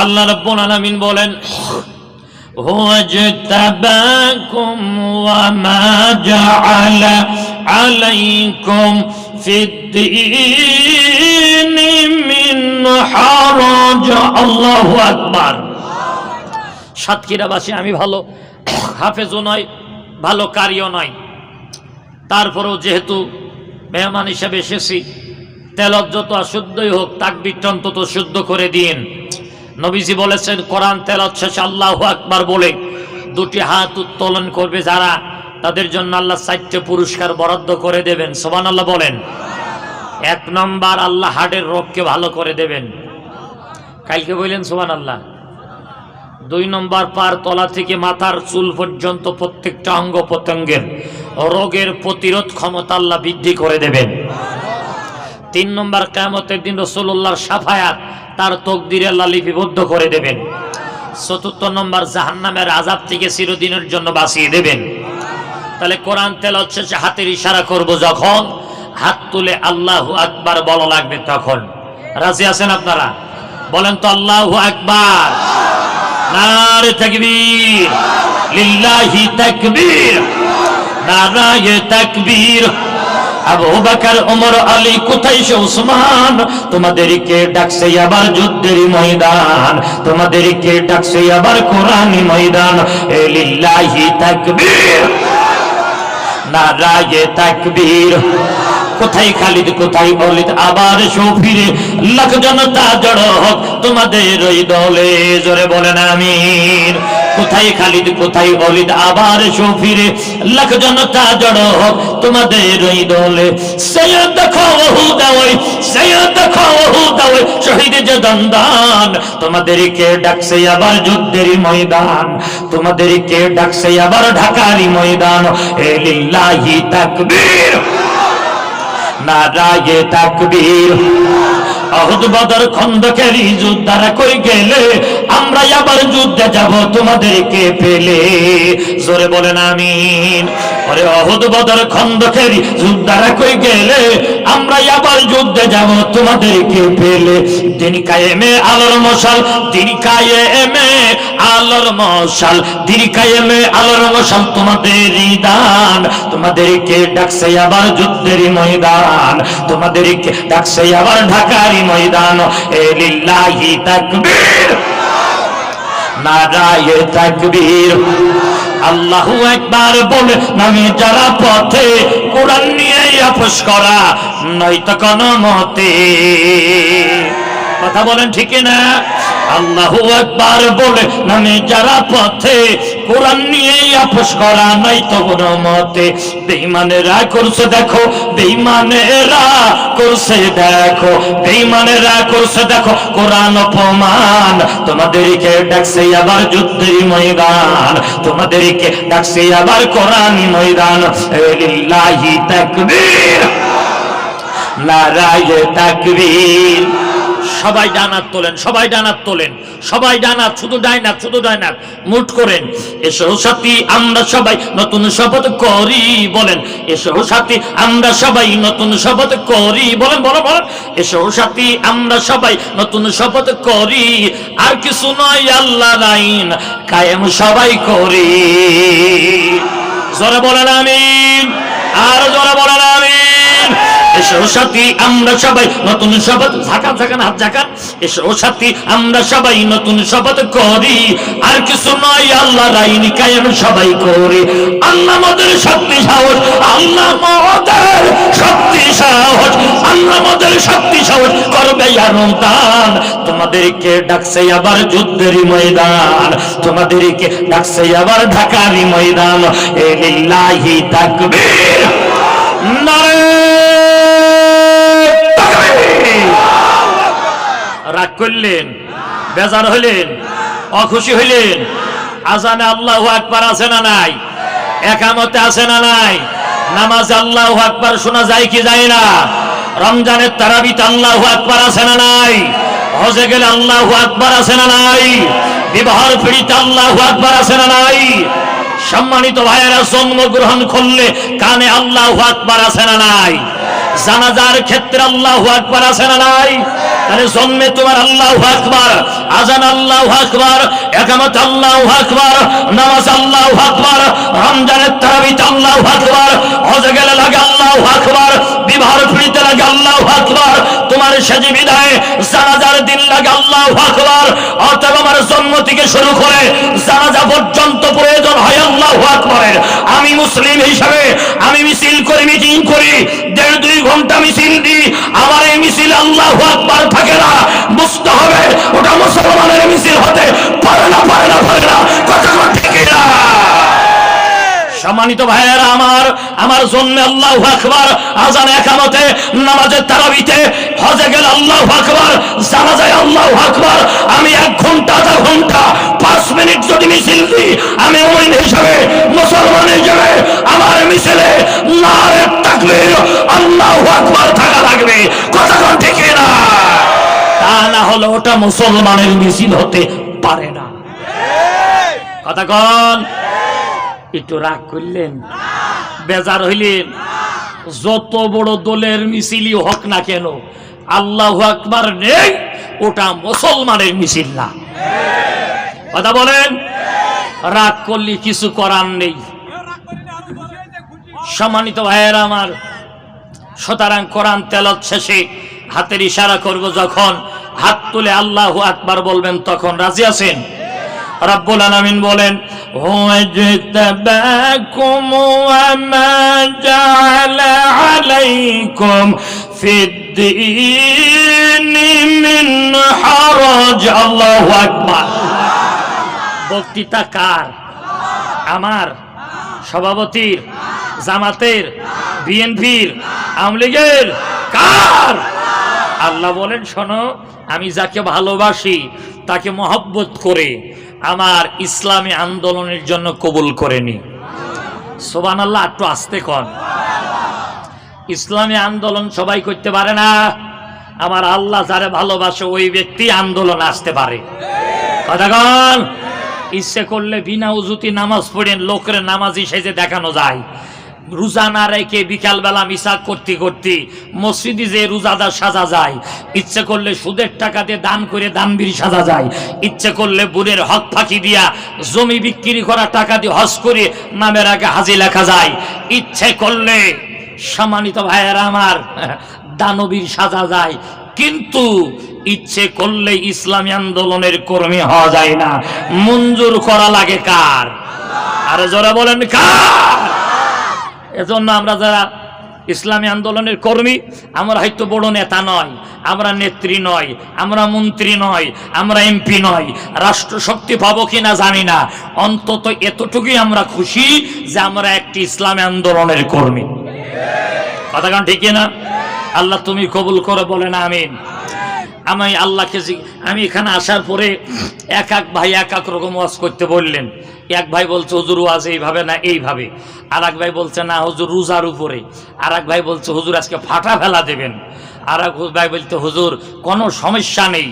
আল্লাহ রাব্বুল আলামিন বলেন ওয়াজতাবাকুম ওয়া মা জাআলা আলাইকুম ফিদ-দীনি মিন হারাজ। আল্লাহু আকবার। সাতক্ষীরাবাসী আমি ভালো হাফেজও নয়, ভালো কারিও নয়, তারপরেও যেহেতু মেহমান হিসেবে এসেছি, তেলাওয়াত যত অশুদ্ধই হোক তাকবীরটা অন্তত শুদ্ধ করে দিন। নবীজি বলেছেন কোরআন তেলাওয়াত শেষে আল্লাহু আকবার বলে দুটি হাত উত্তোলন করবে যারা, তাদের জন্য আল্লাহ 4টি পুরস্কার বরাদ্দ করে দেবেন। সুবহানাল্লাহ বলেন। 1 নম্বর, আল্লাহ হার্টের রোগকে ভালো করে দেবেন। কালকে বললেন সুবহানাল্লাহ। 2 নম্বর, পার তলা থেকে মাথার চুল পর্যন্ত প্রত্যেকটা অঙ্গ প্রত্যঙ্গের রোগের প্রতিরোধ ক্ষমতা আল্লাহ বৃদ্ধি করে দেবেন। 3 নম্বর, কিয়ামতের দিন রাসূলুল্লাহর শাফায়াত তার তকদিরে আল্লাহ লিপিবদ্ধ করে দেবেন। 4 নম্বর, জাহান্নামের আযাব থেকে চিরদিনের জন্য বাঁচিয়ে দেবেন। তাহলে কোরআন তেলাওয়াত শেষে হাতের ইশারা করব, যখন হাত তুলে আল্লাহু আকবার বলা লাগবে তখন। রাজি আছেন আপনারা? বলেন তো আল্লাহু আকবার। নারে তাকবীর, লিল্লাহি তাকবীর, নারায়ে তাকবীর। আবু বকর, ওমর, আলী, কোথায় সে উসমান? তোমাদেরকে ডাকছে আবার যুদ্ধের ময়দান, তোমাদেরকে ডাকছে আবার কোরআনি ময়দান। লিল্লাহি তাকবীর, নারায়ে তাকবীর। কোথায় খালিদ, কোথায় ওয়ালিদ, আবার শফিরে লাখ জনতা জড়ো হোক তোমাদের ওই দলে। জোরে বলেন আমিন। কোথায় খালিদ, কোথায় ওয়ালিদ, আবার শফিরে লাখ জনতা জড়ো হোক তোমাদের ওই দলে। সৈয়দ দেখো উহুদ ওই, সৈয়দ দেখো উহুদ ওই, শহীদ যে দন্দান। তোমাদেরকে ডাকছে আবার যুদ্ধের ময়দান, তোমাদেরকে ডাকছে আবার ঢাকারি ময়দান। লিল্লাহি তাকবীর, নারায়ে তাকবীর। অহুদ, বদর, খন্দকের যোদ্ধারা কই গেলে? আমরা আবার যুদ্ধে যাব তোমাদেরকে পেলে। জোরে বলেন আমিন। ওরে অহুদ, বদর, খন্দকের যোদ্ধারা কই গেলে? আমরা আবার যুদ্ধে যাব তোমাদেরকে পেলে। দিন কায়েমে আলোর মশাল, দিন কায়েমে আলোর মশাল, দিন কায়েমে আলোর মশাল তোমাদেরই দান। তোমাদেরকে ডাকছে আবার যুদ্ধের ময়দান, তোমাদেরকে ডাকছে আবার ঢাকারি ময়দান। লিল্লাহি তাকবীর, নারায়ে তাকবীর। আল্লাহু আকবার বলে নামে যারা পথে, কোরআন নিয়ে আপোষ করা নয়তো কোনো মতে। কথা বলেন ঠিক না? আল্লাহু আকবার বলে নামে যারা পথে, কোরআন নিয়ে আপোষ করা নয়তো কোনো মতে। বেঈমানেরা করছে দেখো, বেঈমানেরা করছে দেখো, বেঈমানেরা করছে দেখো কোরআন অপমান। তোমাদেরকে ডাকছে আবার যুদ্ধের ময়দান, তোমাদেরকে ডাকছে আবার কোরআনি ময়দান। লিল্লাহি তাকবীর, নারায়ে তাকবীর। সবাই ডানাত তোলেন, সবাই ডানাত তোলেন, সবাই ডানাত, শুধু ডাইনাত, শুধু ডাইনাত মুট করেন। এসো সাথী আমরা সবাই নতুন শপথ করি, বলেন এসো সাথী আমরা সবাই নতুন শপথ করি। বলেন বলেন বলেন, এসো সাথী আমরা সবাই নতুন শপথ করি। আর কিছু নয় আল্লাহর আইন কায়েম সবাই করি। জোরে বলেন আমিন, আর জোরে বলেন আমিন। এসো সাথী আমরা সবাই নতুন শপথ, ঝাঁকান ঝাঁকান হাত ঝাঁকান। এসো সাথী আমরা সবাই নতুন শপথ করি। আর কিছু নয় আল্লাহর আইন কায়েম সবাই করি। আল্লাহ আমাদের শক্তি সাহস, আল্লাহ আমাদের শক্তি সাহস, আল্লাহ আমাদের শক্তি সাহস করবে আরো দান। তোমাদেরকে ডাকছে আবার যুদ্ধের ময়দান, তোমাদেরকে ডাকছে আবার ঢাকারি ময়দান। লিল্লাহি তাকবীর, নারে। রাগ করলেন, বেজার হইলেন, অখুশি হইলেন? আজানে আল্লাহু আকবার আছে না নাই? একামতে আছে না নাই? নামাজে আল্লাহু আকবার শোনা যায় কি যায় না? রমজানের তারাবিতে আল্লাহু আকবার আছে না নাই? হজে গেলে আল্লাহু আকবার আছে না নাই? বিবাহের পিড়িতে আল্লাহু আকবার আছে না নাই? সম্মানিত ভাইয়েরা, জন্মগ্রহণ করলে কানে আল্লাহু আকবার আছে না নাই? জানাজার ক্ষেত্রে আল্লাহু আকবার আছে না নাই? তাহলে জন্মে তোমার আল্লাহু আকবার, আজান আল্লাহু আকবার, ইকামত আল্লাহু আকবার, নামাজ আল্লাহু আকবার, রমজানের তারাবিতে আল্লাহু আকবার, হজে গেলে লাগে আল্লাহু আকবার, বিবাহের পিড়িতে লাগে আল্লাহু আকবার, তোমার সেজে বিদায় জানাজার দিন লাগে আল্লাহু আকবার। অতএব আমার জন্ম থেকে শুরু করে জানাজা পর্যন্ত প্রয়োজন হয় আল্লাহু আকবারের। আমি মুসলিম হিসাবে আমি মিছিল করি, মিটিং করি, 1.5-2 ঘন্টা মিছিল দিই, আমার এই মিছিল আল্লাহু আকবার থাকে না। বুঝতে হবে ওটা মুসলমানের মিছিল হতে পারে না, পারে না, পারে না। কথা ঠিক না? সম্মানিত ভাইয়েরা আমার, আমার জন্মে আল্লাহু আকবার, আজান ইকামতে, নামাজের তারাবিতে, হজে গেলে আল্লাহু আকবার, জানাজায় আল্লাহু আকবার। আমি 1 ঘন্টা, আধা ঘন্টা, 5 মিনিট যদি মিছিল দিই, আমি মুমিন হিসেবে, মুসলমান হিসেবে আমার মিছিলে নারে তাকবীর আল্লাহু আকবার থাকা লাগবে। কথা ঠিক না? তা না হলে ওটা মুসলমানের মিছিল হতে পারে না। কথা কন? একটু রাগ করলেন, বেজার হইলেন? যত বড় দলের মিছিলই হোক না কেন, আল্লাহু আকবার নেই, ওটা মুসলমানের মিছিল না। কথা বলেন? রাগ করলে কিছু করার নেই। সম্মানিত ভাইয়েরা আমার, সুতরাং কোরআন তেলাওয়াত শেষে হাতের ইশারা করব, যখন হাত তুলে আল্লাহু আকবার বলবেন তখন রাজি আছেন? রব্বুল আলামিন বলেন, ওয়াজতাবাকুম ওয়া মা জাআলা আলাইকুম ফিদ-দীনি মিন হারাজ। আল্লাহু আকবার। বক্তৃতা কার? আমার? সভাপতির? জামাতের? বিএনপির? আওয়ামী লীগের? কার? আল্লাহ বলেন, শোনো, আমি যাকে ভালোবাসি তাকে মহব্বত করে আমার ইসলামী আন্দোলনের জন্য কবুল করে নি। সুবহানাল্লাহ। একটু আস্তে কন। ইসলামী আন্দোলন সবাই করতে পারে না। আমার আল্লাহ যারে ভালোবাসে ওই ব্যক্তি আন্দোলন আসতে পারে। কথা কন? ইচ্ছে করলে বিনা উজুতি নামাজ পড়েন, লোকের নামাজি সেজে দেখানো যায়। রোজা না রেখে বিকালবেলা মিসাক করতে করতে মসজিদে যে রোজাদার সাজা যায়। ইচ্ছে করলে সুদের টাকা দিয়ে দান করে দানবীর সাজা যায়। ইচ্ছে করলে বুড়ের হক ফাঁকি দিয়া জমি বিক্রি করা টাকা দিয়ে হজ করে নামের আগে হাজি লেখা যায়। ইচ্ছে করলে, সম্মানিত ভাইয়েরা আমার, দানবীর সাজা যায়। কিন্তু ইচ্ছে করলে ইসলামী আন্দোলনের কর্মী হওয়া যায় না। মঞ্জুর করা লাগে কার? আরে জোরে বলেন, কার? এজন্য আমরা যারা ইসলামী আন্দোলনের কর্মী, আমরা হয়তো বড় নেতা নয়, আমরা নেত্রী নয়, আমরা মন্ত্রী নয়, আমরা এমপি নয়, রাষ্ট্রশক্তি পাবো কিনা জানি না, অন্তত এতটুকুই আমরা খুশি যে আমরা একটি ইসলামী আন্দোলনের কর্মী। কথা কারণ ঠিক না? আল্লাহ তুমি কবুল করে বলেন আমিন। আমি আল্লাহকে, আমি এখানে আসার পরে এক ভাই এক রকম ওয়াজ করতে বললেন। এক ভাই বলছে হুজুর ওয়াজ এইভাবে না এইভাবে, আর এক ভাই বলছে না হুজুর রোজার উপরে, আর এক ভাই বলছে হুজুর আজকে ফাটা ফেলা দেবেন, আর এক ভাই বলতে হুজুর কোনো সমস্যা নেই।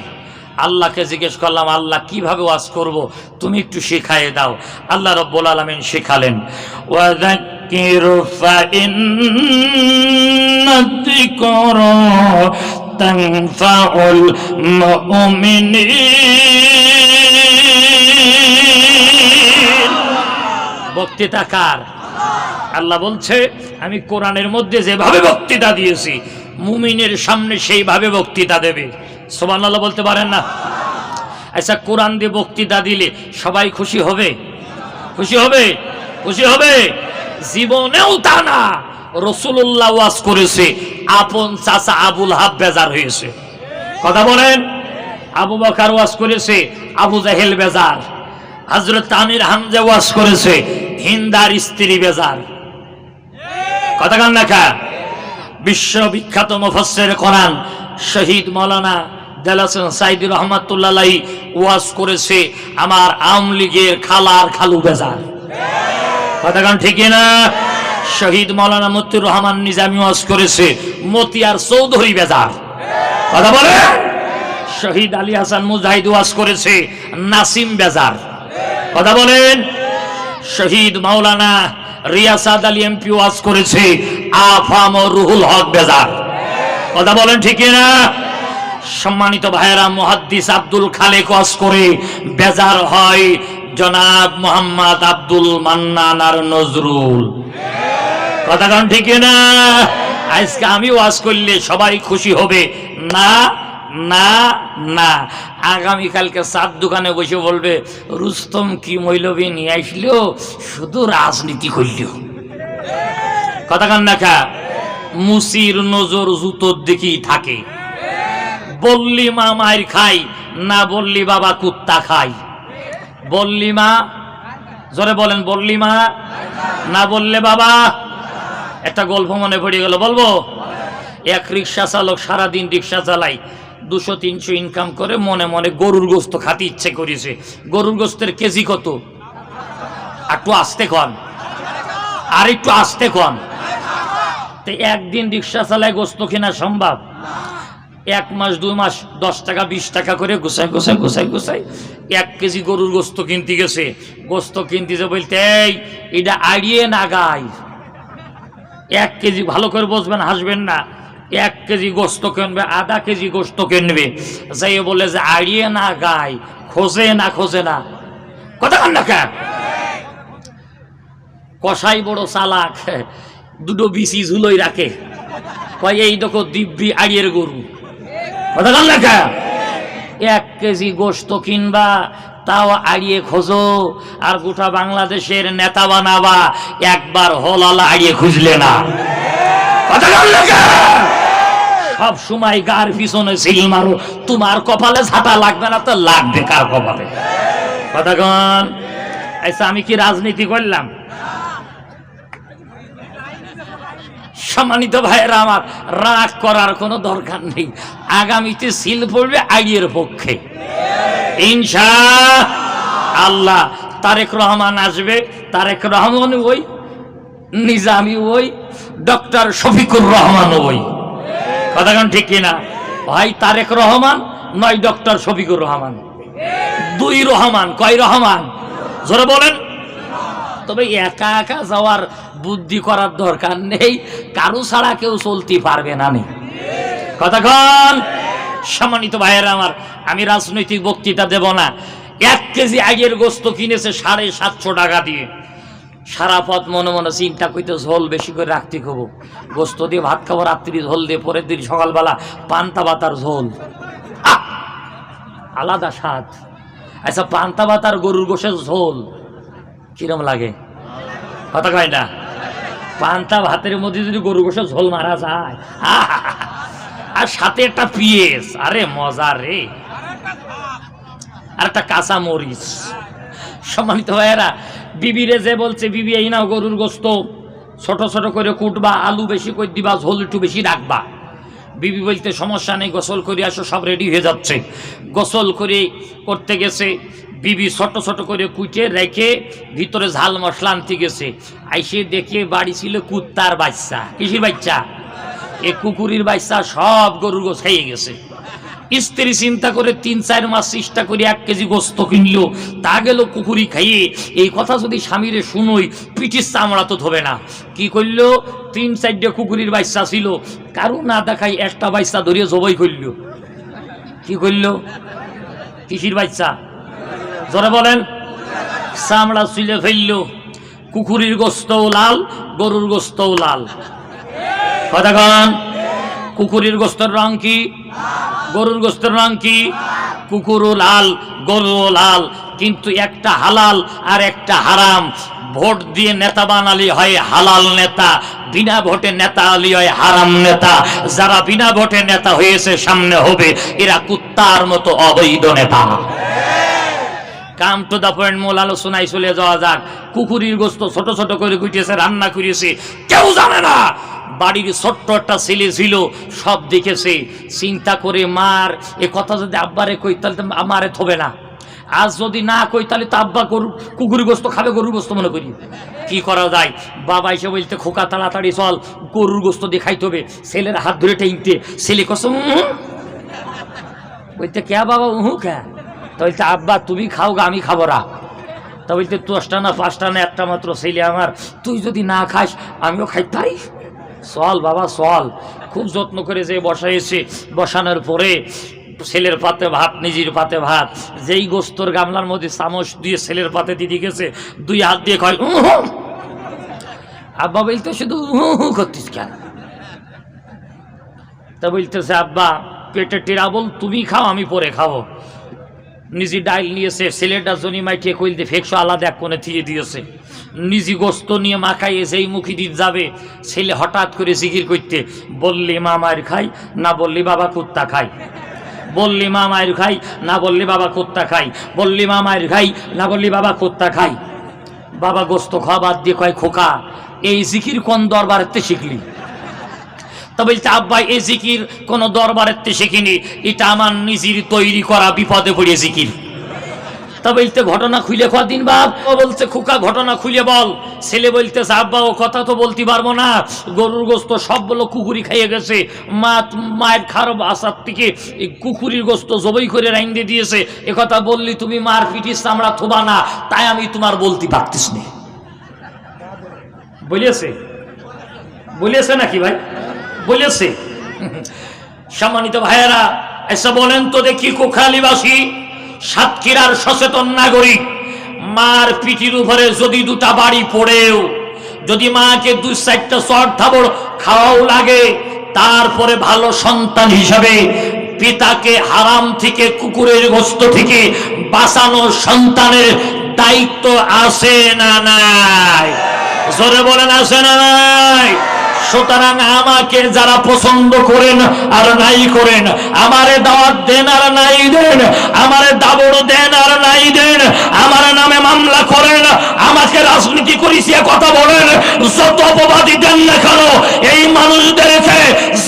আল্লাহকে জিজ্ঞেস করলাম, আল্লাহ কিভাবে ওয়াজ করব, তুমি একটু শেখায়ে দাও। আল্লাহ রাব্বুল আলামিন শেখালেন, ওয়াযাক্কির ফাইন্না যিকরা তানফাউল মুমিনিন। বক্তৃতা কার? আল্লাহ বলছে, আমি কোরআনের মধ্যে যেভাবে বক্তৃতা দিয়েছি মুমিনের সামনে সেইভাবে বক্তৃতা দেবে। সুবহানাল্লাহ বলতে পারেন না? আচ্ছা, কোরআন দিয়ে বক্তৃতা দিলে সবাই খুশি হবে? খুশি হবে? খুশি হবে? জীবনেও তা না। রাসূলুল্লাহ ওয়াজ করেছে, আপন চাচা আবুল হাব বেজার হয়েছে। কথা বলেন? আবু বকর ওয়াজ করেছে, আবু জাহেল বেজার। হযরত আমির হামজা ওয়াজ করেছে, হিন্দার স্ত্রী বেজার। কথা কান না খা? বিশ্ববিখ্যাত মুফাসসির কোরআন শহীদ মাওলানা দেলাসন সাইদি রহমাতুল্লাহ আলাইহি ওয়াজ করেছে, আমার আওয়ামী লীগের খালার খালু বেজার। কথা কান ঠিক না? শহীদ মাওলানা মতিউর রহমান নিজামী ওয়াজ করেছে, মতিয়ার চৌধুরী বেজার। কথা বলে? শহীদ আলী হাসান মুজাহিদ ওয়াজ করেছে, নাসিম বেজার। কথা বলেন? শহীদ মাওলানা রিয়াসাত আলী এমপি ওয়াজ করেছে, আফাম ও রুহুল হক বেজার। কথা বলেন ঠিক না? সম্মানিত ভাইয়েরা, মুহাদ্দিস আব্দুল খালেক ওয়াজ করে বেজার হয় জনাব মোহাম্মদ আব্দুল মান্নান আর নজরুল। কথা কারণ ঠিক না? আজকে আমি ওয়াজ করলে সবাই খুশি হবে না? না না, আগামীকালকে চার দোকানে বসে বলবে রুস্তম কি মৌলবী নিয়ে আসলো, শুধু রাজনীতি করল। কথা কান না খা, মুসির নজর জুতোর দিকেই থাকে। বললি মা মায়ের খাই, না বললি বাবা কুত্তা খাই। বললি মা, জোরে বলেন, বললি মা, না বললে বাবা। একটা গল্প মনে পড়ে গেল, বলবো? এক রিক্সা চালক সারাদিন রিক্সা চালাই, 200-300 ইনকাম করে, মনে মনে গরুর গোস্ত খাতে ইচ্ছে করেছে। গরুর গোস্তের কেজি কত? একটু আসতে কন, আর একটু আসতে কন। তো একদিন রিক্সা চালায় গোস্ত কেনা সম্ভব? 1 মাস 2 মাস 10 টাকা 20 টাকা করে গুছাই গুছাই গুছাই গুছাই 1 কেজি গরুর গোস্ত কিনতে গেছে। গোস্ত কিনতেছে বলতে, এটা আড়িয়ে না গাই। 1 কেজি, ভালো করে বসবেন, হাসবেন না। 1 কেজি গোস্ত কিনবে, আধা কেজি গোস্ত কিনবে, যাই বলে যে আড়িয়ে না গাই, খোঁজে না খোঁজে না। কথা কান না কেন? কষাই বড় চালাক, 2টো বিচি ঝুলোই রাখে, কয় এই দেখো দিব্যি আড়িয়ের গরু। কথা কান না কেন? 1 কেজি গোস্ত কিনবা, তাও আড়িয়ে খোঁজো, আর গোটা বাংলাদেশের নেতা বানাবা, একবার হলালা আড়িয়ে খুঁজলে না। কথা কান না কেন? সব সময় গার পিছনে সিল মারো, তোমার কপালে ছাতা লাগবে না তো লাগবে কার কপালে? কথা কন। আচ্ছা, আমি কি রাজনীতি করলাম? সম্মানিত ভাইয়েরা আমার, রাগ করার কোনো দরকার নেই। আগামীতে সিল পড়বে আইডির পক্ষে ইনশাআল্লাহ। তারেক রহমান আসবে, তারেক রহমান ওই, নিজামী ওই, ডক্টর শফিকুর রহমান ওই। কথা কোন ঠিক কিনা? ভাই তারেক রহমান নয় ডক্টর শফিকুর রহমান, 2 রহমান। কয় রহমান? জোরে বলেন। তবে একা একা যাওয়ার বুদ্ধি করার দরকার নেই, কারো ছাড়া কেউ চলতে পারবে না। কতক্ষণ? সম্মানিত ভাইয়েরা আমার, আমি রাজনৈতিক বক্তৃতা দেব না। 1 কেজি আগের গোস্ত কিনেছে 750 টাকা দিয়ে। সারা পথ মনে মনে চিন্তা করতে, ঝোল বেশি করে রাখতে খাবো, গোস্ত দিয়ে ভাত খাবো, রাত্রি ঝোল দিয়ে, পরের দিন সকালবেলা পান্তা ভাতার ঝোল, আলাদা স্বাদ। আচ্ছা, পান্তা ভাতার গরুর গোশের ঝোল কিরম লাগে? কথা কয় না? পান্তা ভাতের মধ্যে যদি গরু গোশের ঝোল মারা যায়, আর সাথে একটা পিঁয়াজ, আরে মজা রে, আর একটা কাঁচা মরিচ। সম্মানিত ভাইয়েরা, বিবিরে যে বলছে, বিবি এই নাও গরুর গোস্ত, ছোট ছোট করে কুটবা, আলু বেশি করে দিবা, ঝোল একটু বেশি রাখবা। বিবি বলতে সমস্যা নেই, গোসল করে আসো, সব রেডি হয়ে যাচ্ছে। গোসল করে করতে গেছে, বিবি ছোট ছোট করে কুটে রেখে ভিতরে ঝাল মশলা আনতে গেছে। আইসে দেখে বাড়ি ছিল কুত্তার বাচ্চা। কিসির বাচ্চা? এ কুকুরের বাচ্চা সব গরুর গোস্ত খেয়ে গেছে। স্ত্রী চিন্তা করে 3-4 মাস চেষ্টা করে 1 কেজি গোস্ত কিনলো, তা গেল কুকুরি খাইয়ে। এই কথা যদি স্বামীরে শুনোই, পিঠির চামড়া তো ধোবে না। কি করলো? 3-4টে কুকুরের বাচ্চা ছিল, কারো না দেখাই একটা বাচ্চা ধরিয়ে জবাই করলো। কি করলো? কিসির বাচ্চা? জোরে বলেন। চামড়া চুলে ফেললো। কুকুরের গোস্তও লাল, গরুর গোস্তও লাল। কতক্ষণ? কুকুরের গোস্তের রং কি? গরুর গোস্তের রং কি? কুকুরও লাল, গরুও লাল, কিন্তু একটা হালাল আর একটা হারাম। ভোট দিয়ে নেতা বানালি হয় হালাল নেতা, বিনা ভোটে নেতা আলি হয় হারাম নেতা। যারা বিনা ভোটে নেতা হয়েছে, সামনে হবে, এরা কুত্তার মতো অবৈধ নেতা। কাম টু দা পয়েন্ট, মূল আলোচনায় চলে যাওয়া যাক। কুকুরের গোস্ত ছোট ছোট করে কুটিয়েছে, রান্না করিয়েছে, কেউ জানে না। বাড়ির ছোট্ট একটা ছেলে ছিল, সব দেখেছে। চিন্তা করে মার এ কথা যদি আব্বারে কই, তাহলে তো আমারে থবে না। আজ যদি না কই, তাহলে তো আব্বা কুকুরের গোস্ত খাবে, গরুর গোস্ত মনে করি। কি করা যায়? বাবা এসে বলতে, খোকা তাড়াতাড়ি চল, গরুর গোস্ত দিয়ে খাইতে হবে। ছেলের হাত ধরে টেনতে, ছেলে কসম বলতে, কে বাবা উহু কে? তো বলতে, আব্বা তুমি খাও গা, আমি খাবো না। তা বলতে, 10টা না 5টা না, একটা মাত্র ছেলে আমার, তুই যদি না খাস আমিও খাইতে পারি। চল বাবা চল। খুব যত্ন করে যে বসাইছে, বসানোর পরে ছেলের পাতে ভাত, নিজের পাতে ভাত, যেই গোস্তর গামলার মধ্যে চামচ দিয়ে ছেলের পাতে দিদি গেছে, দুই হাত দিয়ে কয় আব্বা বলতে শুধু করতিস কেন? তা বলতেছে আব্বা পেটে টেরা বল, তুমি খাও আমি পরে খাবো। নিজে ডাইল নিয়েছে, ছেলেটা জনি মাইটিয়ে কইলতে ফেকশো আলাদা এক কোণে থিয়ে দিয়েছে, নিজে গোস্ত নিয়ে মাখাইয়ে যেই মুখি দিতে যাবে, ছেলে হঠাৎ করে জিকির করতে, বললি মা মায়ের খাই, না বললি বাবা কুত্তা খাই, বললি মা মায়ের খাই, না বললি বাবা কুত্তা খাই, বললি মা মায়ের খাই, না বললি বাবা কুত্তা খাই। বাবা গোস্ত খাওয়া বাদ দিয়ে কয় খোকা এই জিকির কোন দরবারেতে শিখলি? তা বলছে আব্বা এই জিকির কোন দরবারেতে শিখিনি, এটা আমার নিজের তৈরি করা বিপদে পড়ে জিকির। তা বলতে ঘটনা খুলে কদিন বাপ? ও বলছে খোকা ঘটনা খুলে বল। ছেলে বলতেছে আব্বা ও কথা তো বলতে পারবো না, গরুর গোস্ত সবগুলো কুকুরি খাইয়ে গেছে, মায়ের খারাপ আসার থেকে এই কুকুরির গোস্ত জবাই করে রাইন্দে দিয়েছে, এ কথা বললি তুমি মার পিঠির চামড়া থোবা না, তাই আমি তোমার বলতে পারতিস না। বলেছে বলেছে নাকি ভাই? বলেছে। সম্মানিত ভাইয়েরা এসে বলেন তো দেখি কোখালিবাসী সাতক্ষীরার সচেতন নাগরিক, মার পিঠির উপরে যদি দুটা বাড়ি পড়েও, যদি মাকে দুই চারটা চড় থাবড় খাওয়াও লাগে, তারপরে ভালো সন্তান হিসাবে পিতাকে হারাম থেকে, কুকুরের গোস্ত থেকে বাঁচানো সন্তানের দায়িত্ব আছে না নাই? জোরে বলেন আছে না নাই? সুতরাং আমাকে যারা পছন্দ করেন আর নাই করেন, আমারে দাওয়াত দেন আর নাই দেন, আমারে দাবড় দেন আর নাই দেন, আমার নামে মামলা করেন, আমাকে রাজনীতি করিস কথা বলেন, যত অপবাদী দেন না কেন, এই মানুষদেরকে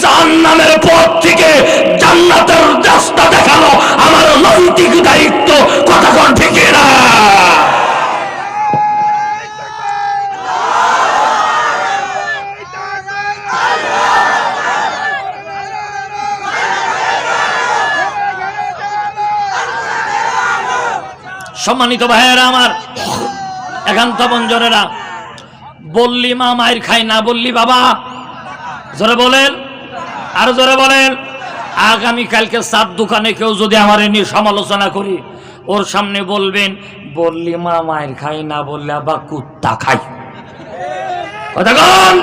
জাহান্নামের পথ থেকে জান্নাতের রাস্তা দেখানো আমার নৈতিক দায়িত্ব। কথা কোন ঠিক না? সম্মানিত ভাইয়েরা আমার, একান্ত বঞ্জনেরা, বললি মা মায়ের খাই, না বললি বাবা। জোরে বলেন, আর জোরে বলেন। আগামীকালকে চার দোকানে কেউ যদি আমার নিয়ে সমালোচনা করি, ওর সামনে বলবেন বললি মা মায়ের খাই, না বললে আবার কুত্তা খাই। কথা বল।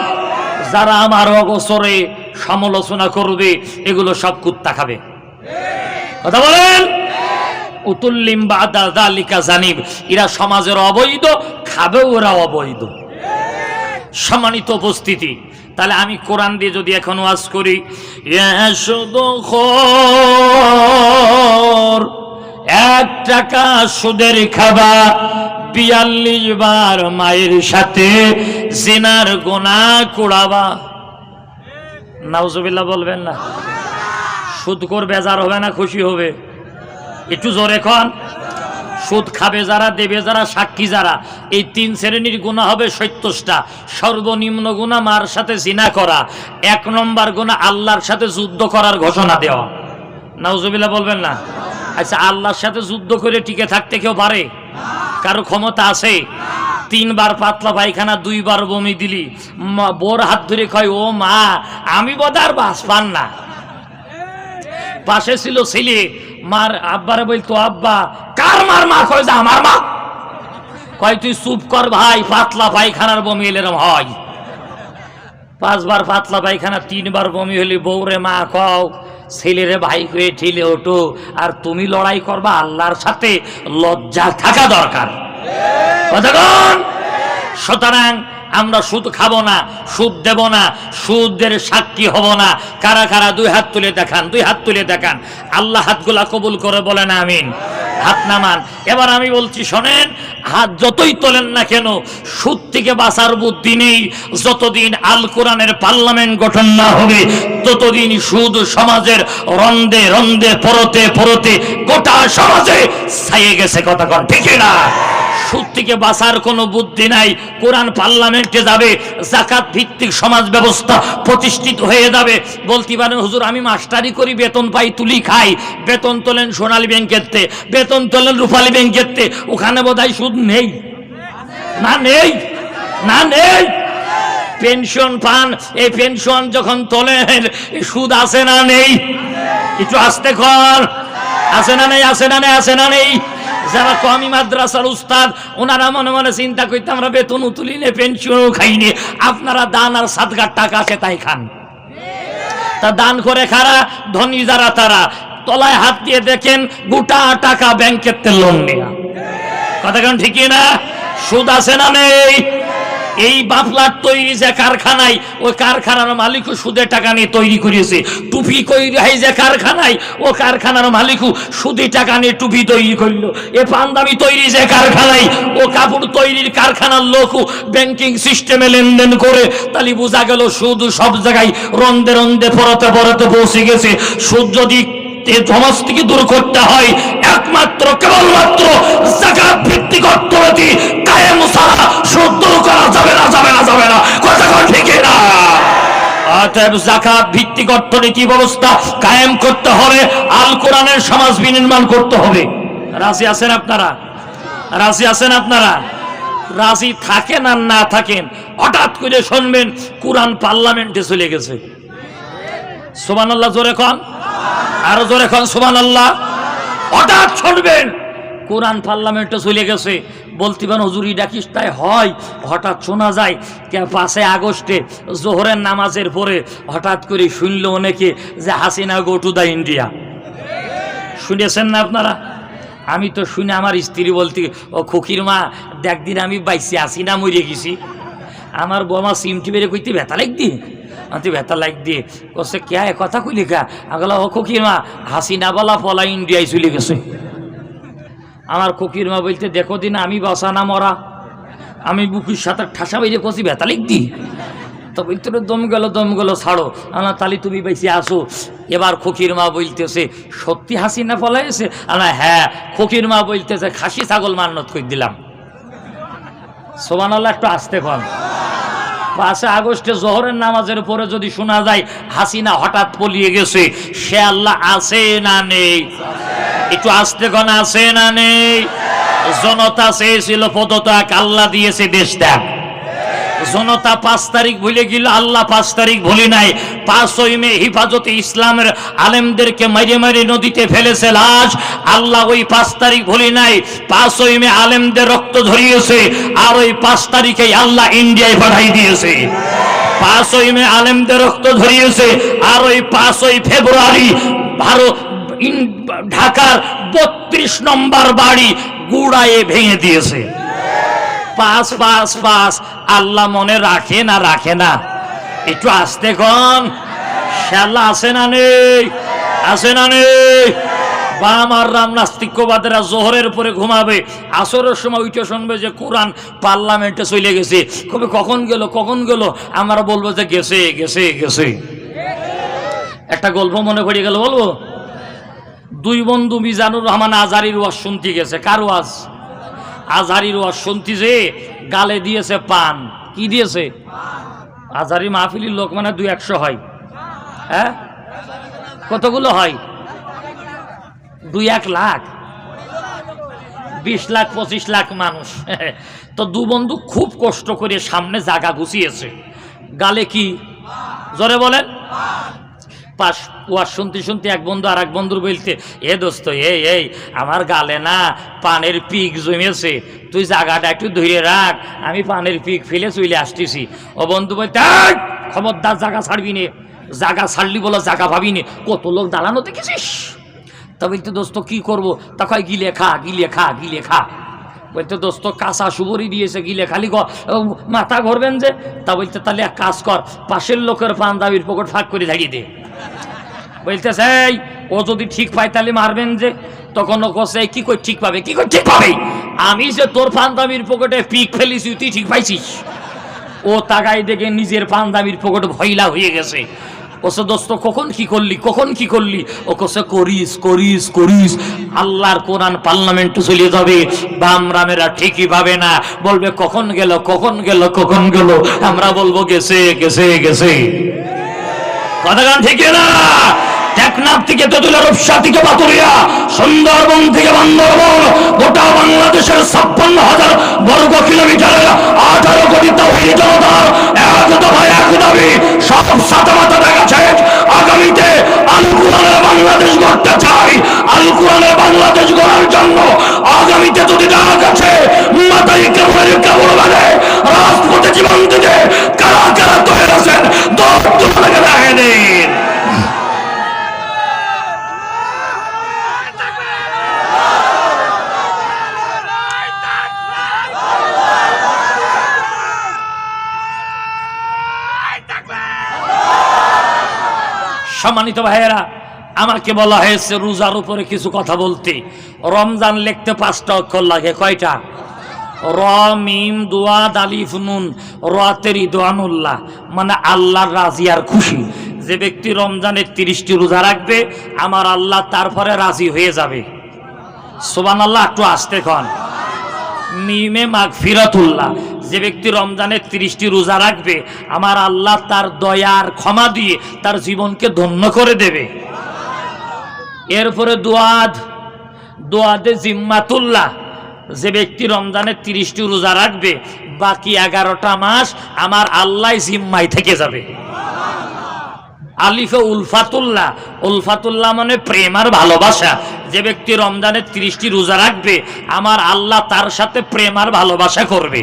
যারা আমার অগোচরে সমালোচনা করবে এগুলো সব কুত্তা খাবে। কথা বলেন। উতুল্লিম বাদা যালিকা জানিব, এরা সমাজের অবৈধ, খাবে ওরা অবৈধ। সম্মানিত উপস্থিতি, তাহলে আমি কোরআন দিয়ে যদি এখন ওয়াজ করি, এক টাকা সুদের খাবা, ৪২ বার মায়ের সাথে জিনার গুনাহ কুড়াবা। নাউজুবিল্লাহ বলবেন না? সুদ কর বেজার হবে না খুশি হবে? একটু জোরে কন। সুদ খাবে যারা, দেবে যারা, সাক্ষী যারা, এই ৩ শ্রেণীর গুনাহ হবে ৭০টা। সর্বনিম্ন গুনাহ মার সাথে জিনা করা, ১ নম্বর গুনাহ আল্লাহর সাথে যুদ্ধ করার ঘোষণা দেওয়া। নাউজুবিল্লাহ বলবেন না? আচ্ছা, আল্লাহর সাথে যুদ্ধ করে টিকে থাকতে কেউ পারে? কারো ক্ষমতা আছে? ৩ বার পাতলা পায়খানা, ২ বার বমি দিলি, বোর হাত ধরে কয় ও মা আমি বোধহয় আর বাস পান না। পাশে ছিল ছেলে, মার আব্বারে বলতো আব্বা কার মার? মা কয় যে আমার মা। কয় তুই চুপ কর ভাই, পাতলা পায়খানার বমি এলে এরম হয়। ৫ বার পাতলা পায়খানা, ৩ বার বমি হলে বউরে মা কও, ছেলেরে ভাই হয়ে ঠেলে ওঠো, আর তুমি লড়াই করবা আল্লাহর সাথে, লজ্জা থাকা দরকার। কতক্ষণ? সুতরাং আমরা সুদ খাবো না, সুদ দেব না, সুদের সাক্ষী হব না। কারা কারা 2 হাত তুলে দেখান, 2 হাত তুলে দেখান। আল্লাহ হাতগুলা কবুল করে বলেন আমিন। হাত নামান। এবার আমি বলছি শোনেন, হাত যতই তোলেন না কেন, সুদ থেকে বাঁচার বুদ্ধি নেই। যতদিন আল কোরআনের পার্লামেন্ট গঠন না হবে, ততদিন সুদ সমাজের রন্ধে রন্ধে, পরতে পরতে গোটা সমাজে ছাইয়ে গেছে। কথা কন ঠিক না? সুদ থেকে বাঁচার কোনো বুদ্ধি নাই। কোরআন পার্লামেন্টে যাবে, যাকাত ভিত্তিক সমাজ ব্যবস্থা প্রতিষ্ঠিত হয়ে যাবে। বলতে পারেন হুজুর আমি মাস্টারি করি, বেতন পাই, তুলি খাই। বেতন তোলেন সোনালী ব্যাংকের, বেতন তোলেন রূপালী ব্যাংকের, ওখানে বোধহয় সুদ নেই। না নেই, না নেই। পেনশন পান, এই পেনশন যখন তোলেন সুদ আছে না নেই? একটু আস্তে কর, আছে না নেই? আছে না নেই? আছে না নেই? যারা কমি মাদ্রাসার উস্তাদ ওনারা মনে মনে চিন্তা করতে আমরা বেতনও তুলি নে, পেনশনও খাইনি। আপনারা দান আর সাদগার টাকা আছে তাই খান। তা দান করে খারা ধনী যারা তারা তলায় হাত দিয়ে দেখেন গোটা টাকা ব্যাংকের লোন নেয়া। কথা কেন ঠিকই না? সুদ আছে না নেই? এই বাফলার তৈরি যে কারখানায়, ওই কারখানার মালিকও সুদে টাকা নিয়ে তৈরি করেছে। টুপি তৈরি হয় যে কারখানায়, ও কারখানার মালিকও সুদে টাকা নিয়ে টুপি তৈরি করলো। এ পাঞ্জাবি তৈরি যে কারখানায়, ও কাপড় তৈরির কারখানার লোকও ব্যাংকিং সিস্টেমে লেনদেন করে। তাহলে বোঝা গেল সুদ সব জায়গায় রন্দে রন্দে পরতে পরতে পৌঁছে গেছে। সুদ যদি সমাজ থেকে দূর করতে হয় একমাত্র কেবলমাত্র যাকাত ভিত্তিক অর্থনীতি কায়েম ছাড়া সুদ দূর করা যাবে না, যাবে না, যাবে না। কথা কোন ঠিক না? অতএব যাকাত ভিত্তিক অর্থনীতি ব্যবস্থা কায়েম করতে হবে, আল কোরআনের সমাজ বিনির্মাণ করতে হবে। রাজি আছেন আপনারা? রাজি আছেন আপনারা? রাজি থাকেন আর না থাকেন, হঠাৎ করে শুনবেন কোরআন পার্লামেন্টে চলে গেছে। সুবহানাল্লাহ জোরে কোন, আরো জোরে কোন সুবহানাল্লাহ। হঠাৎ শুনবেন কোরআন পার্লামেন্টে চলে গেছে। বলতে পারেন হুজুর এটা কি তাই হয়? হঠাৎ শোনা যায় 5 আগস্টে জোহরের নামাজের পরে হঠাৎ করে শুনলো অনেকে যে Hasina go to the India. শুনেছেন না আপনারা? আমি তো শুনে আমার স্ত্রী বলতে, ও খুকির মা দেখদিন আমি বাইসে আসি না মরে গেছি। আমার বৌমা সিমটি বেড়ে কইতে ব্যথা লাগদি, আমি ব্যথা লাগ দিয়ে কছে কে কথা কইলি কা? আগলা ও খুকির মা হাসিনা বলা পলা ইন্ডিয়ায় চলে গেছে। আমার খুকির মা বলতে দেখো দিন আমি বাসা না মরা। আমি বুকুর সাথে ঠাসা বাইরে কছি ব্যথা লাগ দি। তো বলতে দম গেল ছাড়ো। আমার তালি তুমি বেশি আসো। এবার খুকির মা বলতেছে সত্যি হাসিনা পলাইছে? আমার হ্যাঁ। খুকির মা বলতেছে খাসি ছাগল মান্নত করে দিলাম। সুবহানাল্লাহ একটু আসতে পান। 5 আগস্টে জোহরের নামাজের পরে যদি শোনা যায় হাসিনা হঠাৎ পলিয়ে গেছে, সে আল্লাহ আছে না নেই? একটু আসতে কোন আছে না নেই? জনতা চেয়েছিল পদত্যাগ, আল্লাহ দিয়েছে দেশ ত্যাগ। জনতা 5 তারিখ ভুলে গেল, আল্লাহ 5 তারিখ ভুলি নাই। 5ই মে হিফাজতে ইসলামের আলেমদেরকে মাইরে মাইরে নদীতে ফেলেছে লাশ, আল্লাহ ওই 5 তারিখ ভুলি নাই। 5ই মে আলেমদের রক্ত ঝরিয়েছে, আর ওই 5 তারিখে আল্লাহ ইন্ডিয়ায় পাঠাই দিয়েছে। 5ই মে আলেমদের রক্ত ঝরিয়েছে, আর ওই 5ই ফেব্রুয়ারি ঢাকার 32 নম্বর বাড়ি গুড়ায়ে ভেঙে দিয়েছে। 5 আল্লাহ মনে রাখে না রাখে না? একটু আসতে কোন। আল্লাহ আছে না নেই? আছে না নেই? বাম আর রাম নাস্তিকবাদেরা জোহরের পরে ঘুমাবে, আসরের সময় উঠে শুনবে যে কোরআন পার্লামেন্টে চলে গেছে। কবে কখন গেল কখন গেল? আমরা বলবো যে গেছে গেছে গেছে। একটা গল্প মনে পড়ে গেল, বলবো? 2 বন্ধু মিজানুর রহমান আজহারির ওয়াজ শুনতে গেছে। কার ওয়াজ? আজহারির ওয়াজ শুনতে যে গালে দিয়েছে পান। কি দিয়েছে? আজহারি মাহফিলের লোক মানে 200-100 হয়। হ্যাঁ, কতগুলো হয়? 2-1 লাখ, 20 লাখ 25 লাখ মানুষ। তো 2 বন্ধু খুব কষ্ট করে সামনে জায়গা গুছিয়েছে। গালে কি? জোরে বলেন। পাশ ওয়াজ শুনতে শুনতে এক বন্ধু আর এক বন্ধুর বলতে, এ দোস্ত এই আমার গালে না পানের পিক জমেছে, তুই জায়গাটা একটু ধরে রাখ, আমি পানের পিক ফেলে চলে আসতেছি। ও বন্ধু বলতে, খবরদার জায়গা ছাড়বি নে, জায়গা ছাড়লি বলো জায়গা ভাবি নে, কত লোক দাঁড়ানো দেখেছিস? তা বলতে দোস্ত কি করবো? তা কয় গিলে খা গিলে খা গিলে খা। বলতে দোস্ত কাঁচা সুবরি দিয়েছে, গিলে খালি মাথা ঘুরবেন যে। তা বলতে তাহলে এক কাজ কর, পাশের লোকের পাঞ্জাবির পকেট ফাঁক করে ঝাড়িয়ে দে। বলতেছে ও যদি ঠিক পায় তাহলে মারবেন যে। তখন ও কছে কি কই ঠিক পাবে? কি কই ঠিক পাবে? আমি যে তোর পাঞ্জাবির পকেটে পিক ফেলিছি তুই ঠিক পাইছিস? ও তাকাই দেখে নিজের পাঞ্জাবির পকেট ভয়লা হয়ে গেছে। ওসে দোস্ত কখন কি করলি কখন কি করলি? ও কছে করিস করিস করিস, আল্লাহর কোরআন পার্লামেন্টে চলে যাবে, বাম রামেরা ঠিকই পাবে না, বলবে কখন গেল কখন গেল কখন গেল, আমরা বলবো গেছে গেছে গেছে। কথা গান ঠিক না? টেকনাফ থেকে তেতুলা, রূপসা থেকে পাতুরিয়া, সুন্দরবন থেকে বান্দরবন, গোটা বাংলাদেশের 56,000 বর্গ কিলোমিটারের 18 কোটি তাওহীদি জনতার এক দফা বাংলাদেশ গড়তে চাই, আল কোরআনের বাংলাদেশ গড়ার জন্য আগামীতে যদি ডাক আছে মাথায় কেবল মানে রাজপথে জীবন দিতে কারা কারা তৈরি আছেন দৌড় তোমাকে দেখে দিন। সম্মানিত ভাইয়েরা, আমাকে বলা হয়েছে রোজার উপরে কিছু কথা বলতে। রমজান লিখতে 5টা অক্ষর লাগে। কয়টা? র মিম দুয়াদ আলিফ নুন। রাতে রিদওয়ানুল্লাহ মানে আল্লাহর রাজি আর খুশি। যে ব্যক্তি রমজানের 30টি রোজা রাখবে আমার আল্লাহ তারপরে রাজি হয়ে যাবে। সুবহানাল্লাহ, একটু আসতে কন। মিমে মাগফিরাতুল্লাহ, যে ব্যক্তি রমজানের 30টি রোজা রাখবে আমার আল্লাহ তার দয়ার ক্ষমা দিয়ে তার জীবনকে ধন্য করে দেবে। এরপরে দোয়াদে জিম্মাতুল্লাহ, যে ব্যক্তি রমজানের 30টি রোজা রাখবে বাকি 11টা মাস আমার আল্লাহ জিম্মায় থেকে যাবে। আলিফে উলফাতুল্লাহ, উলফাতুল্লাহ মানে প্রেম আর ভালোবাসা। যে ব্যক্তি রমজানের 30টি রোজা রাখবে আমার আল্লাহ তার সাথে প্রেম আর ভালোবাসা করবে।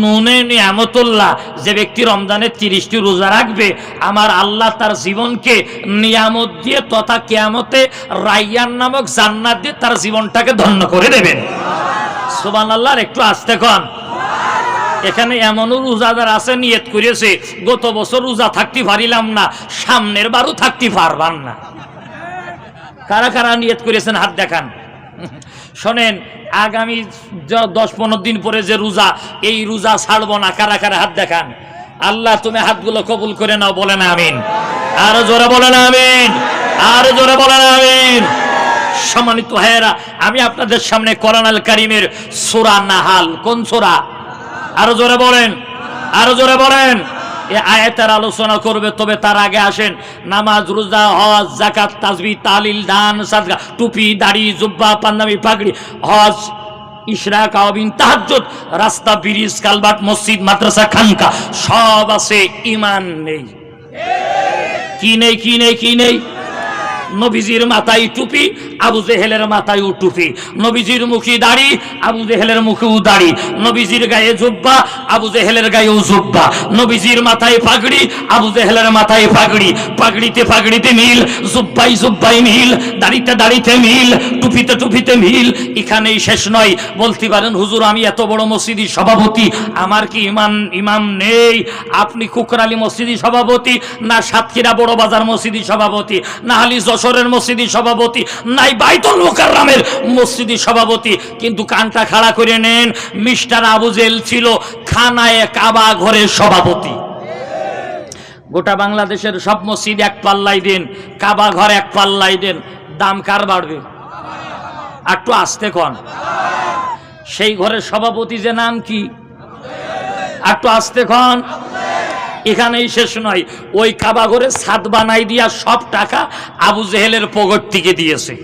নুনে নিয়ামতুল্লাহ, যে ব্যক্তি রমজানের 30টি রোজা রাখবে আমার আল্লাহ তার জীবনকে নিয়ামত দিয়ে তথা কিয়ামতে রাইয়ান নামক জান্নাত দিয়ে তার জীবনটাকে ধন্য করে দেবেন। সুবহানাল্লাহ, একটু আসতে কন। এখানে এমনও রোজাদার আছে নিয়ত করেছে গত বছর রোজা থাকতে পারিলাম না, সামনের বারও থাকতে পারবান না। কারা কারা নিয়ত করেছেন হাত দেখান। শোনেন, আগামী 10-15 দিন পরে যে রোজা, এই রোজা ছাড়বো না। কারা কারা হাত দেখান। আল্লাহ তুমি হাতগুলো কবুল করে নাও, বলেন আমিন। আরো জোরে বলেন আমিন, আরো জোরে বলেন আমিন। সম্মানিত ভাইয়েরা, আমি আপনাদের সামনে কোরআন আল কারীমের সূরা নাহাল, কোন সূরা? আরো জোরে বলেন, আরো জোরে বলেন। এই আয়াতের আলোচনা করবে, তবে তার আগে আসেন নামাজ, রোজা, হজ, যাকাত, তাসবিহ, তাহলিল, দান, সাদকা, টুপি, দাড়ি, জুব্বা, পাঞ্জাবি, পাগড়ি, হজ, ইশরাক, আওয়াবিন, তাহাজ্জুদ, রাস্তা, ব্রিজ, কালভার্ট, মসজিদ, মাদ্রাসা, খানকা সব আছে, ঈমান নেই। কি নেই? কি নেই? কি নেই? নবীজির মাথায় টুপি, আবু জেহেলের মাথায়ও টুপি। নবীজির মুখে দাড়ি, আবু জেহেলের মুখেও দাড়ি। নবীজির গায়ে জুব্বা, আবু জেহেলের গায়েও জুব্বা। নবীজির মাথায় পাগড়ি, আবু জেহেলের মাথায় পাগড়ি। পাগড়িতে পাগড়িতে মিল, জুব্বাই জুব্বাই মিল, দাড়িতে দাড়িতে মিল, টুপিতে টুপিতে মিল। এখানেই শেষ নয়। বলতে পারেন হুজুর আমি এত বড় মসজিদের সভাপতি, আমার কি ইমাম নেই? আপনি কুকরালি মসজিদের সভাপতি, না সাতক্ষীরা বড় বাজার মসজিদের সভাপতি, না হালি যশোরের মসজিদের সভাপতি, নাই বাইতুল মুকাররমের মসজিদের সভাপতি, কিন্তু কানটা খাড়া করে নেন, মিস্টার আবু জেল ছিল খানায়ে কাবা ঘরের সভাপতি। গোটা বাংলাদেশের সব মসজিদ এক পাল্লাই দেন, কাবা ঘর এক পাল্লাই দেন, দাম কার বাড়বে? একটু আসতে কন। সেই ঘরের সভাপতি যে নাম কি? একটু আসতে কন। এখানেই শেষ নয়, ওই কাবা ঘরে ছাদ বানাই দিয়া সব টাকা আবু জেহেলের পকেট থেকে দিয়েছে।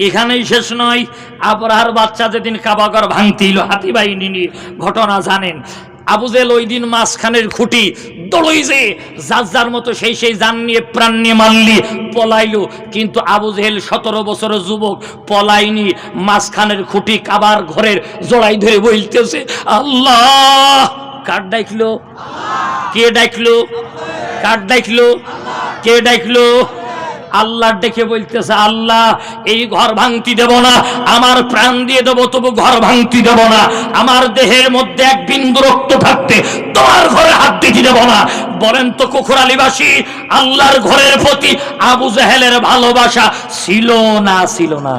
এখানেই শেষ নয়, আবরাহার বাচ্চা যেদিন কাবা ঘর ভাঙতিল হাতি বাহিনী নিয়ে, ঘটনা জানেন। আবু জেহেল ওই দিন মাঝখানের খুঁটি দড়ই যে যার যার মতো সেই জান নিয়ে প্রাণ নিয়ে মারলি পলাইলো, কিন্তু আবু জেহেল 17 বছরের যুবক পলাইনি। মাঝখানের খুঁটি কাবার ঘরের জড়াই ধরে বলতেছে আল্লাহ। কার ডাকলো? কে ডাকলো? কার ডাকলো? কে ডাকলো? আল্লাহ ডেকে বলতেছে আল্লাহ এই ঘর ভাঙতি দেব না, আমার প্রাণ দিয়ে দেবো তবু ঘর ভাঙতি দেব না। আমার দেহের মধ্যে এক বিন্দু রক্ত থাকতে তোমার ঘরে হাত দিতে দেব না। বলেন তো কুকুরালিবাসী, আল্লাহর ঘরের প্রতি আবু জেহেলের ভালোবাসা ছিল না? ছিল না?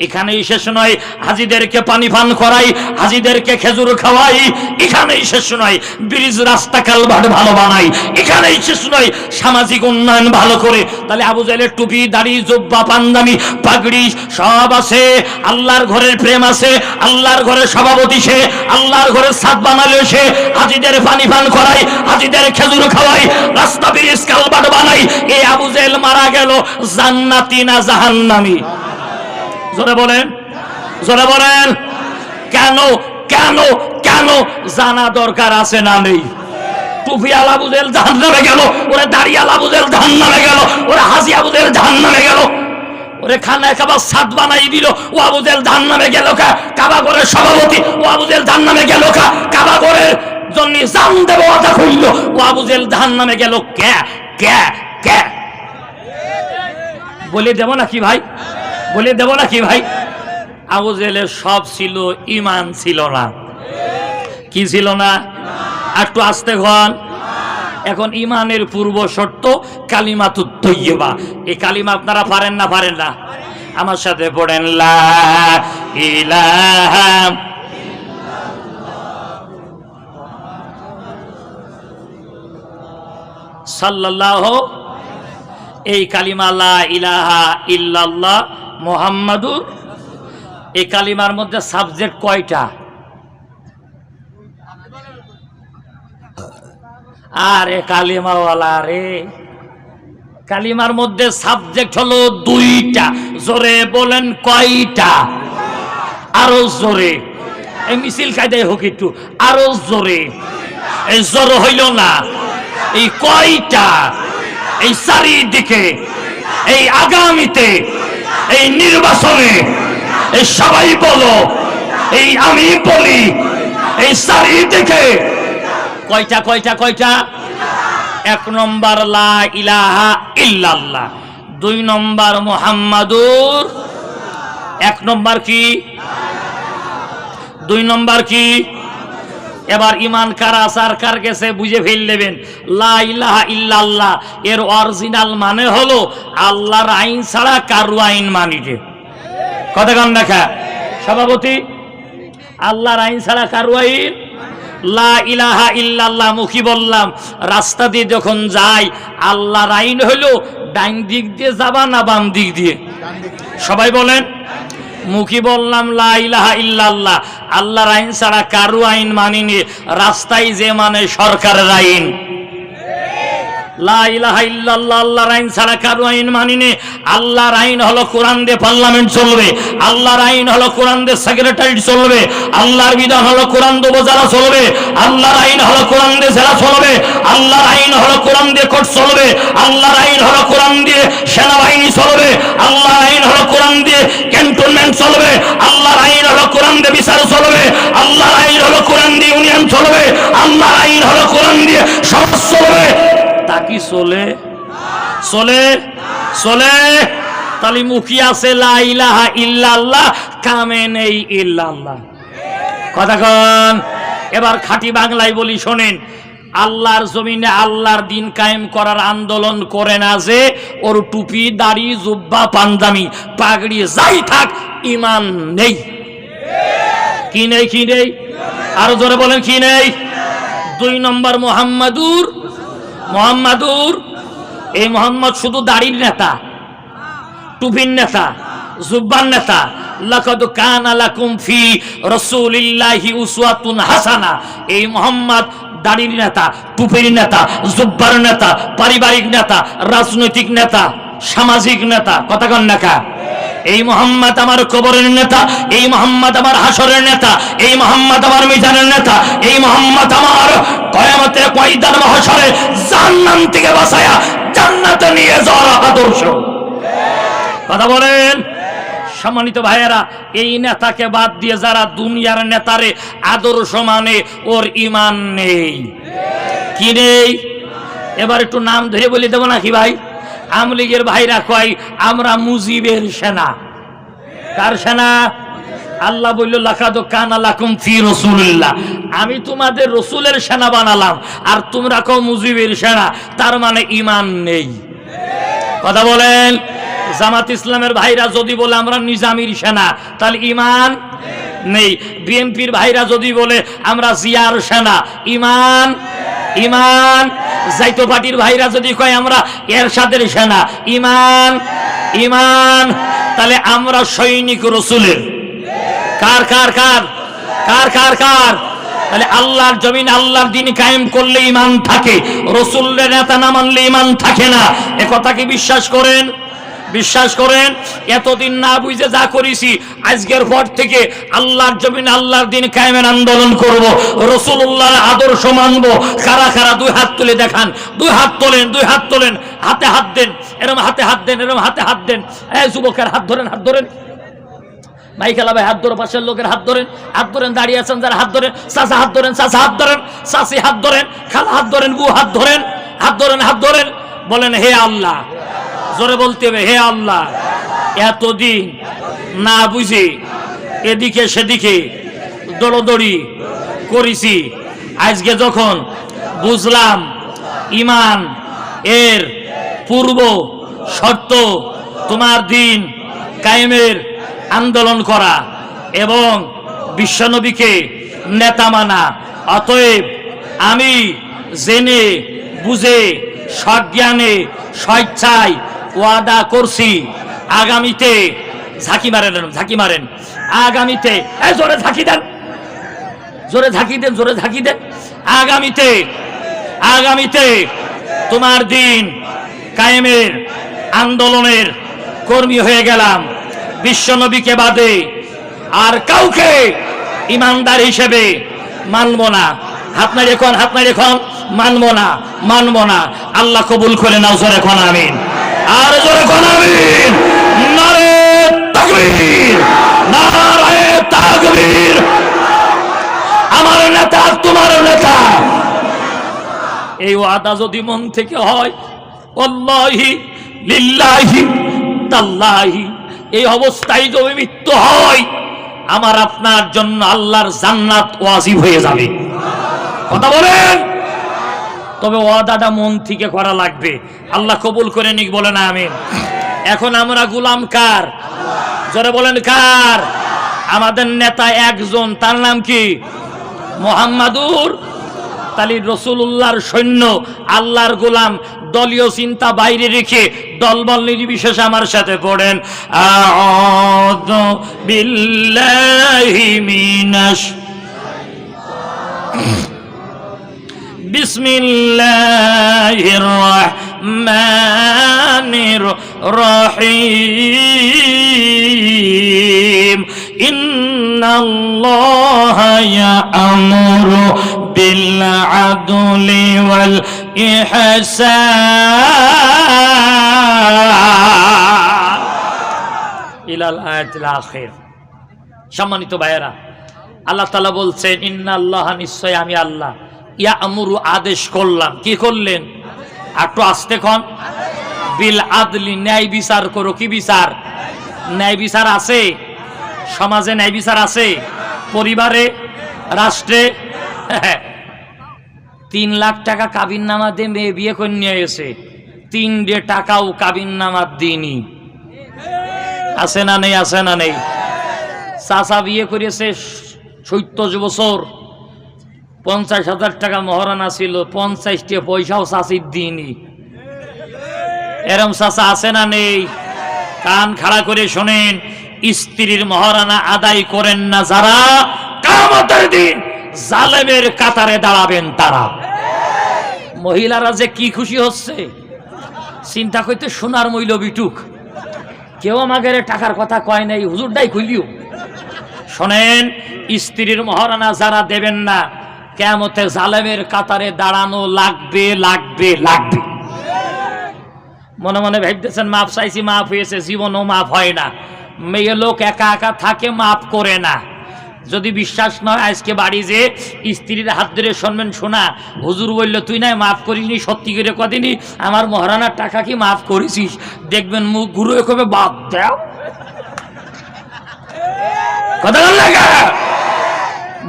এখানেই শেষ নয়, হাজিদেরকে পানি পান করাই, হাজিদেরকে খেজুর খাওয়াই। এখানেই শেষ নয়, ব্রিজ, রাস্তা, কালভার্ট ভালো বানাই। এখানেই শেষ নয়, সামাজিক উন্নয়ন ভালো করে। তাহলে আবু জেহেলের টুপি, দাড়ি, জুব্বা, পাঞ্জাবি, পাগড়ি সব আছে। আল্লাহর ঘরের প্রেম আছে, আল্লাহর ঘরের সভাপতি সে, আল্লাহর ঘরের ছাদ বানালে সে, হাজিদের পানি পান করাই, হাজিদের খেজুর খাওয়াই, রাস্তা, ব্রিজ, কালভার্ট বানাই। এই আবু জেহেল মারা গেল জান্নাতি না জাহান্নামী? জোরে বলেন, জোরে বলেন। কেন? কেন? কেন? জানা দরকার আছে না নেই? টুপি আলা আবু জেহেল জাহান্নামে গেল, ওরে দাড়ি আলা আবু জেহেল জাহান্নামে গেল, ওরে হাসি আবু জেহেল জাহান্নামে গেল, ওরে খানায় কাবা সাদ বানাই দিল, ও আবু জেহেল জাহান্নামে গেল কা। কাবা ঘরের সভাপতি ও আবু জেহেল জাহান্নামে গেল কা। কাবা ঘরের জন্য জান দেব কথা কইল, ও আবু জেহেল জাহান্নামে গেল কে কে কে। বলে দেব নাকি ভাই, বলে দেব নাকি ভাই? আবু জেহেলের সব ছিল, ঈমান ছিল না। কি ছিল না? একটু আস্তে হন। এখন ঈমানের পূর্ব শর্ত কালিমাতুত তাইয়্যিবা। এই কালিমা আপনারা পারেন না? পারেন না? আমার সাথে পড়েন, লা ইলাহা সাল্লাল্লাহু। এই কালিমা লা ইলাহা ইল্লাল্লাহ মুহাম্মাদুর, এই কালিমার মধ্যে সাবজেক্ট কয়টা? আরে কালিমাওয়ালা রে, কালিমার মধ্যে সাবজেক্ট হলো দুইটা। জোরে বলেন কয়টা? আরো জোরে। এই মিছিল কায়দায় হোক একটু আরো জোরে। এই জোর হইল না। এই কয়টা? এই চারিদিকে, এই আগামীতে, এই নির্বাচনে, এই সবাই বলো, এই আমি বলি, এই চারিদিকে কয়টা কয়টা কয়টা? এক নম্বর লা ইলাহা ইল্লাল্লাহ, দুই নম্বর মুহাম্মাদুর। এক নম্বর কি? দুই নম্বর কি? এবার ঈমান কার আসার কার গেছে বুঝে ফেল নেবেন। লা ইলাহা ইল্লাল্লাহ এর অরিজিনাল মানে হলো আল্লাহর আইন ছাড়া কারো আইন মানিতে। কথা কান দেখা সভাপতি, আল্লাহর আইন ছাড়া কারো আইন। লা ইলাহা ইল্লাল্লাহ মুখী বললাম, রাস্তা দিয়ে যখন যাই আল্লাহর আইন হলো ডাইন দিক দিয়ে যাবা না বাম দিক দিয়ে? সবাই বলেন। মুখী বললাম লা ইলাহা ইল্লাল্লাহ, আল্লাহর আইন ছাড়া কারো আইন মানিনি। রাস্তায় যে মানে সরকারের আইন। লা ইলাহা ইল্লাল্লাহ আল্লাহর আইন ছাড়া কারো আইন মানিনি। আল্লাহর আইন হলো কোরআন দিয়ে পার্লামেন্ট চলবে, আল্লাহর আইন হলো কোরআন দিয়ে সেক্রেটারি চলবে, আল্লাহর বিধান হলো কোরআন দিয়ে উপজেলা চলবে, আল্লাহর আইন হলো কোরআন দিয়ে জেলা চলবে, আল্লাহর আইন হলো কোরআন দিয়ে কোর্ট চলবে, আল্লাহর আইন হলো কোরআন দিয়ে সেনাবাহিনী চলবে, আল্লাহর আইন হলো কোরআন দিয়ে ক্যান্টনমেন্ট চলবে, আল্লাহর আইন হলো কোরআন দিয়ে বিচার চলবে, আল্লাহর আইন হলো কোরআন দিয়ে ইউনিয়ন চলবে, আল্লাহর আইন হলো কোরআন দিয়ে সমাজ চলবে। তা কি চলে? চলে চলে। তাহলে মুখী আছে লা ইলাহা ইল্লাল্লাহ, কামে নেই ইল্লাল্লাহ। কথা কন। এবার খাঁটি বাংলায় বলি শোনেন, আল্লাহর জমিনে আল্লাহর দিন কায়েম করার আন্দোলন করে না যে, ওর টুপি দাড়ি জুব্বা পাঞ্জামি পাগড়ি যাই থাক, ঈমান নেই। কি নেই? কি নেই? আরো জোরে বলেন কি নেই? দুই নম্বর মুহাম্মাদুর। মুহাম্মাদুর, এই মুহাম্মদ শুধু দাড়ির নেতা, টুপির নেতা, জুব্বার নেতা। লাকাদ কানা লাকুম ফি রাসূলিল্লাহি উসওয়াতুন হাসানা। এই মুহাম্মদ দাড়ির নেতা, টুপির নেতা, জুব্বার নেতা, পারিবারিক নেতা, রাজনৈতিক নেতা, সামাজিক নেতা। কথা কন না কা? এই মুহাম্মদ আমার কবরের নেতা, এই মুহাম্মদ আমার হাসরের নেতা, এই মুহাম্মদ আমার মিজানের নেতা, এই মুহাম্মদ আমার কিয়ামতের ময়দান মাহশরে জাহান্নাম থেকে বাঁচায়া জান্নাতে নিয়ে যাওয়ার আদর্শ। কথা বলেন। সম্মানিত ভাইয়েরা, এই নেতাকে বাদ দিয়ে যারা দুনিয়ার নেতারে আদর্শ মানে, ওর ঈমান নেই। কি নেই? এবার একটু নাম ধরে বলে দেবো নাকি ভাই? আওয়ামী লীগের ভাইরা কয় আমরা মুজিবের সেনা। কার সেনা? আল্লাহ বলল লাকাদ কানা লাকুম ফি রাসূলিল্লাহ, আমি তোমাদের রসুলের সেনা বানালাম, আর তোমরা কও মুজিবের সেনা। তার মানে ঈমান নেই। কথা বলেন। জামাত ইসলামের ভাইরা যদি বলে আমরা নিজামীর সেনা, তাহলে ঈমান নেই। বিএনপির ভাইরা যদি বলে আমরা জিয়ার সেনা, ঈমান ঈমান। জাইতো পার্টির ভাইরা যদি কয় আমরা এরশাদের সেনা, ঈমান ঈমান। তাহলে আমরা সৈনিক রসুলের। কার কার কার কার কার কার? তাহলে আল্লাহর জমিন আল্লাহর দিন কায়েম করলে ঈমান থাকে, রসুলের নেতা না মানলে ঈমান থাকে না। এ কথা কি বিশ্বাস করেন? বিশ্বাস করেন, এতদিন না বুঝে যা করেছি, আজকের পর থেকে আল্লাহর জমিনে আল্লাহর দিন কায়েমের আন্দোলন করব, রাসূলুল্লাহর আদর্শ মানব। কারা কারা দুই হাত তুলে দেখান, দুই হাত তোলেন, দুই হাত তোলেন, হাতে হাত দেন, এরকম হাতে হাত দেন, এরকম হাতে হাত দেন। এই যুবকের হাত ধরেন, হাত ধরেন, মাইকেলা ভাই হাত ধরো, পাশের লোকের হাত ধরেন, হাত ধরেন, দাঁড়িয়ে আছেন যারা হাত ধরেন, চাচা হাত ধরেন, চাচা হাত ধরেন, চাচি হাত ধরেন, খালা হাত ধরেন, বউ হাত ধরেন, হাত ধরেন, হাত ধরেন, বলেন হে আল্লাহ, জোরে বলতে হবে হে আল্লাহ, এতদিন না বুঝে এদিকে সেদিকে দৌড়দৌড়ি করেছি, আজকে যখন বুঝলাম ঈমান এর পূর্ব শর্ত তোমার দিন কায়েমের আন্দোলন করা এবং বিশ্বনবীকে নেতা মানা, অতএব আমি জেনে বুঝে সজ্ঞানে স্বেচ্ছায় ওয়াদা করছি আগামীতে, ঝাঁকি মারেন, ঝাঁকি মারেন, আগামীতে, জোরে ঝাঁকি দেন, জোরে ঝাঁকি দেন, জোরে ঝাঁকি দেন, আগামীতে, আগামীতে তোমার দিন কায়েমের আন্দোলনের কর্মী হয়ে গেলাম, বিশ্বনবীকে বাদে আর কাউকে ইমানদার হিসেবে মানব না। হাত নাড়িয়ে এখন, হাত নাড়িয়ে এখন, মানব না, মানব না। আল্লাহ কবুল করে নাও, জোরে এখন আমিন, আর জোরে এখন আমিন। নারে তাকবীর, নারে তাকবীর। আমার নেতা তোমার নেতা। এই ওয়াদা যদি মন থেকে হয়, ওয়াল্লাহি লিল্লাহি তাল্লাহি, এই অবস্থায় যদি মৃত্যু হয়, আমার আপনার জন্য আল্লাহর জান্নাত ওয়াজিব হয়ে যাবে। কথা বলেন, তবে ওয়াদাটা মন থেকে করা লাগবে। আল্লাহ কবুল করে নিক, বলেন আমিন। এখন আমরা গোলাম কার? জোরে বলেন কার? আমাদের নেতা একজন, তার নাম কি? মুহাম্মাদুর। তাহলে রাসূলুল্লাহর সৈন্য, আল্লাহর গোলাম, দলীয় চিন্তা বাইরে রেখে দলবল নির্বিশেষে আমার সাথে পড়েন, আউযু বিল্লাহি মিনাশ বিসমিল্লাহির রহমানির রহিম। ইন্নাল্লাহা ইয়া'মুরু বিল আদলি ওয়াল ইহসান ইলাল আয়াতিল আখির। সম্মানিত ভাইয়েরা, আল্লাহ তাআলা বলছেন ইন্নাল্লাহা, নিশ্চয় আমি আল্লাহ, ইয়া'মুরু, আদেশ করলাম। কি করলেন? একটু আস্তে কোন। বিল আদলি, ন্যায় বিচার করো। কি বিচার? ন্যায় বিচার আছে সমাজে, ন্যায় বিচার আছে পরিবারে, রাষ্ট্রে। 3 লাখ টাকা কাবিন নামা দিয়ে মেয়ে বিয়ে করে নিয়ে এসে 3 টাকাও কাবিন নামা দিইনি। আছে না নেই? আছে না নেই? চাচা বিয়ে করেছে 70 বছর, 50,000 টাকা মহারণা ছিল, 50 পয়সাও চাচির দিইনি। এরম চাচা আছে না নেই? কান খাড়া করে শোনেন, স্ত্রীর মহারণা আদায় করেন না যারা, কিয়ামতের দিন জালেমের কাতারে দাঁড়াবেন তারা। মহিলারা যে কি খুশি হচ্ছে চিন্তা করতে, সোনার মইল বিটুক। কেউ আমাকে টাকার কথা কয় নাই, হুজুরটাই খুলিও। শোনেন, স্ত্রীর মহারণা যারা দেবেন না, কিয়ামতে জালেমের কাতারে দাঁড়ানো লাগবে, লাগবে, লাগবে। মনে মনে ভাবতেছেন মাপ চাইছি, মাপ হয়েছে, জীবনও মাপ হয় না। মেয়ে লোক একা একা থাকে, মাপ করে না। যদি বিশ্বাস নয়, আজকে বাড়ি যে স্ত্রীর হাত ধরে শুনবেন, শোনা হুজুর বলল তুই নাই মাফ করিসনি, সত্যি করে কদিনই আমার মহারানার টাকা কি মাফ করেছিস? দেখবেন মুখ গুরু কবে বাদ দাও। কথা বল না।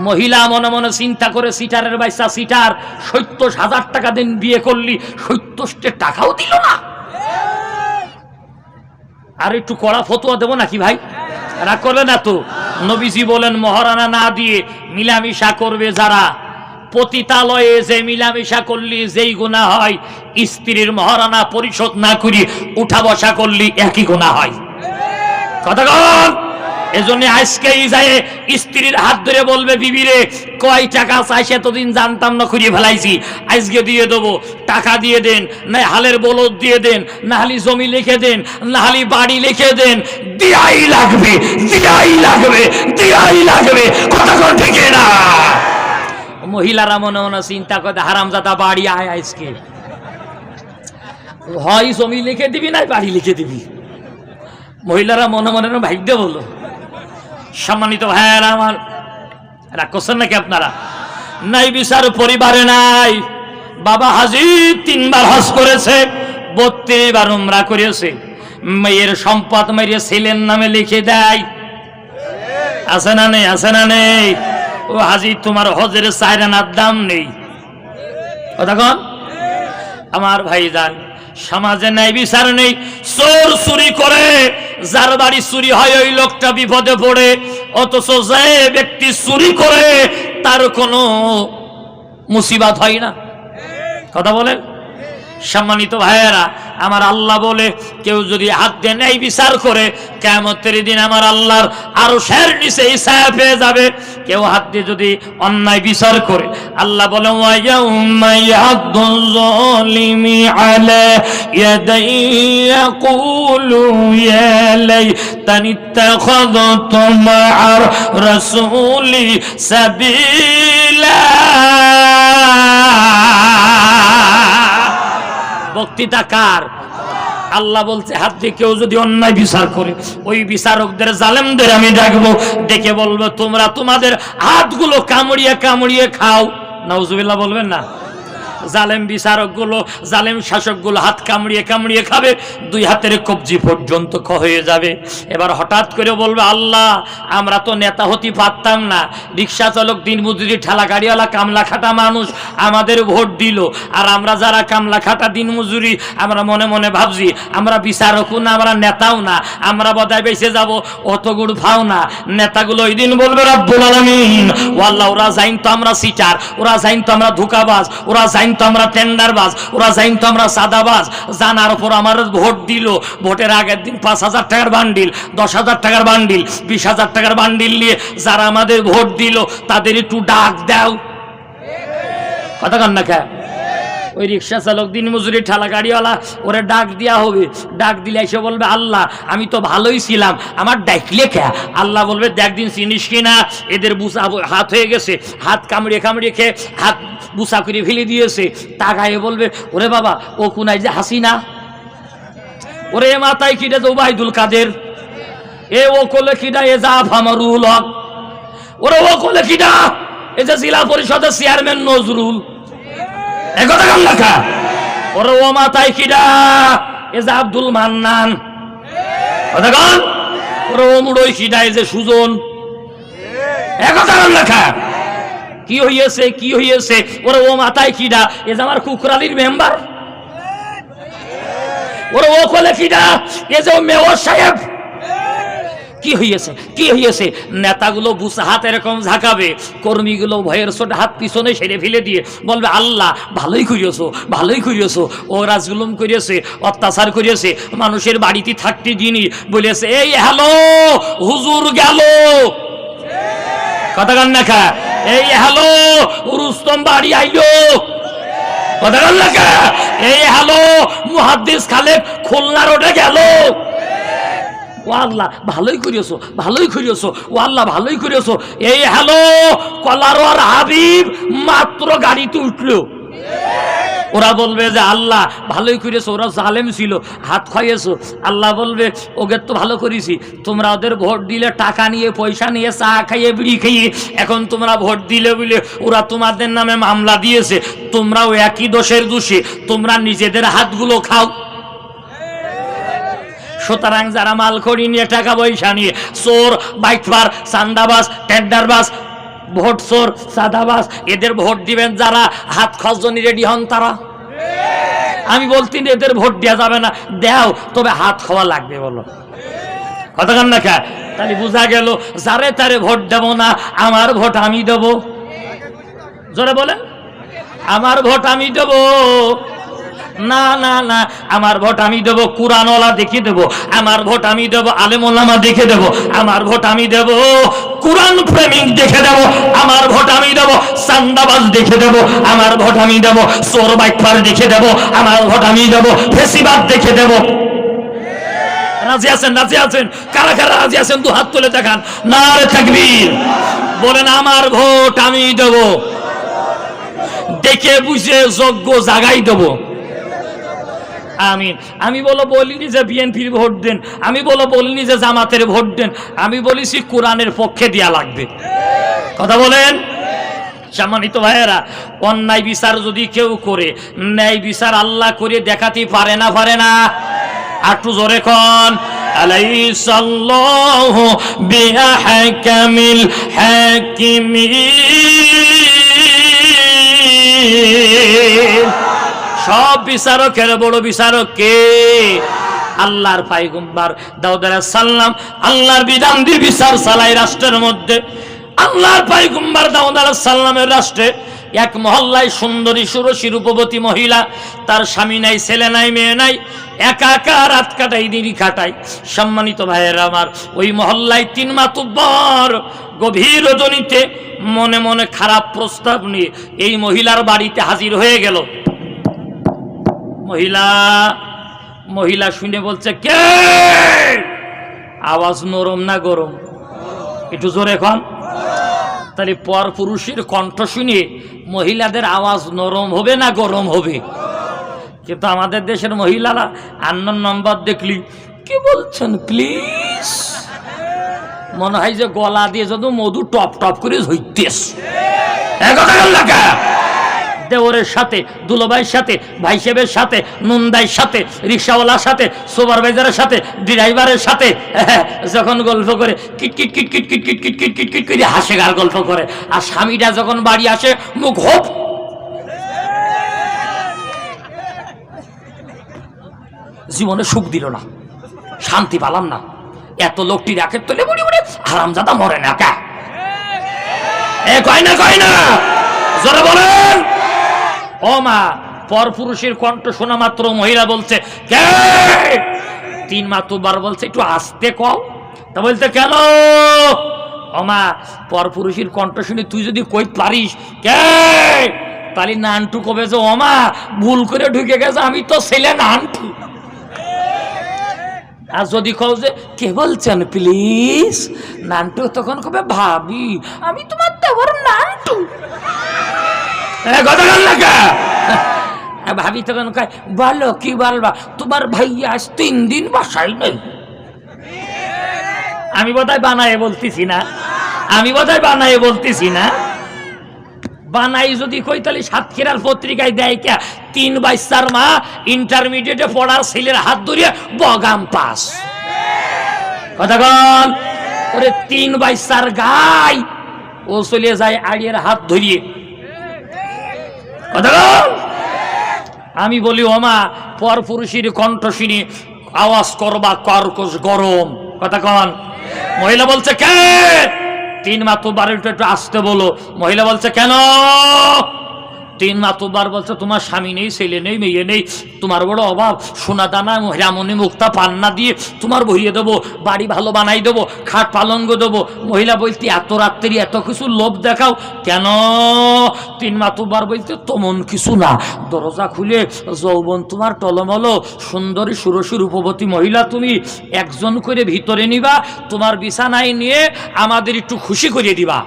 মহিলা মনে মনে চিন্তা করে, সিটারের বাইসা সিটার 70,000 টাকা দিন বিয়ে করলি, 70 টাকাও দিল না। আর একটু কড়া ফতোয়া দেবো নাকি ভাই? রাগ করবে না তো? নবীজি বলেন, মহারানা না দিয়ে মিলামিশা করবে যারা, পতিতালয়ে যে মিলামিশা করলি যেই গুনাহ হয়, স্ত্রীর মহারানা পরিশোধ না করি উঠা বসা করলি একই গুনাহ হয়। কথা বল। এজন্য আজকেই যায় স্ত্রীর হাত ধরে বলবে, বিবি রে কয় টাকা চাই সেতদিন জানতাম না, খুঁড়িয়ে ফেলাইছি, আজকে দিয়ে দেবো, টাকা দিয়ে দেন, না হালের বলদ দিয়ে দেন, না হালি জমি লিখে দেন, না হালি বাড়ি লিখে দেন, দিয়াই লাগবে, দিয়াই লাগবে, দিয়াই লাগবে, কথা কোন ঠিক না? মহিলারা মনে মনে চিন্তা করে, হারামজাদা বাড়ি আয়, আজকে হয় জমি লিখে দিবি না বাড়ি লিখে দিবি। মহিলারা মনে মনে ভাগ্য বলো। সম্মানিত ভাইয়ারা আমার, রাগ করছেন নাকি আপনারা? নাই বিচার পরিবারে নাই। বাবা হাজি 3 বার হজ করেছে, 32 বার উমরা করেছে, মেয়ের সম্পদ মেয়ের ছেলের নামে লিখে দেয়। আছে না নেই? আছে না নেই? ও হাজি তোমার হজের 4 আনার দাম নেই। কথা কন আমার ভাইজান, সমাজে নাই বিচার নেই। চোর চুরি করে, যার বাড়ি চুরি হয় ওই লোকটা বিপদে পড়ে, অথচ যে ব্যক্তি চুরি করে তার কোনো মুসিবত হয় না। কথা বলেন সম্মানিত ভাইয়েরা আমার, আল্লাহ বলে কেউ যদি হাত দিয়ে ন্যায় বিচার করে কিয়ামতের দিন আমার আল্লাহর আরশের নিচে ছায়া পেয়ে যাবে। কেউ হাত দিয়ে যদি অন্যায় বিচার করে, আল্লাহ বলে ওয়া ইয়াউমা ইয়াদুল যালিমি আলা ইয়াদাই ইয়াকুলু ইয়া লাইতানি ইত্তাখাযতু মা'আর রাসূলি সাবিলা। বক্তৃতা কার? আল্লাহ বলছে হাত দিয়ে কেউ যদি অন্যায় বিচার করে, ওই বিচারকদের জালেমদের আমি ডাকবো, ডেকে বলবো তোমরা তোমাদের হাতগুলো কামড়িয়ে কামড়িয়ে খাও। নাউজুবিল্লাহ বলবেন না? জালেম বিচারকগুলো, জালেম শাসকগুলো হাত কামড়িয়ে কামড়িয়ে খাবে, 2 হাতের কবজি পর্যন্ত হয়ে যাবে। এবার হঠাৎ করে বলবে আল্লাহ আমরা তো নেতা হতে পারতাম না, রিক্সা চালক, দিন মজুরি, ঠেলা গাড়িওয়ালা, কামলা খাটা মানুষ আমাদের ভোট দিল, আর আমরা যারা কামলা খাটা দিন মজুরি, আমরা মনে মনে ভাবছি আমরা বিচারকও না, আমরা নেতাও না, আমরা বোধহয় বেঁচে যাব, অত গুড় ফাও না। নেতাগুলো ওই দিন বলবে রব্বুল আলামিন, ও আল্লাহ ওরা জাইন তো আমরা সিটার, ওরা জাইন তো আমরা ধোঁকাবাজ, ওরা জাইন তো আমরা টেন্ডারবাজ, ওরা জাইন তো আমরা সাদাবাজ, জানার পর আমার ভোট দিল, ভোটের আগের দিন 5,000 টাকার বান্ডিল, 10,000 টাকার বান্ডিল, 20,000 টাকার বান্ডিল নিয়ে যারা আমাদের ভোট দিল তাদের একটু ডাক দাও। কথা কন না কে? ওই রিক্সা চালক, দিন মজুরি, ঠেলা গাড়িওয়ালা, ওরা ডাক দেওয়া হবে। ডাক দিলে এসে বলবে আল্লাহ আমি তো ভালোই ছিলাম, আমার ডাকলে কে? আল্লাহ বলবে দেখ দিন চিনিস কিনা, এদের বুসা হাত হয়ে গেছে, হাত কামড়িয়ে কামড়িয়ে খেয়ে হাত বুসা করে ফেলে দিয়েছে। তাকায়ে বলবে ওরে বাবা ও কোনায় যে হাসিনা, ওরে মাথায় কিটা যে ওবায়দুল কাদের, এ ও কোলে কিটা এ যা ফামারুল হক, ওরে ও কোলে কিটা এ যে জেলা পরিষদের চেয়ারম্যান নজরুল, একথা কাম লেখা। ওরে ও মাথায় কিডা এ যে আব্দুল মান্নান, কথা কন। ওরে ও মুড়ই কিডা এ যে সুজন, একথা কাম লেখা। কি হইয়েছে কি হইয়েছে? ওরে ও মাথায় কিডা এ যে আমার কুকরালির মেম্বার, ওরে ও কোলে কিডা এ যে মেয়র সাহেব। কি হইয়েছে কি হইয়েছে? নেতাগুলো বুসা হাত এরকম ঝাঁকাবে, কর্মীগুলো ভয়ের ছোট হাত পিছনে সেরে ফেলে দিয়ে বলবে আল্লাহ ভালোই করিয়েছো, ভালোই করিয়েছো, ওরা জুলুম করিয়েছে, অত্যাচার করিয়েছে, মানুষের বাড়িতে থাকতে দিনই বলেছে এই হ্যালো হুজুর গেল, কথা কান লেখা, এই হ্যালো রুস্তম বাড়ি আইলো, কথা কান লেখা, এই হ্যালো মুহাদ্দিস খালেক খুলনা রোডে গেল। ও আল্লাহ ভালোই করিয়েছো, ভালোই করিয়েছো, ও আল্লাহ ভালোই করিয়েছো। এই হ্যালো কলারোয়ার হাবিব মাত্র গাড়িতে উঠলো। ওরা বলবে যে আল্লাহ ভালোই করেছো, ওরা জালেম ছিল, হাত খাইয়েছো। আল্লাহ বলবে ওকে তো ভালো করেছি, তোমরা ওদের ভোট দিলে টাকা নিয়ে, পয়সা নিয়ে, চা খাইয়ে, বিড়ি খাইয়ে, এখন তোমরা ভোট দিলে বলে ওরা তোমাদের নামে মামলা দিয়েছে, তোমরাও একই দোষের দোষী, তোমরা নিজেদের হাতগুলো খাও। সুতরাং যারা মাল খড়ি নিয়ে, টাকা পয়সা নিয়ে, চোর, বাইকবার, চান্দাবাজ, টেন্ডারবাজ, ভোট চোর, সাদাবাজ, এদের ভোট দিবেন যারা হাত খরচনি রেডি হন তারা। আমি বলছি এদের ভোট দেওয়া যাবে না, দেও তবে হাত খাওয়া লাগবে, বলো কথা কান না খা। তাহলে বোঝা গেল যারে তারে ভোট দেব না, আমার ভোট আমি দেব। জোরে বলেন আমার ভোট আমি দেব। না না না, আমার ভোট আমি দেব কুরআনওয়ালা দেখে দেব, আমার ভোট আমি দেব আলেম ওলামা দেখে দেব, আমার ভোট আমি দেব কুরআন প্রেমিক দেখে দেব, আমার ভোট আমি দেব চান্দাবাজ দেখে দেব, আমার ভোট আমি দেব চোর বাইকফার দেখে দেব, আমার ভোট আমি দেব ফেসিবাদ দেখে দেব। রাজি আছেন? রাজি আছেন? কারা কারা রাজি আছেন দু হাত তুলে দেখান। নারে তাকবীর। বলেন আমার ভোট আমি দেব, দেখে বুঝে যোগ্য জায়গায় দেব। আমিন। আমি বলিনি যে বিএনপির ভোট দেন, আমি বলিনি যে জামাতের ভোট দেন, আমি বলেছি কোরআনের পক্ষে দেয়া লাগবে। কথা বলেন। সম্মানিত ভাইয়েরা, অন্যায় বিচার যদি কেউ করে, ন্যায় বিচার আল্লাহ করে দেখাতে পারে না? পারে না? একটু জোরে কোন আলাইসাল্লাহু বিআহকামিল হাকিমিন। সব বিচারকের বড় বিচারক কে? আল্লাহর পয়গম্বর দাউদ আলাইহিস সালাম আল্লাহর বিধান দিয়ে বিচার চালায় রাষ্ট্রের মধ্যে। আল্লাহর পয়গম্বর দাউদ আলাইহিস সালামের রাষ্ট্রে এক মহল্লায় সুন্দরী সুরসী রূপবতী মহিলা, তার স্বামী নাই, ছেলে নাই, মেয়ে নাই, একা একা রাত কাটাই, দিনই কাটাই। সম্মানিত ভাইয়েরা আমার, ওই মহল্লায় 3 মাতুব্বর গভীর রজনীতে মনে মনে খারাপ প্রস্তাব নিয়ে এই মহিলার বাড়িতে হাজির হয়ে গেল। মহিলা শুনে বলছে, কে? আওয়াজ নরম না গরম? একটু জোরে এখন। তাহলে পর পুরুষের কণ্ঠ শুনে মহিলাদের আওয়াজ নরম হবে না গরম হবে? কিন্তু আমাদের দেশের মহিলারা আননোন নম্বর দেখলি কি বলছেন প্লিজ, মনে হয় যে গলা দিয়ে যত মধু টপ টপ করে ঝইতেস। দেওরের সাথে, দুলোভাইয়ের সাথে, ভাই সাহেবের সাথে, নুনদাইয়ের সাথে, রিক্সাওয়ালার সাথে, সুপারভাইজারের সাথে, ড্রাইভারের সাথে যখন গল্প করে kit kit kit kit kit kit kit kit kit kit করে হাসে আর গল্প করে। আর স্বামীটা যখন বাড়ি আসে মুখ হোপ। জীবনে সুখ দিল না, শান্তি পেলাম না, এত লোকটি রাখে তোলে বুড়ি বুড়ি হারামজাদা মরে না কা? কয় না কয় না, জোরে বলেন। ও মা, পরপুরুষের কণ্ঠ শোনা মাত্র মহিলা বলছে, কে? 3 মাতুব্বর বলছে, একটু আস্তে কও। তা বলতে, কেন? ও মা, পরপুরুষের কণ্ঠ শুনে তুই যদি কই পারিস কে, তাহলে নানটু কবে যে ও মা ভুল করে ঢুকে গেছে, আমি তো ছেলে নানটু। আর যদি কও যে কে বলছেন প্লিজ, নানটু তখন কবে ভাবি আমি তোমার দেওয়ার নানটু। ভাবি তখন কয়, বলো কি বলবা, তোমার ভাইয়া আজ 3 দিন বাসায় নেই। আমি বোধহয় বানায় বলতেছি না, আমি বোধহয় বানায় বলতেছি না। বানাই যদি কই তাহলে সাতক্ষীরার পত্রিকায় দেয় কে 3 বাচ্চার মা ইন্টারমিডিয়েটে পড়ার ছেলের হাত ধরিয়ে বগাম পাস। কথা বল। ওরে 3 বাচ্চার গাই ও চলে যায় আড়িয়ার হাত ধরিয়ে। কথা বল। আমি বলি ও মা, পরপুরুষের কণ্ঠ শুনে আওয়াজ করবা কর্কশ গরম। কথা কন। মহিলা বলছে, কে? 3 মাতুব্বর একটু আসতে বলো। মহিলা বলছে, কেন? 3 মাতুব্বর বলছে, তোমার স্বামী নেই, ছেলে নেই, মেয়ে নেই, তোমার বড় অভাব, সোনা দানা হেরামনি মুক্তা পান্না দিয়ে তোমার ভরিয়ে দেবো, বাড়ি ভালো বানাই দেবো, খাট পালঙ্গ দেবো। মহিলা বলতে, এত রাত্রি এত কিছু লোভ দেখাও কেন? 3 মাতুব্বর বলতে, তেমন কিছু না, দরজা খুলে যৌবন তোমার টলমলো, সুন্দরী সুরসী রূপবতী মহিলা তুমি একজন করে ভিতরে নিবা, তোমার বিছানায় নিয়ে আমাদের একটু খুশি করে দিবা।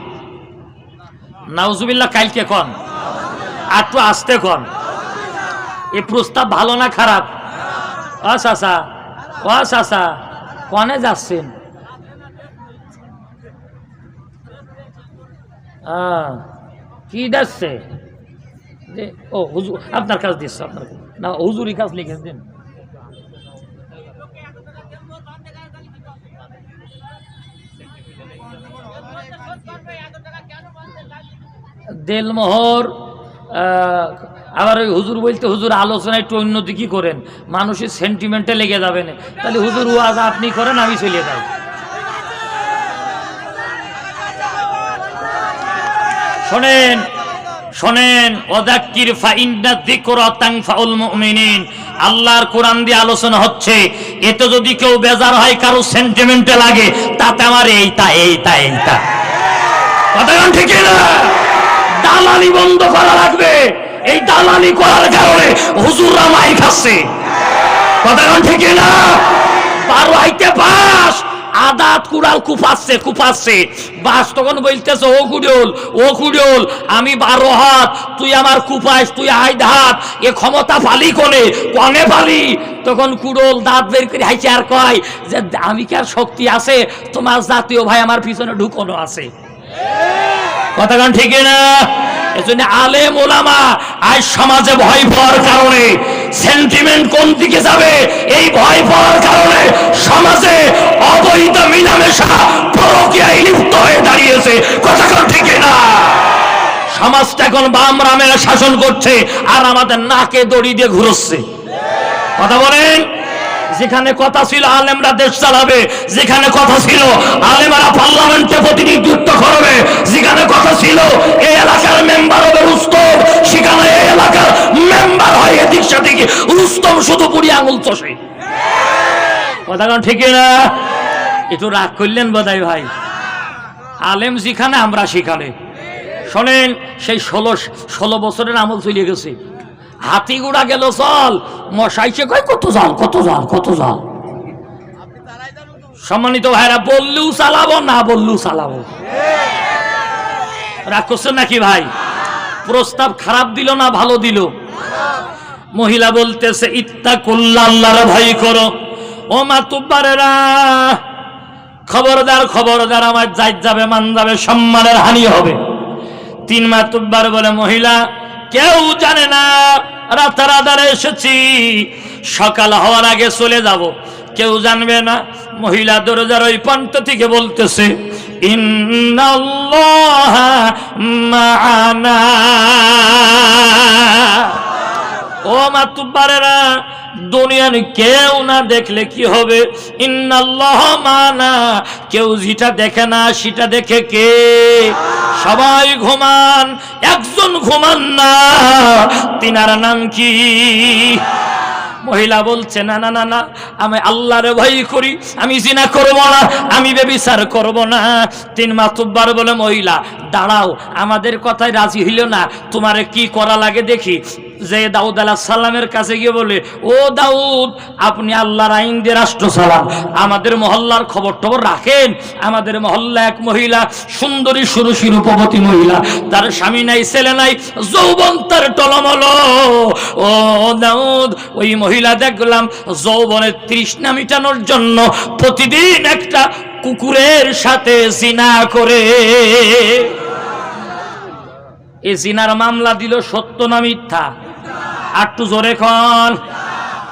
নাউজুবিল্লাহ। কালকে কন, একটু আসতে কন। এই প্রস্তাব ভালো না খারাপ? ও চাচা, ও চাচা, কনে যাচ্ছেন? কি যাচ্ছে? ও হুজুর আপনার কাজ দিচ্ছে, আপনার না হুজুরি কাজ লিখে দিন। দেলমোহর আবার ওই হুজুর বলতে, হুজুর আলোচনা একটু অন্যদিকে করেন, মানুষের সেন্টিমেন্টে লেগে যাবে না। তাহলে হুজুর ওয়াজ আপনি করেন, আমি চলে যাই। শোনেন, শোনেন, ওয়াযাক্কির ফাইন্না যিকরা তানফাউল মুমিনিন, আল্লাহর কোরআন দিয়ে আলোচনা হচ্ছে। এতে যদি কেউ বেজার হয়, কারো সেন্টিমেন্টে লাগে, তাতে আমার এইটা কথা ঠিক না? দালালি বন্ধ করা লাগবে। এই দালালি করার কারণে হুজুররা মাই খাচ্ছে, কথা ঠিক না? 12 আইতে পাস, আদাত কুড়াল কুপাচ্ছে বাস, তখন বলতেছে ও কুড়োল আমি 12 হাত, তুই আমার কুপাইস, তুই 8 হাত, এ ক্ষমতা পালি কনে পালি? তখন কুড়োল দাঁত বের করে হাইছে আর কয় যে আমি কি আর শক্তি আছে? তোমার জাতীয় ভাই আমার পিছনে ঢুকানো আছে, কথা ঠিক না? এজন্য আলেম ওলামা আজ সমাজে ভয় পাওয়ার কারণে সেন্টিমেন্ট কোন দিকে যাবে, এই ভয় পাওয়ার কারণে সমাজে অবৈধ মিলামেশা পরকীয়ায় লিপ্ত হয়ে দাঁড়িয়েছে, কথা ঠিক না? সমাজটা এখন বাম রামেরা শাসন করছে আর আমাদের নাকে দড়ি দিয়ে ঘুরোচ্ছে, কথা বলেন? যেখানে কথা ছিল আলেমরা দেশ চালাবে, যেখানে কথা ছিল আলেমরা পার্লামেন্টে প্রতিনিধিত্ব করবে, যেখানে কথা ছিল এই এলাকার মেম্বার হবে রুস্তম, সেখানে এই এলাকার মেম্বার হয় এদিক সেদিকে রুস্তম শুধু পুরি আঙুল চষে, কথা ঠিক না? একটু রাগ করলেন বোধহয় ভাই। আলেম যেখানে আমরা সেখানে। শোনেন, সেই 16 বছরের আমল চলে গেছে। হাতি গুড়া গেল চল, মশাইছে কয় কত জাল। সম্মানিত ভাইরা, বললেও চালাবো, না বললেও চালাবো। রাগ করছেন নাকি ভাই? প্রস্তাব খারাপ দিল না ভালো দিল? মহিলা বলতেছে ইত্তাকুল্লাহ, আল্লাহর ভয় করো। ও মাতুব্বারেরা, খবরদার, আমার জায়েজ যাবে, মান যাবে, সম্মানের হানি হবে। 3 মাতুব্বার বলে, মহিলা কেউ জানে না, রাতের আধারে এসেছি, সকাল হওয়ার আগে চলে যাব, কেউ জানবে না। মহিলা দরজার ওই প্রান্ত থেকে বলতেছে ইন্নাল্লাহা মা'ানা। ও মাতুব্বারেরা, দুনিয়ার কেউ না দেখলে কি হবে? ইন্নাল্লাহা মা'ানা, কেউ যেটা দেখে না সেটা দেখে কে? সবাই ঘুমান, একজন ঘুমান না, তিনার নাম কি? মহিলা বলছে না, আমি আল্লাহর ভয় করি, আমি জিনা করব না, আমি ব্যভিচার করব না। 3 মাতুব্বার বলে, মহিলা দাঁড়াও, আমাদের কথায় রাজি হইল না, তোমারে কি করা লাগে দেখি। যে দাউদ আলাইহিস সালামের কাছে গিয়ে বলে, ও দাউদ, আপনি আল্লাহর আইন দিয়ে রাষ্ট্র চালান, আমাদের মহল্লার খবর রাখেন। আমাদের মহল্লা এক মহিলা, সুন্দরী সুরুষী রূপবতী মহিলা, তার স্বামী নাই, ছেলে নাই, যৌবন তার টলমল। ও দাউদ, ওই মহিলা দেখলাম যৌবনের তৃষ্ণা মিটানোর জন্য প্রতিদিন একটা কুকুরের সাথে জিনা করে। এই জিনার মামলা দিল সত্য না মিথ্যা? একটু জোরে কন।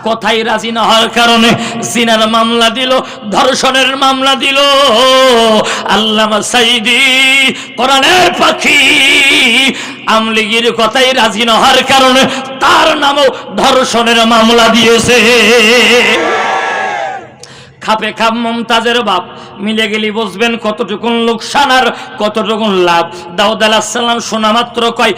কথাই রাজি না হওয়ার কারণে জিনার মামলা দিল, ধর্ষণের মামলা দিল। আল্লামা সাইদি কোরআনের পাখি আমলিগির কথাই রাজি না হওয়ার কারণে তার নামও ধর্ষণের মামলা দিয়েছে। খাপে খাপ মুমতাজের বাপ, মিলে গেলি বুঝবেন কতটুকুন লোকসান আর কতটুকুন লাভ। দাউদ আলাইহিস সালাম শোনা মাত্র কয়,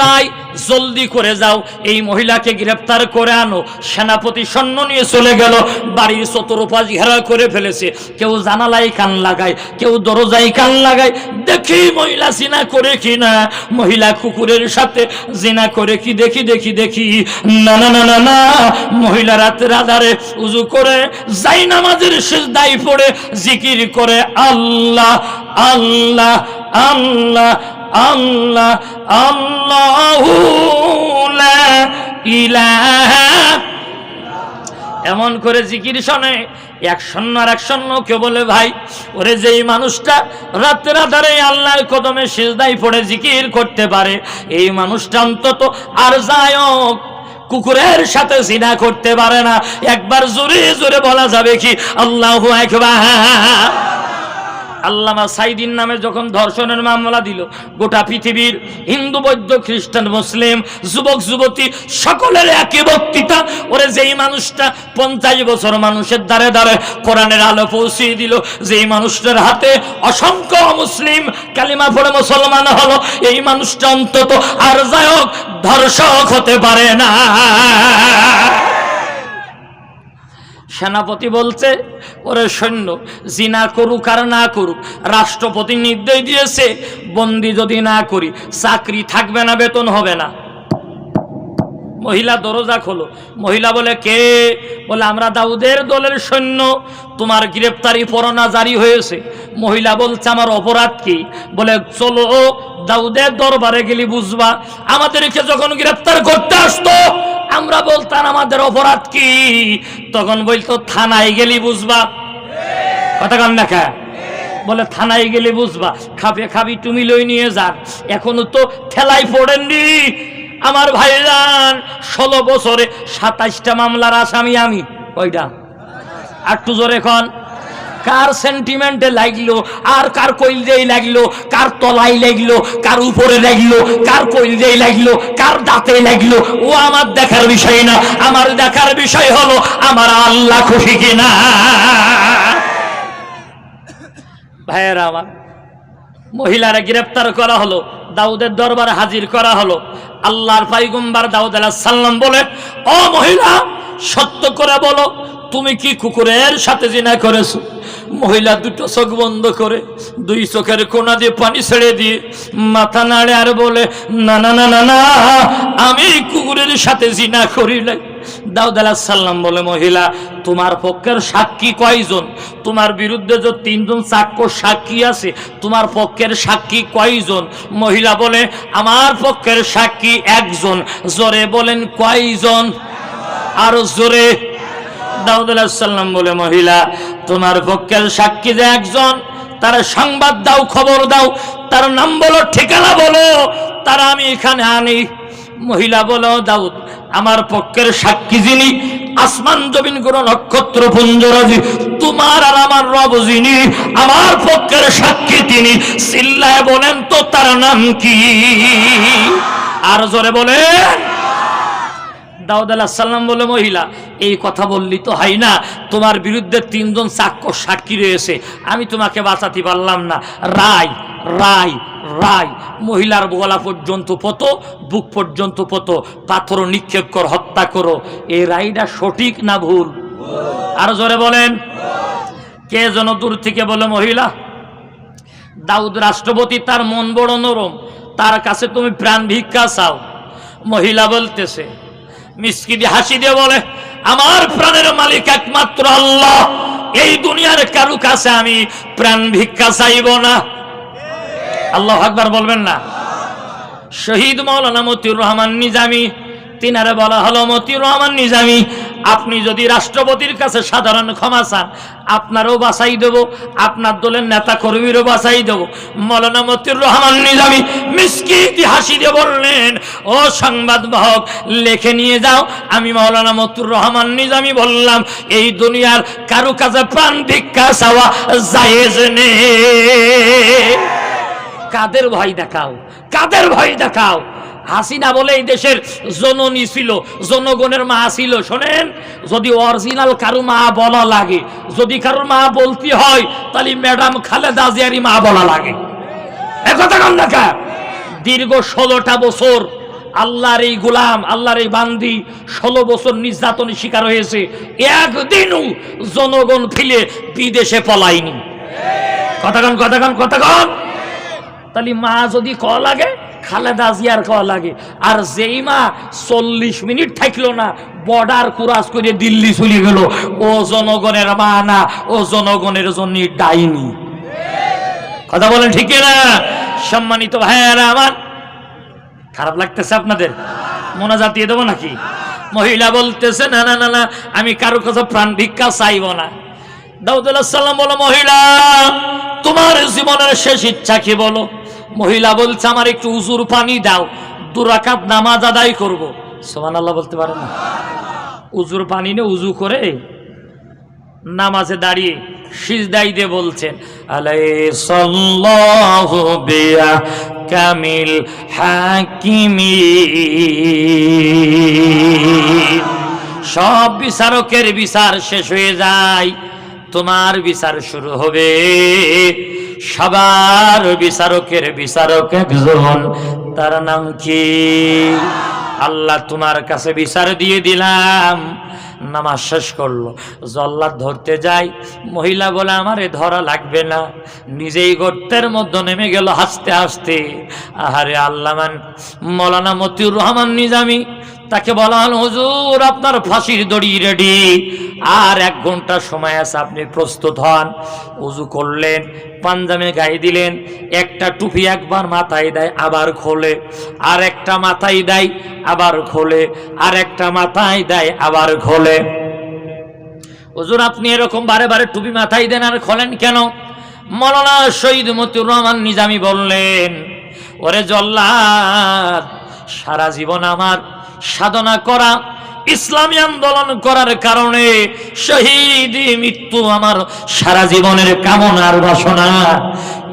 রায় জলদি করে যাও, এই মহিলাকে গ্রেফতার করে আনো। সেনাপতি সৈন্য নিয়ে চলে গেল, বাড়ির চতুর্পাশ ঘেরা করে ফেলেছে। কেউ জানালায় কান লাগায়, কেউ দরজায় কান লাগায়, দেখি মহিলা জিনা করে কিনা। মহিলা কুকুরের সাথে জিনা করে কি দেখি। না, মহিলা রাতের আধারে উজু করে জায়নামাজের সিজদায় পড়ে জিকির করে আল্লাহ আল্লাহ আল্লাহ আল্লাহ আল্লাহু লা ইলাহা, এমন করে জিকির শোনে। 100 কেউ বলে, ভাই ওরে যেই মানুষটা রাতের আধারে আল্লাহর কদমে সিজদায় পড়ে জিকির করতে পারে, এই মানুষটা অন্তত আর যায় কুকুরের সাথে জিনা করতে পারে না। একবার জোরে জোরে বলা যাবে কি আল্লাহু আকবার? আল্লামা সাইদিন নামে যখন ধর্ষণের মামলা দিল, গোটা পৃথিবীর হিন্দু বৌদ্ধ খ্রিস্টান মুসলিম যুবক যুবতী সকলের একই বক্তৃতা, ওরে যেই মানুষটা 50 বছর মানুষের দ্বারে দ্বারে কোরআনের আলো পৌঁছিয়ে দিল, যেই মানুষটার হাতে অসংখ্য মুসলিম কালিমা পড়ে মুসলমান হলো, এই মানুষটা অন্তত আর যাই হোক ধর্ষক হতে পারে না। সেনাপতি বলছে, ওরে সৈন্য জিনা করুক আর না করুক, রাষ্ট্রপতি নির্দেশ দিয়েছে বন্দি যদি না করি চাকরি থাকবে না, বেতন হবে না। মহিলা দরজা খোলো। মহিলা বলে, কে? বলে, আমরা দাউদের দলের সৈন্য, তোমার গ্রেপ্তারি পরোয়ানা জারি হয়েছে। মহিলা বলছে, আমার অপরাধ কি? বলে, চলো দাউদের দরবারে গেলি বুঝবা। আমাদেরকে যখন গ্রেপ্তার করতে আসতো আমরা বলতাম আমাদের অপরাধ কি, তখন বলতো থানায় গেলি বুঝবা। কথা কান না খা? বলে থানায় গেলে বুঝবা। খাবে খাবি তুমি লই নিয়ে যান। এখনো তো ঠেলাই পড়েননি আমার ভাইজান। 16 বছরে 27টা মামলার আসামি আমি। কয়টা? আর টু জোরে এখন কার সেন্টিমেন্টে লাগলো, আর কার কইলজেই লাগলো, কার তলায় লাগলো, কার উপরে লাগলো, কার কইলজেই লাগলো, কার দাঁতে লাগলো, ও আমার দেখার বিষয় না। আমার দেখার বিষয় হলো আমার আল্লাহ খুশি কিনা। ভাইয়েরা আমার, মহিলারা গ্রেফতার করা হলো, দাউদের দরবারে হাজির করা হলো। আল্লাহর পয়গম্বর দাউদ আলাইহিস সালাম বলে, ও মহিলা, সত্য করে বলো তুমি কি কুকুরের সাথে জিনা করেছো? মহিলা দুটো চোখ বন্ধ করে 2 চোখের কোনা দিয়ে পানি ছেড়ে দিয়ে মাথা নাড়ে আর বলে, না না না না না, আমি কুকুরের সাথে জিনা করি নাই। দাউদ আলাইহিস সালাম বলে, মহিলা তোমার পক্ষের সাক্ষী কয়জন? তোমার বিরুদ্ধে যে 3 জন সাক্ষী আছে, তোমার পক্ষের সাক্ষী কয়জন? মহিলা বলে, আমার পক্ষের সাক্ষী 1 জন। জোরে বলেন কয়জন? আরো জোরে। দাউদ আলাইহিস সালাম বলে, মহিলা তোমার পক্ষের সাক্ষী যে 1 জন, তার সংবাদ দাও, খবর দাও, তার নাম বলো, ঠিকানা বলো, তারা আমি এখানে আনি। মহিলা বলো, দাউদ আমার পক্ষের সাক্ষী যিনি, আসমান জমিন গ্রহ নক্ষত্র পুঞ্জরাজি তোমার আর আমার রব যিনি, আমার পক্ষের সাক্ষী তিনি। চিল্লায় বলেন তো তার নাম কি? আর জোরে বলেন। দাউদ আলাইহিস সালাম বলে, মহিলা এই কথা বললি তো হয় না, তোমার বিরুদ্ধে 3 জন সাক্ষী রয়েছে, আমি তোমাকে বাঁচাতে পারলাম না। রায় রায় রায়। মহিলার গলা পর্যন্ত পত, বুক পর্যন্ত পত, পাথর নিক্ষেপ কর, হত্যা করো। এই রায়টা সঠিক না ভুল? আর জোরে বলেন। কে যেন দূর থেকে বলে, মহিলা দাউদ রাষ্ট্রপতি, তার মন বড় নরম, তার কাছে তুমি প্রাণ ভিক্ষা চাও। মহিলা বলতেছে, মিসকিনি হাসি দিয়ে বলে, আমার প্রাণের মালিক একমাত্র আল্লাহ, এই দুনিয়ার কারো কাছে আমি প্রাণ ভিক্ষা চাইব না। আল্লাহু আকবার বলবেন না? শহীদ মাওলানা মতিউর রহমান নিজামী, তিনারে বলা হলো, মতিউর রহমান নিজামী, আপনি যদি রাষ্ট্রপতির কাছে সাধারণ ক্ষমা চান, আপনারও বাঁচাই দেব, আপনার দলের নেতা কর্মীরও বাঁচাই দেব। মাওলানা মতিউর রহমান নিজামী মিসকিন হাসি দিয়ে বললেন, ও সংবাদ বাহক, লিখে নিয়ে যাও, আমি মাওলানা মতিউর রহমান নিজামী বললাম, এই দুনিয়ার কারো কাছে প্রাণ ভিক্ষা চাওয়া জায়েজ নেই। কাদের ভয় দেখাও, কাদের ভয় দেখাও? হাসিনা বলে এই দেশের জননী ছিল, জনগণের মা ছিল। শোনেন, যদি অরিজিনাল কারো মা বলা লাগে, যদি কারোর মা বলতে হয়, তাহলে ম্যাডাম খালেদা জিয়ারই মা বলা লাগে। একথা কন না? দীর্ঘ 16টা বছর আল্লাহর এই গোলাম, আল্লাহর এই বান্দি 16 বছর নির্যাতনের শিকার হয়েছে, একদিনও জনগণ ফিরে বিদেশে পলায়নি। কথা কন, কথা কন, কথা কন। তাহলে মা যদি ক লাগে, খালেদা জিয়ার ক লাগে। আর যেই মা 40 মিনিট থাকলো না, বর্ডার ক্রস করে দিল্লি চলে গেল, ও জনগণের মা না, ও জনগণের জন্য ডাইনি। কথা বলেন ঠিক না? সম্মানিত ভাইয়েরা আমার, খারাপ লাগতেছে আপনাদের? মোনাজাত দিয়ে দেবো নাকি? মহিলা বলতেছে, না না না না, আমি কারো কাছে প্রাণ ভিক্ষা চাইব না। দাউদ আলাইহিস সালাম বলো, মহিলা তোমার জীবনের শেষ ইচ্ছা কি বলো? মহিলা বলছে, আমার একটু উজুর পানি দাও, 2 রাকাত নামাজ আদায় করবো। সুবহানাল্লাহ বলতে পারে না? উজুর পানি নে উজু করে নামাজে দাঁড়িয়ে সিজদায় দিয়ে বলছেন আলাইহিসসাল্লাহু বিয়া কামিল হাকিমিন। সব বিচারকের বিচার শেষ হয়ে যায়, তোমার বিচার শুরু হবে। সবার বিচারকের বিচারক একজন, তার নাম কি? আল্লাহ তোমার কাছে বিচার দিয়ে দিলাম। নামাজ শেষ করলো, জল্লাদ ধরতে যাই, মহিলা বলে আমারে ধরা লাগবে না, নিজেই গর্তের মধ্যে নেমে গেল হাসতে হাসতে। আহারে আল্লামা মৌলানা মতিউর রহমান নিজামী, তাকে বলা হল হুজুর আপনার ফাঁসির দড়ি রেডি, আর 1 ঘন্টা সময় আছে, আপনি প্রস্তুত হন। উজু করলেন, পাঞ্জামে গায়ে দিলেন, একটা টুপি একবার মাথায় দেয় আবার খোলে, আর একটা মাথায় দেয় আবার খোলে, আর একটা মাথায় দেয় আবার খোলে। হুজুর আপনি এরকম বারে বারে টুপি মাথায় দেন আর খোলেন কেন? মৌলানা শহীদ মতিউর রহমান নিজামী বললেন, ওরে জল্লাদ, সারা জীবন আমার সাধনা করা, ইসলামী আন্দোলন করার কারণে শহীদ মৃত্যু আমার সারা জীবনের কামনার বাসনা।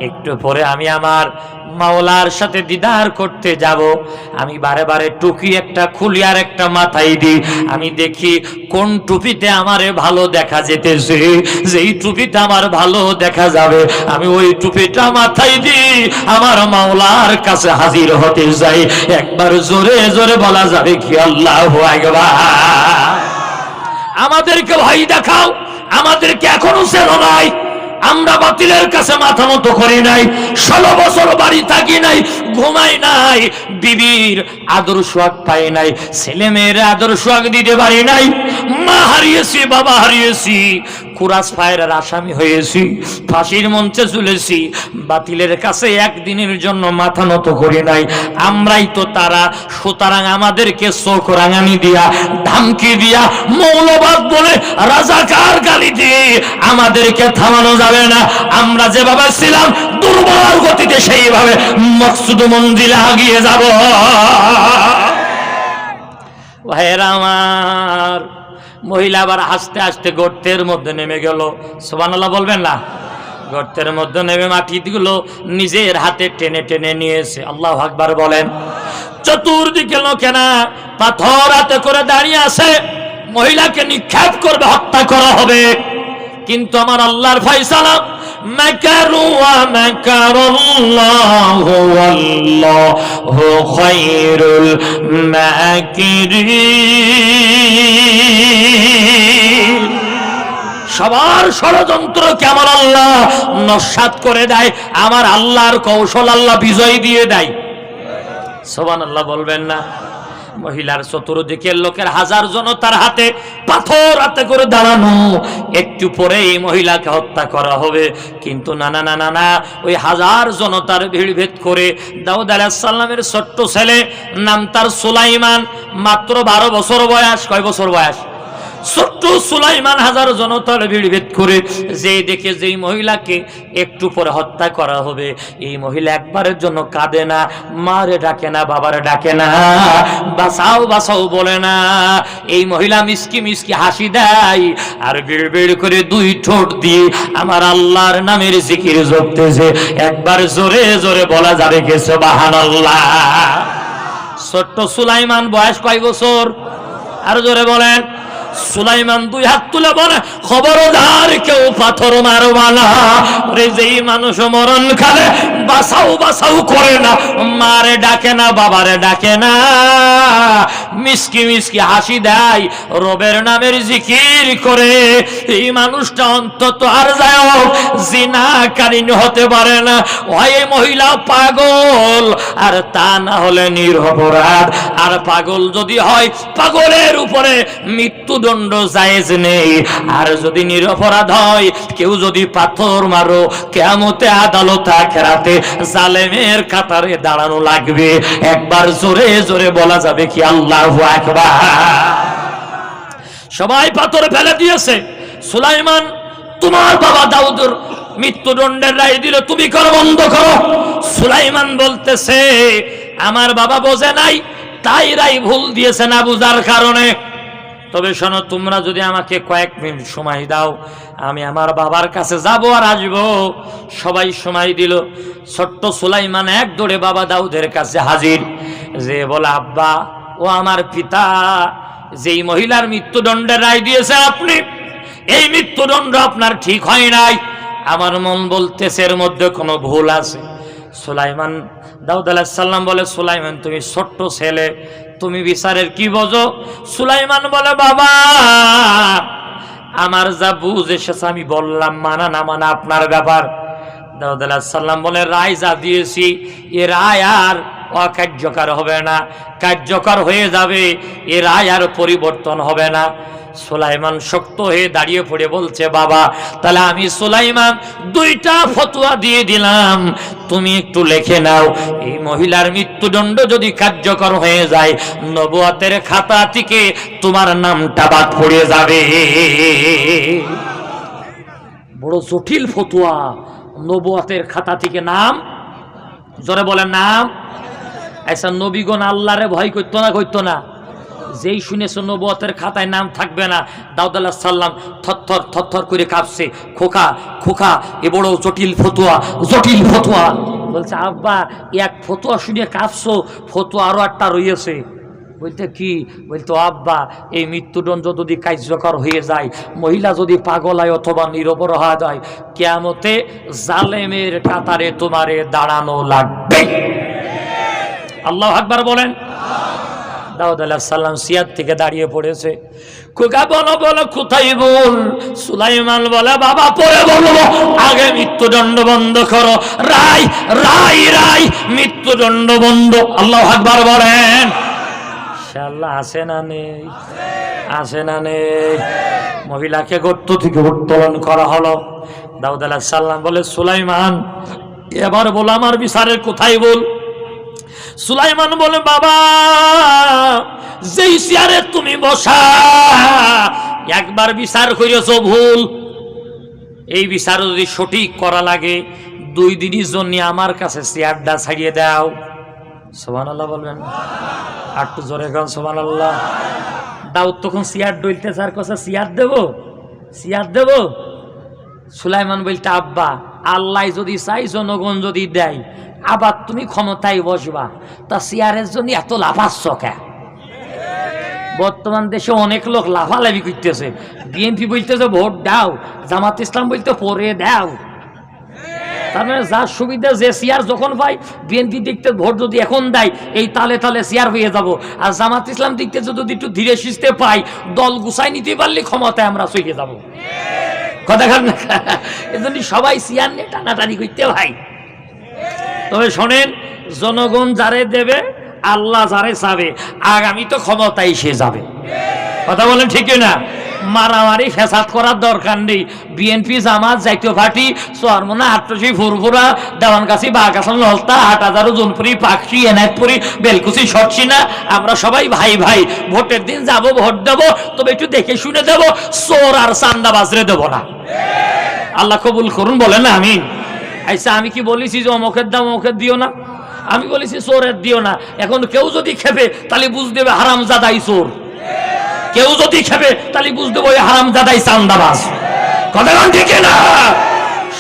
একটু পরে আমি আমার মাওলার সাথে দিদার করতে যাব, আমি বারে বারে টুপি একটা খুলি আর একটা মাথায় দিই, আমি দেখি কোন টুপিতে আমারে ভালো দেখা যেতেছে, যেই টুপিতে আমার ভালো দেখা যাবে আমি ওই টুপিটা মাথায় দিই, আমার মাওলার কাছে হাজির হতে যাই। একবার জোরে জোরে বলা যাবে কি আল্লাহু আকবার? আমাদেরকে ভয় দেখাও, আমাদেরকে এখনো চেনো নাই, আমরা বাতিলের কাছে মাথা নত করি নাই, 16 বছর বাড়ি থাকি নাই, ঘুমাই নাই, বিবির আদর সোহাগ পাই নাই, ছেলে মেয়ের আদর সোহাগ দিতে পারি নাই, মা হারিয়েছি, বাবা হারিয়েছি, কুরাস ফায়ারের আসামি হয়েছি, ফাঁসির মঞ্চে ঝুলেছি, বাতিলের কাছে একদিনের জন্য মাথা নত করি নাই। আমরাই তো তারা, সুতরাং আমাদেরকে চোখ রাঙানি দিয়া, ধমকি দিয়া, মৌলবাদ বলে, রাজাকার গালি দিয়ে আমাদেরকে থামানো যাবে না। আমরা যেভাবে ছিলাম দুর্বল গতিতে সেইভাবে মকসুদ মঞ্জিলে এগিয়ে যাব। ভাইয়েরা আমার, মহিলা আবার হাসতে হাসতে গর্তের মধ্যে নেমে গেল। সুবহানাল্লাহ বলবেন না? গর্তের মধ্যে নেমে মাটিগুলো নিজের হাতে টেনে টেনে নিয়েছে। আল্লাহু আকবার বলেন। চতুর্দিকে লোকেরা পাথর হাতে করে দাঁড়িয়ে আছে, মহিলাকে নিক্ষেপ করবে, হত্যা করা হবে। কিন্তু আমার আল্লাহর ফয়সালা, মাকারু ওয়া মাকারুল্লাহু ওয়াল্লাহু খায়রুল মাকিরিন। সবার ষড়যন্ত্রকে আমার আল্লাহ নস্যাৎ করে দেয়, আমার আল্লাহর কৌশল আল্লাহ বিজয় দিয়ে দেয়। সুবহানাল্লাহ বলবেন না? মহিলার চতুর্দিকের লোকের হাজার জনতার হাতে পাথর হাতে করে দাঁড়ানো, একটু পরে এই মহিলাকে হত্যা করা হবে। কিন্তু না না না না না, ওই হাজার জনতার ভিড় ভেদ করে দাউদ আলাইহিস সালামের ছোট্ট ছেলে, নাম তার সুলাইমান, মাত্র 12 বছর বয়স। কয় বছর বয়স? ছোট্ট সুলাইমান হাজার জনতার ভিড় ভেদ করে যে দেখে যেই মহিলাকে একটু পরে হত্যা করা হবে, এই মহিলা একবারের জন্য কাঁদে না, মারে ডাকে না, বাবারে ডাকে না, বাঁচাও বাঁচাও বলে না। এই মহিলা মিসকি মিসকি হাসি দেয় আর বিড় বিড় করে 2 ঠোঁট দিয়ে আমার আল্লাহর নামের জিকির জপতেছে। একবার জোরে জোরে বলা যাবে কি সুবহানাল্লাহ? ছোট্ট সুলাইমান বয়স কয় বছর? আর জোরে বলেন। সুলাইমান 2 হাত তুলে বলে, খবরদার কেউ পাথর মারবা না। যেই মানুষ মরণ খালে বাঁচাও বাঁচাও করে না, মারে ডাকে না, বাবারে ডাকে না, মিসকি মিসকি হাসি দেয়, রবের নামের জিকির করে, এই মানুষটা অন্তত আর যায় জিনাকারীন হতে পারে না। হয় মহিলা পাগল, আর তা না হলে নিরপরাধ। আর পাগল যদি হয়, পাগলের উপরে মৃত্যুদণ্ড জায়েজ নেই। আর যদি নিরপরাধ হয়, কেউ যদি পাথর মারো, কিয়ামতে আদালত আখিরাতে জালেমের কাতারে দাঁড়ানো লাগবে। একবার জোরে জোরে বলা যাবে কি আল্লাহু আকবার? সবাই পাথর ফেলে দিয়েছে। সুলাইমান, তোমার বাবা দাউদের মৃত্যুদণ্ডের রায় দিল, তুমি করো, বন্ধ করো। সুলাইমান বলতেছে, আমার বাবা বোঝে নাই, তাই রায় ভুল দিয়েছে, না বুঝার কারণে। তবে শোনো, তোমরা যদি আমাকে কয়েক মিনিট সময় দাও, আমি আমার বাবার কাছে যাব আর আসবো। সবাই সময় দিল। ছোট্ট সুলাইমান এক দৌড়ে বাবা দাউদের কাছে হাজির, যে বলে, আব্বা, ও আমার পিতা, যেই মহিলার মৃত্যুদণ্ডের রায় দিয়েছে আপনি, এই মৃত্যুদণ্ড আপনার ঠিক হয় নাই। আমার মন বলতেছে এর মধ্যে কোনো ভুল আছে। সুলাইমান, দাউদ আলাইহিস সালাম বলে, সুলাইমান তুমি ছোট্ট ছেলে, তুমি বিচারের কি বোঝো? সুলাইমান বলে, বাবা, আমার যা বুঝ এসেছে আমি বললাম, মানা না মানা আপনার ব্যাপার। দাউদ আলাইহিস সালাম বলে, রায় যা দিয়েছি এ রায় আর অকার্যকর হবে না, কার্যকর হয়ে যাবে, এ রায় আর পরিবর্তন হবে না। সুলাইমান শক্ত হয়ে দাঁড়িয়ে পড়ে বলছে, বাবা, তাহলে আমি সুলাইমান দুইটা ফতোয়া দিয়ে দিলাম, তুমি একটু লিখে নাও। এই মহিলার মৃত্যুদণ্ড যদি কার্যকর হয়ে যায়, নবুয়তের খাতা থেকে তোমার নামটা বাদ পড়ে যাবে। বড় জটিল ফতোয়া, নবুয়তের খাতা থেকে নাম, জোরে বলেন নাম। আচ্ছা, নবীগণ আল্লাহরে ভয় করতো না, করতো না? যেই শুনেছ নবুয়তের খাতায় নাম থাকবে না, দাউদ আলাইহিস সালাম থরথর থরথর করে কাঁপছে। খোকা, খোকা, এ বড় জটিল ফতোয়া, জটিল ফতোয়া। বলছে, আব্বা, এক ফতোয়া শুনে কাঁপছো, ফতোয়া আরো একটা রয়েছে। বলতে কি? বলতো, আব্বা, এই মৃত্যুদণ্ড যদি কার্যকর হয়ে যায়, মহিলা যদি পাগল হয় অথবা নিরপরাধ হয়, কিয়ামতে জালেমের কাতারে তোমারে দাঁড়ানো লাগবে। আল্লাহু আকবার বলেন। দাউদ আলাইহিস সালাম সিয়াদ থেকে দাঁড়িয়ে পড়েছে। খোকা, বলো বলো, কোথায় বল? সুলাইমান বলে, বাবা, পরে বলবো, আগে মৃত্যুদণ্ড বন্ধ করো। রায় রায় রায়, মৃত্যুদণ্ড বন্ধ। আল্লাহু আকবার বলেন। ইনশাআল্লাহ আসে না নেই? আসে না নেই? মহিলাকে গর্ত থেকে উত্তোলন করা হলো। দাউদ আলাইহিস সালাম বলে, সুলাইমান, এবার বল আমার বিচারের কোথায় বল? সুলাইমান বলে, বাবা, যেই চেয়ারে তুমি বসা, একবার বিচার করেছো ভুল, এই বিচার যদি সঠিক করা লাগে 2 দিনের জন্য আমার কাছে চেয়ারটা ছাড়িয়ে দাও। সুবহানাল্লাহ বলবেন, আর একটু জোরে গান সুবহানাল্লাহ। দাউদ তখন চেয়ার ডলতে স্যার কাছে, চেয়ার দেবো, চেয়ার দেবো। সুলাইমান বলতে, আব্বা, আল্লাহ যদি চাই, জনগণ যদি দেয়, আবার তুমি ক্ষমতায় বসবা, তা চেয়ারের জন্য এত লাফাচ্ছ কে? বর্তমান দেশে অনেক লোক লাফালাফি করতেছে। বিএনপি বলতেছে ভোট দাও, জামাত ইসলাম বলতে পরে দাও। তার মানে যার সুবিধা যে চেয়ার যখন পাই, বিএনপি দেখতে ভোট যদি এখন দেয়, এই তালে তালে চেয়ার হয়ে যাব। আর জামাত ইসলাম দেখতে যদি একটু ধীরে সুস্থে পাই, দল গুছাই নিতে পারলে ক্ষমতায় আমরা চলে যাব। কথা খান না? এজন্য সবাই চেয়ার নিয়ে টানাটানি করতে ভাই। তবে শোনেন, জনগণ যারে দেবে, আল্লাহ যারে চাবে, আগামী তো ক্ষমতায় সে যাবে। কথা বলেন ঠিক না? মারামারি ফেসাদ করার দরকার নেই। বিএনপি, জামাত, জাতীয় পার্টি, চরমোনা, আট্রসি, ফুরফুরা, দেওয়ানগাছি, বাগাসন, ললতা, হাটহাজারো, জোনপুরি, পাকশি, এনায়তপুরি, বেলকুচি, শর্টসিনা, আমরা সবাই ভাই ভাই। ভোটের দিন যাব, ভোট দেব, তবে একটু দেখে শুনে দেব, চোর আর চান্দাবাজরে দেব না। আল্লাহ কবুল করুন, বলেন না আমিন। আচ্ছা, আমি কি বলেছি যে অমুকের দাম অমুকের দিও না? আমি বলেছি চোরের দিও না। এখন কেউ যদি খেপে তাহলে বুঝতে হবে হারামজাদাই চোর, কেউ যদি খেপে তাহলে বুঝতে হবে হারামজাদাই চান্দাবাজ। কথা ঠিক না?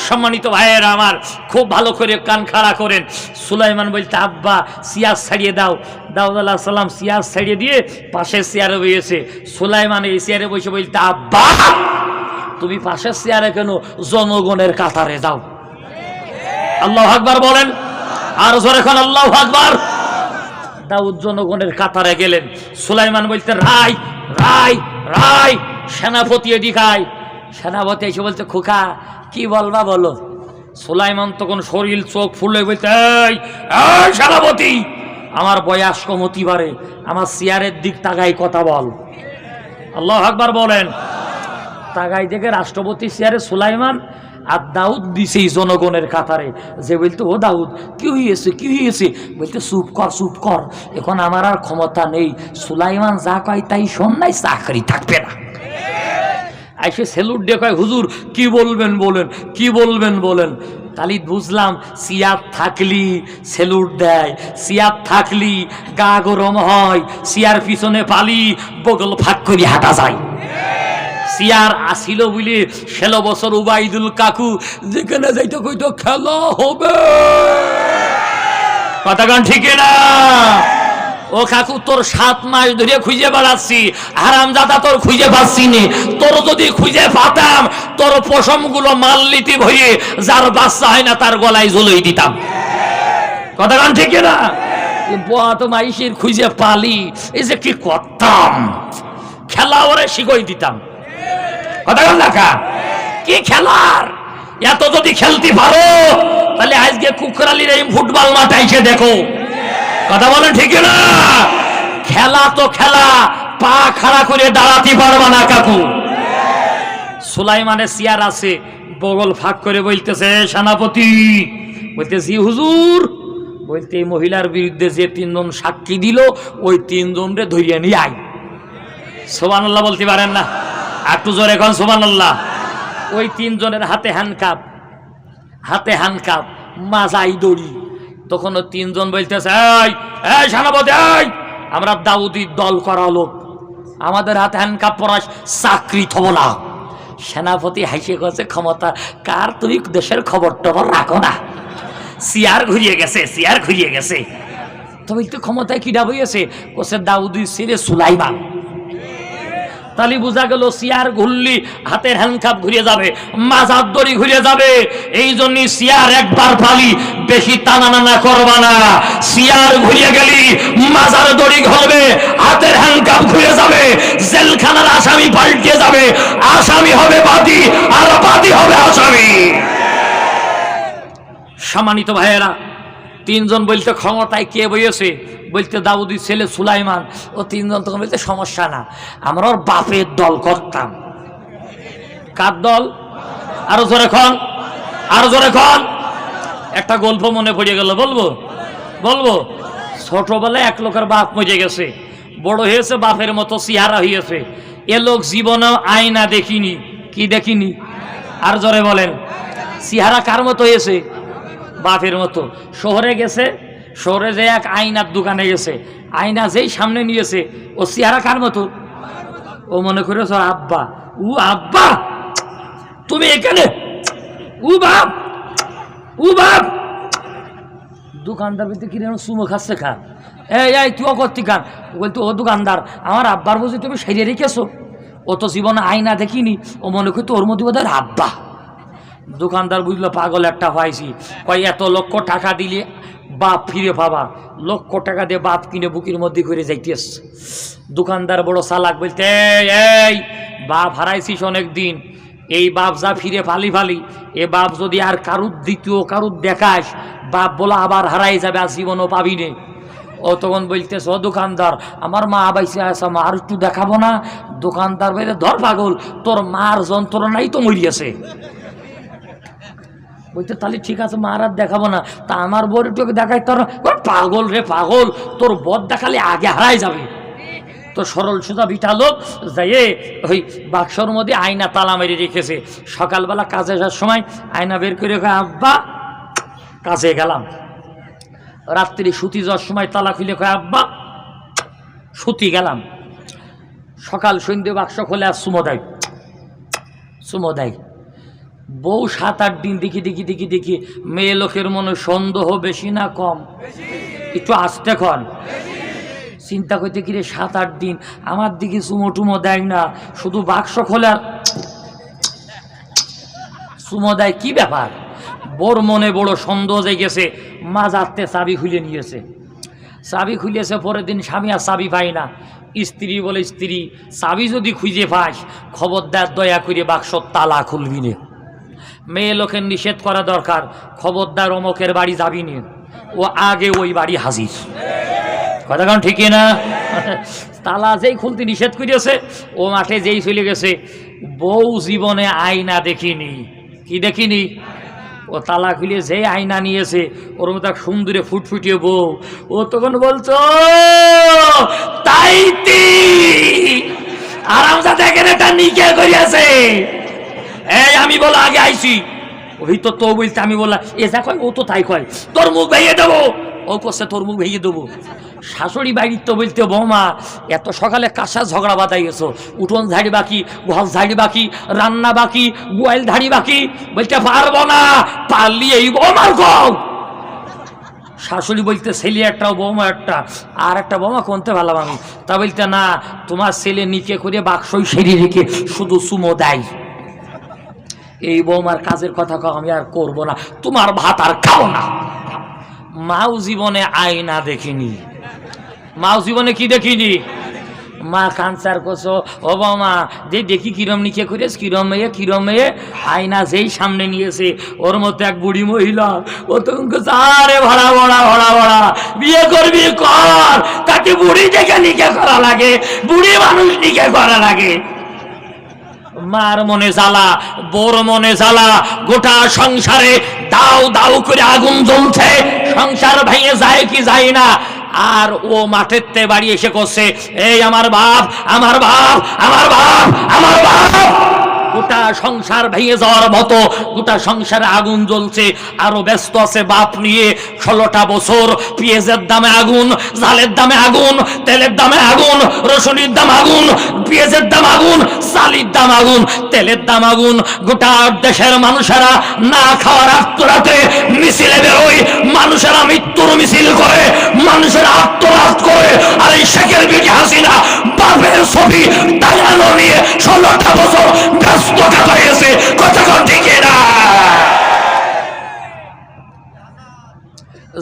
সম্মানিত ভাইয়েরা আমার, খুব ভালো করে কান খাড়া করেন। সুলাইমান বলতে, আব্বা, চেয়ার ছাড়িয়ে দাও। দাউদ আলাইহিস সালাম চেয়ার ছাড়িয়ে দিয়ে পাশের চেয়ারে বসেছে। সুলাইমান এই চেয়ারে বসে বলতে, আব্বা, তুমি পাশের চেয়ারে কেন? জনগণের কাতারে যাও। আল্লাহু আকবার বলেন, আর জোরে এখন আল্লাহু আকবার। দাউদ জনগণের কাতারে গেলেন। সুলাইমান বলতে, রায় রায় রায়, সেনাপতি এদিকায়। সেনাপতি এসে বলতে, খোকা, কি বলবা বলো। সুলাইমান তখন শরীর চোখ ফুলে বলতে, এই সেনাপতি, আমার বয়স কম হতে পারে, আমার চেয়ারের দিক তাকাই কথা বল। আল্লাহু আকবার বলেন। তাকাই দেখে রাষ্ট্রপতি চেয়ারে সুলাইমান, আর দাউদ দিছে জনগণের কাতারে। যে বলতো, ও দাউদ, কি হয়েছে, কি হয়েছে? বলতে, চুপ কর, চুপ কর, এখন আমার আর ক্ষমতা নেই। সুলাইমান যা কয় তাই শোন, নাই চাকরি থাকবে না। আইসে সেলুট দিয়ে কয়, হুজুর কি বলবেন বলেন, কি বলবেন বলেন। তাহলে বুঝলাম সিয়ার থাকলি সেলুট দেয়, সিয়ার থাকলি গা গরম হয়, সিয়ার পিছনে পালি বগল ফাঁক করে হাঁটা যায়। সিয়ার আসিল বলে 16 বছর উবাইদুল কাকু যেখানে যাইতো কইতো খেলা হবে, কথা গান ঠিক না? ও কাকু তোর 7 মাস ধরে খুঁজে বেড়াচ্ছি, হারামজাদা তোর খুঁজে পাচ্ছি নে, তোর যদি খুঁজে পাতাম তোর পশমগুলো মাল্লিতি ভয়ে যার বাচ্চা হয় না তার গলায় ঝুলিয়ে দিতাম, কথা গান ঠিক না? তো মাইসির খুঁজে পালি, এই যে কি করতাম, খেলা ওরে শিখই দিতাম, কথা গান দেখা কি খেলার। এত যদি খেলতে পারো তাহলে আজকে কুকরালির এই ফুটবল মাঠে এসে দেখো, কথা বলেন ঠিক না? খেলা তো খেলা, পা খাড়া করে দাঁড়াতে পারবা না কাকু। সুলাইমানের সিয়ার আছে, বগল ফাঁক করে বলতেছে সেনাপতি, বলতেছি হুজুর, বলতে এই মহিলার বিরুদ্ধে যে 3 জন সাক্ষী দিল ওই 3 জনরে ধরিয়ে নিয়ে আয়। সুবহানাল্লাহ বলতে পারেন না? একটু জোরে এখন সুবহানাল্লাহ। ওই 3 জনের হাতে হ্যান্ডকাপ, হাতে হ্যান্ডকাপ, মাজাই দড়ি। তখন ওই 3 জন বলতেছে এই সেনাপতি, এই আমরা দাউদির দল করা লোক, আমাদের হাতে হ্যান্ডকাপ পরাস চাকরি থব না। সেনাপতি হাসিয়ে গেছে, ক্ষমতা কার, তুমি দেশের খবর টবর রাখো না, সিয়ার ঘুরিয়ে গেছে, সিয়ার ঘুরিয়ে গেছে। তবে তো ক্ষমতায় কিডা বইয়েছে, কোসে দাউদির ছেলে সুলাইমান। তাহলে বোঝা গেল সিয়ার ঘুরলি হাতের হ্যান্ডকাপ ঘুরিয়ে যাবে, মাজার দড়ি ঘুরিয়ে যাবে। এই জন্য সিয়ার একবার পালি বেশি টানানানা করবা না, সিয়ার ঘুরিয়ে গেলি মাজার দড়ি ঘুরবে, হাতের হ্যান্ডকাপ ঘুরে যাবে, জেলখানার আসামি পাল্টে যাবে, আসামি হবে বাদী আর বাদী হবে আসামি। সম্মানিত ভাইয়েরা, 3 জন বলতে ক্ষমতায় কে বইয়েছে, বলতে দাউদের ছেলে সুলাইমান। ও 3 জন তখন বলতে সমস্যা না, আমরা ওর বাপের দল করতাম। কার দল? আরো জোরে খন, আরো জোরে খন। একটা গল্প মনে পড়ে গেল, বলবো বলবো। ছোটবেলায় এক লোকের বাপ মরে গেছে, বড় হয়েছে, বাপের মতো চেহারা হয়েছে। এ লোক জীবনেও আয়না দেখিনি। কি দেখিনি? আর জোরে বলেন। চেহারা কার মতো হয়েছে? বাপের মতো। শহরে গেছে, শহরে যে এক আয়নার দোকানে গেছে, আয়না যেই সামনে নিয়েছে, ও চেহারা কার মতো? ও মনে করেছ আব্বা। ও আব্বা তুমি এখানে, ও বাপ, ও বাপ। দোকানদার বলতে কিনে চুমো খাচ্ছে, খা এই তুই করতি খান। বলতো ও দোকানদার, আমার আব্বার বুঝি তুমি সেরে রেখেছো? ও তো জীবনে আয়না দেখিনি, ও মনে করতো ওর মধ্যে বোধ হয় আব্বা। দোকানদার বুঝলো পাগল একটা পাইছি, কয় এত লক্ষ টাকা দিলে বাপ ফিরে পাবা, লক্ষ টাকা দিয়ে বাপ কিনে বুকের মধ্যে করে যাইতেস। দোকানদার বড় চালাক, বলতে এই বাপ হারাইছিস অনেক দিন, এই বাপ যা ফিরে ফালি ফালি, এ বাপ যদি আর কারুর দ্বিতীয় কারুর দেখাস, বাপ বলা আবার হারাই যাবে, আর জীবনও পাবি নে। ও তখন বলতেছ ও দোকানদার, আমার মা বাইসে আছে, মা আর একটু দেখাবো না? দোকানদার বলতে ধর পাগল, তোর মার যন্ত্রণাই তো মরিয়েছে। বলতে তাহলে ঠিক আছে, মা আর দেখাবো না, তা আমার বর একটু দেখাই। তোর পাগল রে পাগল, তোর বর দেখালে আগে হারাই যাবে। তো সরল সোজা বিটা লোক যাইয়ে ওই বাক্সর মধ্যে আয়না তালা মেরে রেখেছে। সকালবেলা কাজে আসার সময় আয়না বের করে আব্বা কাজে গেলাম। রাত্রি সুতি যাওয়ার সময় তালা খুলে কয় আব্বা সুতি গেলাম। সকাল সন্ধ্যে বাক্স খোলে আর চুমো দেয়, চুমো দেয়। বউ 7-8 দিন দেখি দেখি দেখি দেখি, মেয়ে লোকের মনে সন্দেহ বেশি না কম? একটু আসতে কন। চিন্তা করতে কিরে 7-8 দিন আমার দিকে চুমো টুমো দেয় না, শুধু বাক্স খোলে আর চুমো দেয়, কি ব্যাপার? বোর মনে বড় সন্দেহ হয়ে গেছে, মাজারতে চাবি খুলে নিয়েছে। চাবি খুলেছে, পরের দিন স্বামী আর চাবি পাই না। স্ত্রী বলে, স্ত্রী চাবি যদি খুঁজে পাস খবরদার দয়া করে বাক্সর তালা খুলবি নে। মেয়ে লোকের নিষেধ করা দরকার, খবরদার অমকের বাড়ি যাবি নে, ও আগে ওই বাড়ি হাজির। কথা কারণ ঠিক না? তালা যেই খুলতে নিষেধ করেছে, ও মাঠে যেই চলে গেছে। বউ জীবনে আয়না দেখিনি। কি দেখিনি? ও তালা খুলে যে আয়না নিয়েছে, ওর মতো এক সুন্দরে ফুটফুটিয়ে বউ। ও তখন বলছো তাইতি আরামজাদা এখানে তার নিকে করিয়াছে। এই আমি বলো আগে আইছি, ওই তো তো বলতে আমি বললাম এ যা কয় ও তো তাই কয়, তোর মুখ ভেঙে দেবো। ও করছে তোর মুখ ভেঙে দেবো। শাশুড়ি বাড়ির তো বলতে বৌমা এত সকালে কাঁচা ঝগড়া বাঁধাই গেছো, উঠোন ঝাড়ি বাকি, ঘর ঝাড়ি বাকি, রান্না বাকি, গোয়াল ধাড়ি বাকি। বলতে পারবো না, পারলি এই বৌমার কও। শাশুড়ি বলতে ছেলে একটা বৌমা একটা, আর একটা বৌমা কোনতে ভালো আমি। তা বলতে না, তোমার ছেলে নিচে করে বাক্সই সেরে রেখে শুধু চুমো দেয়। এই বৌমার কাজের কথা কও আমি আর করবো না, তোমার ভাত আর খাও না। মাও জীবনে আয়না দেখিনি, মাও জীবনে কি দেখিনি। মা কানসার করছো, ও বাবা যে দেখি কিরম নিচে করেছ, কিরম মেয়ে। আয়না যেই সামনে নিয়েছে ওর মধ্যে এক বুড়ি মহিলা, ও তোমাকে আরে ভরা ভরা ভরা ভরা বিয়ে করবি কর, তাকে বুড়ি দেখে নিকে করা লাগে, বুড়ি মানুষ নিকে করা লাগে। মার মনে জ্বালা, বোর মনে জ্বালা, গোটা সংসারে দাও দাও করে আগুন জ্বলছে, সংসার ভেঙে যায় কি যায় না। আর ও মাঠের তে বাড়ি এসে করছে, এই আমার বাপ, আমার বাপ, আমার বাপ, আমার বাপ। গোটা সংসার ভেঙে যাওয়ার মতো, গোটা সংসারে আগুন জ্বলছে। আরো ব্যস্ত আছে বাপ নিয়ে। 16টা বছর পেঁয়াজের দামে আগুন, জালের দামে আগুন, তেলের দামে আগুন, রসুনের দাম আগুন, পেঁয়াজের দাম আগুন, চালের দাম আগুন, তেলের দাম আগুন। গোটা দেশের মানুষেরা না খাওয়ার আত্মরাতে মিছিলে বেরোয়, মানুষেরা মৃত্যুর মিছিল করে, মানুষেরা আত্মরাত করে। আর এই শেখের বিটি হাসিনা বাপের ছবি টাঙানো নিয়ে 16টা বছর ব্যস্ত কাটাইছে। কথা ঠিক না?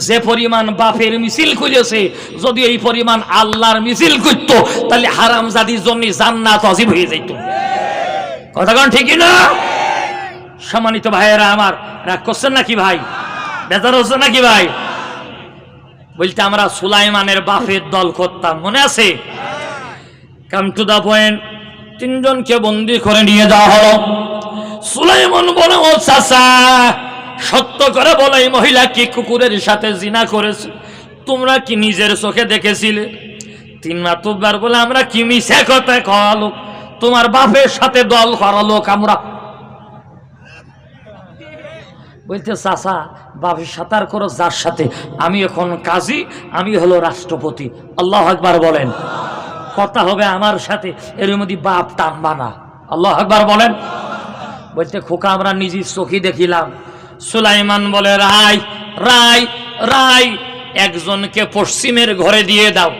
যে পরিমাণ বাপের মিছিল করেছে, যদি এই পরিমাণ আল্লাহর মিছিল করতো তাহলে হারামজাদির জন্য জান্নাত ওয়াজিব হয়ে যেত। কথা ঠিক না? সম্মানিত ভাইয়েরা আমার, রাগ করছেন নাকি ভাই? বেজার হচ্ছে নাকি ভাই? বলতে আমরা সুলাইমানের বাপের দল করতাম, মনে আছে? কাম টু দা পয়েন্ট। 3 জনকে বন্দী করে নিয়ে যাওয়া হলো। সুলাইমান বলে, ও চাচা সত্য করে বলো এই মহিলা কি কুকুরের সাথে জিনা করেছে? তোমরা কি নিজের চোখে দেখেছিলে? 3 মাতুব্বার বলে, আমরা কি মিছে কথা কওয়ালো, তোমার বাপের সাথে দল করালো আমরা। বলতে চাচা বাপের সাথে আর করো যার সাথে, আমি এখন কাজী, আমি হলো রাষ্ট্রপতি। আল্লাহু আকবার বলেন। কথা হবে আমার সাথে, এর মধ্যে বাপ টানবা না। আল্লাহু আকবার বলেন। বলতে খোকা আমরা নিজের চোখে দেখিলাম। সুলাইমান বলে, রাই রাই রাই, একজনকে পশ্চিমের ঘরে দিয়ে দাও,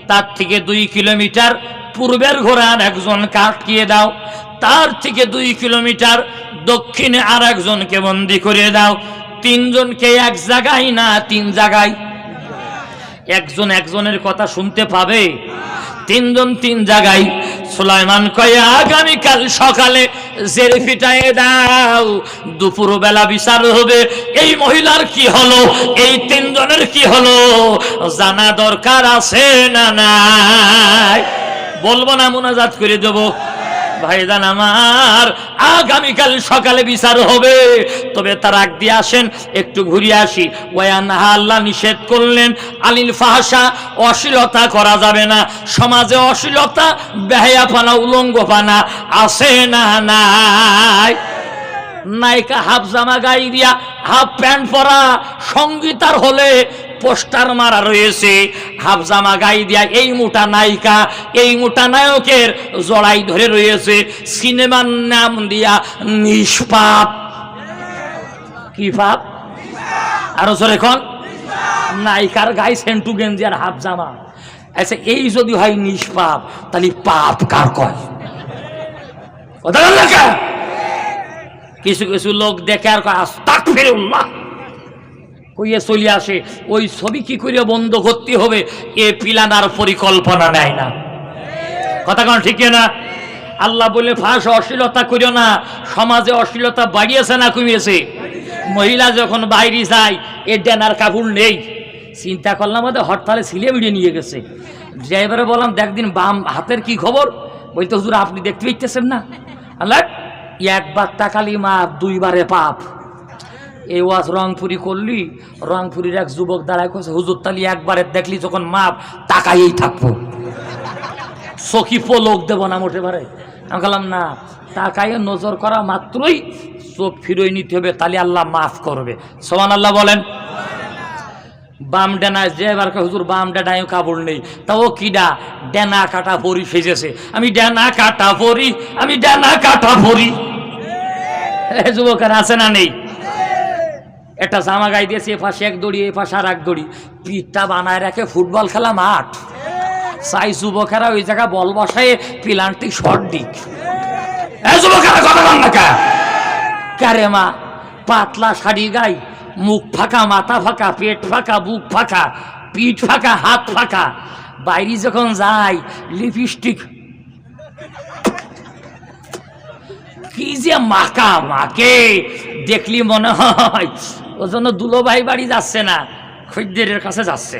তার থেকে 2 কিলোমিটার পূর্বের ঘরে আর একজন কাটিয়ে দাও, তার থেকে 2 কিলোমিটার দক্ষিণে আর একজনকে বন্দী করে দাও। 3 জনকে এক জায়গায় না 3 জায়গায়। একজন একজনের কথা শুনতে পাবে, 3 জন 3 জায়গায়। সুলাইমান কয়, আগামীকাল সকালে জেরে ফিটায় দাও, দুপুর বেলা বিচার হবে এই মহিলার কি হলো, এই 3 জনের কি হলো, জানা দরকার আছে না নাই? বলবো না মুনাজাত করে দেবো? ভাইজান আমার, আগামীকাল সকালে বিচার হবে, তবে তার আগ দিয়ে আসেন একটু ঘুরিয়ে আসি। ওয়ানহা, আল্লাহ নিষেধ করলেন আলিল ফাহশা, অশ্লীলতা করা যাবে না। সমাজে অশ্লীলতা, বেহায়াপনা, উলঙ্গপানা আছে না নাই? নায়িকা হাফ জামা গায়ে দিয়া হাফ প্যান্ট পরা, সঙ্গীতার হলে পোস্টার মারা রয়েছে, হাফ জামা গায়ে দিয়া এই মোটা নায়িকা, এই মোটা নায়কের জড়াই ধরে রয়েছে। সিনেমার নাম দিয়া নিষ্পাপ। কি পাপ? আরো জোরে কোন? নায়িকার গায়ে সেন্টু গেঞ্জি আর হাফ জামা। আচ্ছা, এই যদি হয় নিষ্পাপ, তাহলে পাপ কার কয়? কথা বল না কে? কিছু কিছু লোক দেখে আর কয় আস্তাগফিরুল্লাহ কইয়ে চলে আসে। ওই ছবি কি করে বন্ধ করতে হবে এ পিলানার পরিকল্পনা নেয় না। কথা কোন ঠিক না? আল্লাহ বলে ফাঁস অশ্লীলতা করিও না। সমাজে অশ্লীলতা বাড়িয়েছে না কমিয়েছে? মহিলা যখন বাইরে যায়, এ ডেনার কাপড় নেই, চিন্তা করলাম আমাদের হরতালে ছিলে ভিড়ে নিয়ে গেছে। ড্রাইভারে বললাম, দেখদিন বাম হাতের কি খবর? বলতে, হুজুর আপনি দেখতে পাইতেছেন না? আল্লাহ, 1 বার তাকালি মাপ, 2 বারে পাপ। এই ওয়াজ রংপুরি করলি, রংপুরির এক যুবক দাঁড়ায় করছে, হুজুর তালি একবারে দেখলি যখন মাপ, তাকাইয়েই থাকবো, চকি পোলক দেব না মোটে পারে। আমি বললাম না, তাকায় নজর করা মাত্রই চোখ ফিরিয়ে নিতে হবে, তাহলে আল্লাহ মাফ করবে। সুবহানাল্লাহ বলেন। বাম ডানা যে এবার হুজুর বাম ডানায় কাপড় নেই, তা ও কিডা ডানা কাটা পরি সেজেছে, আমি ডানা কাটা পরি, আমি ডানা কাটা পরি। যুবকের আছে না নেই? একটা জামা গায়ে দিয়েছে, এ পাশে এক দড়ি, এ পাশে আর এক দড়ি, পিঠটা বানায় রাখে ফুটবল খেলা মাঠ। চাই যুবকেরা ওই জায়গা বল বসায় প্লান্টিক শর্ট দিক। যুবকেরা কথা বল না কে? কারে মা পাতলা শাড়ি গাই, মুখ ফাঁকা, মাথা ফাঁকা, পেট ফাঁকা, বুক ফাঁকা, পিঠ ফাঁকা, হাত ফাঁকা, বাইরে যখন যাই লিপস্টিক কি যে মাকা মাকে, দেখলি মনে হয় ও জন্য দুলো ভাই বাড়ি যাচ্ছে না, খদ্দেরের কাছে যাচ্ছে।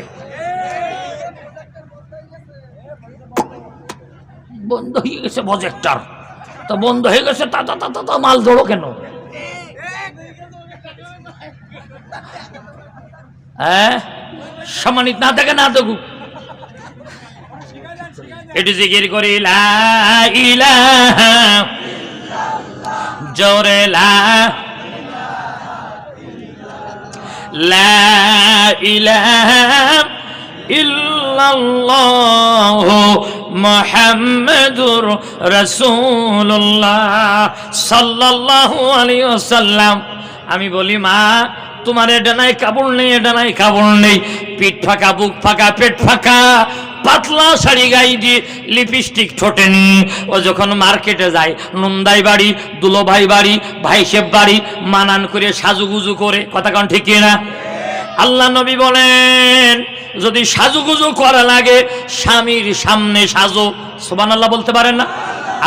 বন্ধ হয়ে গেছে প্রজেক্টর, তো বন্ধ হয়ে গেছে, তা মাল ধরো কেন? হ্যাঁ, সম্মানিত না দেখে না দেখুক, এটু জিকির করি লা ইলাহা জোরে লা ইলাহা ইল্লাল্লাহু মুহাম্মাদুর রাসূলুল্লাহ সাল্লাল্লাহু আলাইহি ওয়াসাল্লাম। আমি বলি মা তোমার ডানায় কাপড় নেই, ডানায় কাপড় নেই, পিঠ ফাঁকা, বুক ফাঁকা, পেট ফাঁকা, পাতলা শাড়ি গায়ে দিয়ে লিপস্টিক ঠোঁটে নি। ও যখন মার্কেটে যায়, নন্দাই বাড়ি, দুলো ভাই বাড়ি, ভাইসেব বাড়ি, মানান করে সাজুগুজু করে, কথা কন ঠিক না? আল্লাহ নবী বলেন যদি সাজুগুজু করা লাগে স্বামীর সামনে সাজো। সুবহানাল্লাহ বলতে পারেন না?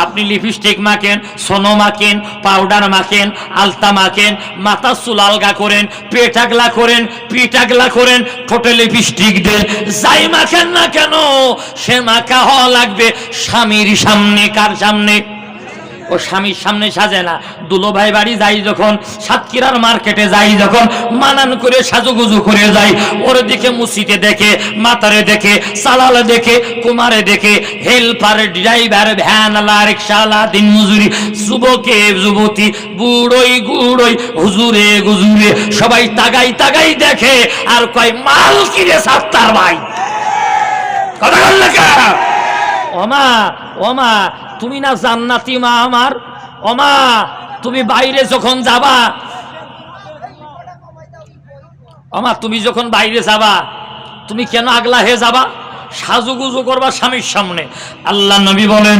আপনি লিপস্টিক মাখেন, সোনো মাখেন, পাউডার মাখেন, আলতা মাখেন, মাথা চুল আলগা করেন, পেট আগলা করেন, পিঠ আগলা করেন, ঠোঁটে লিপস্টিক দেন, যাই মাখেন না কেন সে মাখা হওয়া লাগবে স্বামীর সামনে। কার সামনে? ও স্বামীর সামনে সাজে না। দুলো ভাই বাড়ি যাই যখন, সাতক্ষীরার মার্কেটে যাই যখন, মানান করে সাজুগুজু করে যাই, ওর দিকে মুসিতে দেখে, মাতারে দেখে, সালালে দেখে, কুমারে দেখে, হেল্পার, ড্রাইভার, ভ্যানওয়ালা, রিক্সাওয়ালা, দিন মজুরি, যুবকে যুবতী, বুড়োই গুড়োই, হুজুরে গুজুরে, সবাই তাগাই তাগাই দেখে আর কয় মাল কিরে সাত্তার ভাই। কথা বল না কে? ওমা ওমা তুমি না জান্নাতি মা আমার? ওমা তুমি বাইরে যখন যাবা, ওমা তুমি যখন বাইরে যাবা তুমি কেন আগলা হয়ে যাবা? সাজুগুজু করবা স্বামীর সামনে। আল্লাহ নবী বলেন